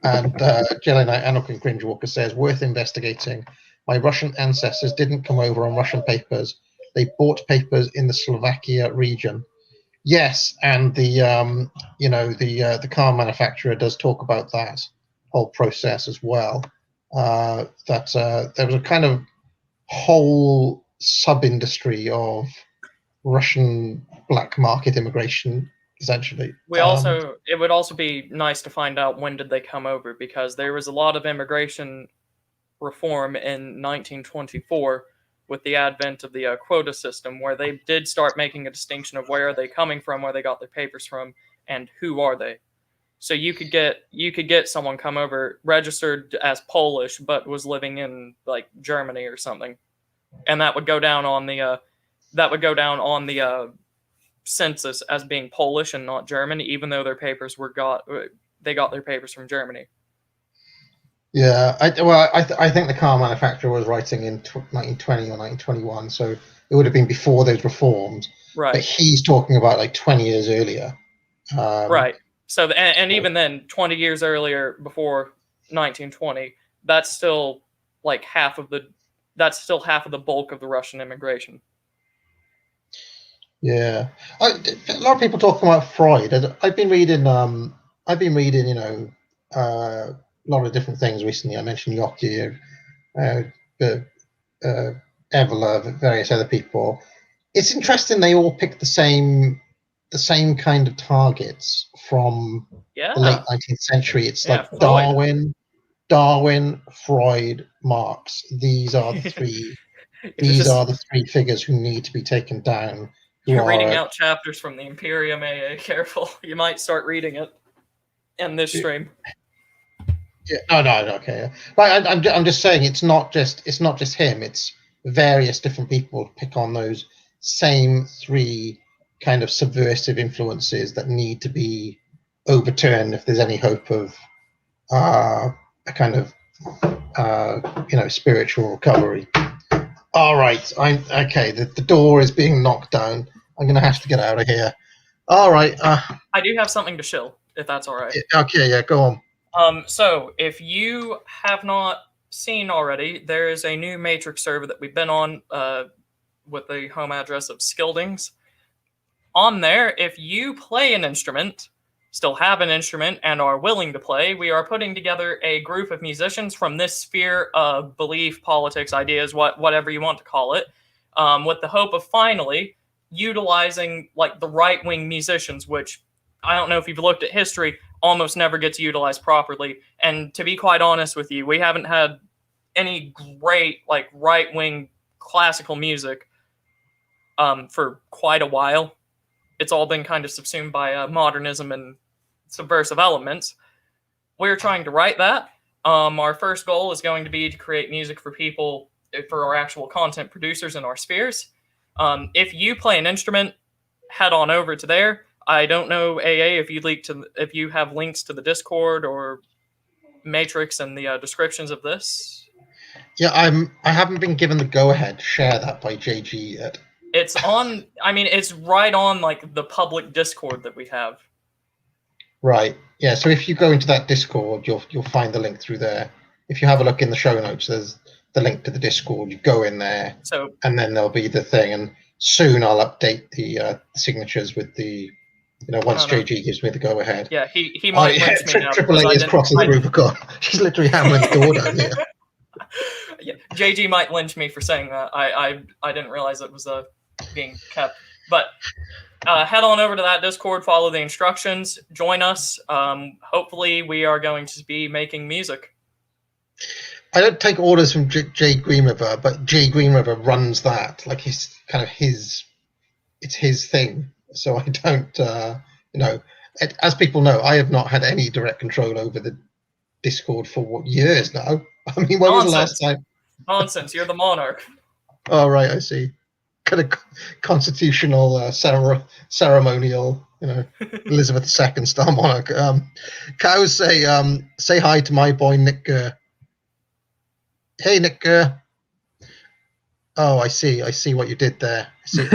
And Jelly Knight Anarchin Cringewalker says, worth investigating. My Russian ancestors didn't come over on Russian papers. They bought papers in the Slovakia region. Yes, and the car manufacturer does talk about that whole process as well. That there was a kind of whole sub-industry of Russian black market immigration, essentially. It would also be nice to find out when did they come over, because there was a lot of immigration reform in 1924 with the advent of the quota system, where they did start making a distinction of where are they coming from, where they got their papers from, and who are they. So you could get someone come over registered as Polish but was living in like Germany or something, and that would go down on the census as being Polish and not German, even though their papers got their papers from Germany. Yeah, I think the car manufacturer was writing in 1920 or 1921, so it would have been before those reforms. Right. But he's talking about like 20 years earlier. Right. So and even then, 20 years earlier, before 1920, that's still half of the bulk of the Russian immigration. Yeah, a lot of people talking about Freud. I've been reading, a lot of different things recently. I mentioned Yockey, Evola, various other people. It's interesting they all pick the same kind of targets from the late 19th century. It's like Freud. Darwin, Freud, Marx. These are the three. These are the three figures who need to be taken down. You're reading out chapters from the Imperium AA. Careful, you might start reading it in this stream. Yeah, no, okay. Right, I'm just saying it's not just him. It's various different people pick on those same three kind of subversive influences that need to be overturned if there's any hope of a kind of spiritual recovery. All right, I'm okay. The door is being knocked down. I'm gonna have to get out of here. All right. I do have something to shill, if that's all right. Okay, yeah, go on. So if you have not seen already, there is a new Matrix server that we've been on with the home address of Skildings. On there, if you play an instrument, still have an instrument, and are willing to play, we are putting together a group of musicians from this sphere of belief, politics, ideas, whatever you want to call it, with the hope of finally utilizing the right-wing musicians, which I don't know if you've looked at history, almost never gets utilized properly. And to be quite honest with you, we haven't had any great right-wing classical music for quite a while. It's all been kind of subsumed by modernism and subversive elements. We're trying to write that. Our first goal is going to be to create music for people, for our actual content producers in our spheres. If you play an instrument, head on over to there. I don't know, AA, if you have links to the Discord or Matrix in the descriptions of this. Yeah, I haven't been given the go-ahead to share that by JG yet. It's on. I mean, it's right on like the public Discord that we have. Right. Yeah. So if you go into that Discord, you'll find the link through there. If you have a look in the show notes, there's the link to the Discord. You go in there, and then there'll be the thing. And soon I'll update the signatures with the, once JG gives me the go-ahead. Yeah, he might lynch me now. Triple A is crossing the Rubicon. She's literally hammering the door down here. Yeah, JG might lynch me for saying that. I didn't realize it was being kept. But head on over to that Discord, follow the instructions, join us. Hopefully we are going to be making music. I don't take orders from Jay Greenriver, but Jay Greenriver runs that. Like it's his thing. So I don't, as people know, I have not had any direct control over the Discord for years now. I mean, when was the last time? Nonsense, you're the monarch. Oh, right, I see. Kind of constitutional, ceremonial, Elizabeth II style monarch. Cows say hi to my boy Nick Gurr. Hey, Nick Gurr. Oh, I see what you did there. I see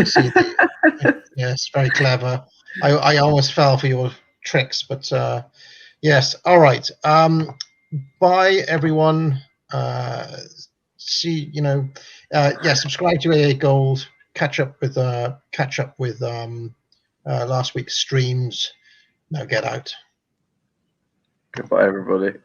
yes, very clever. I almost fell for your tricks, but yes. All right. Bye, everyone. Subscribe to AA Gold. Catch up with last week's streams. Now get out. Goodbye, everybody.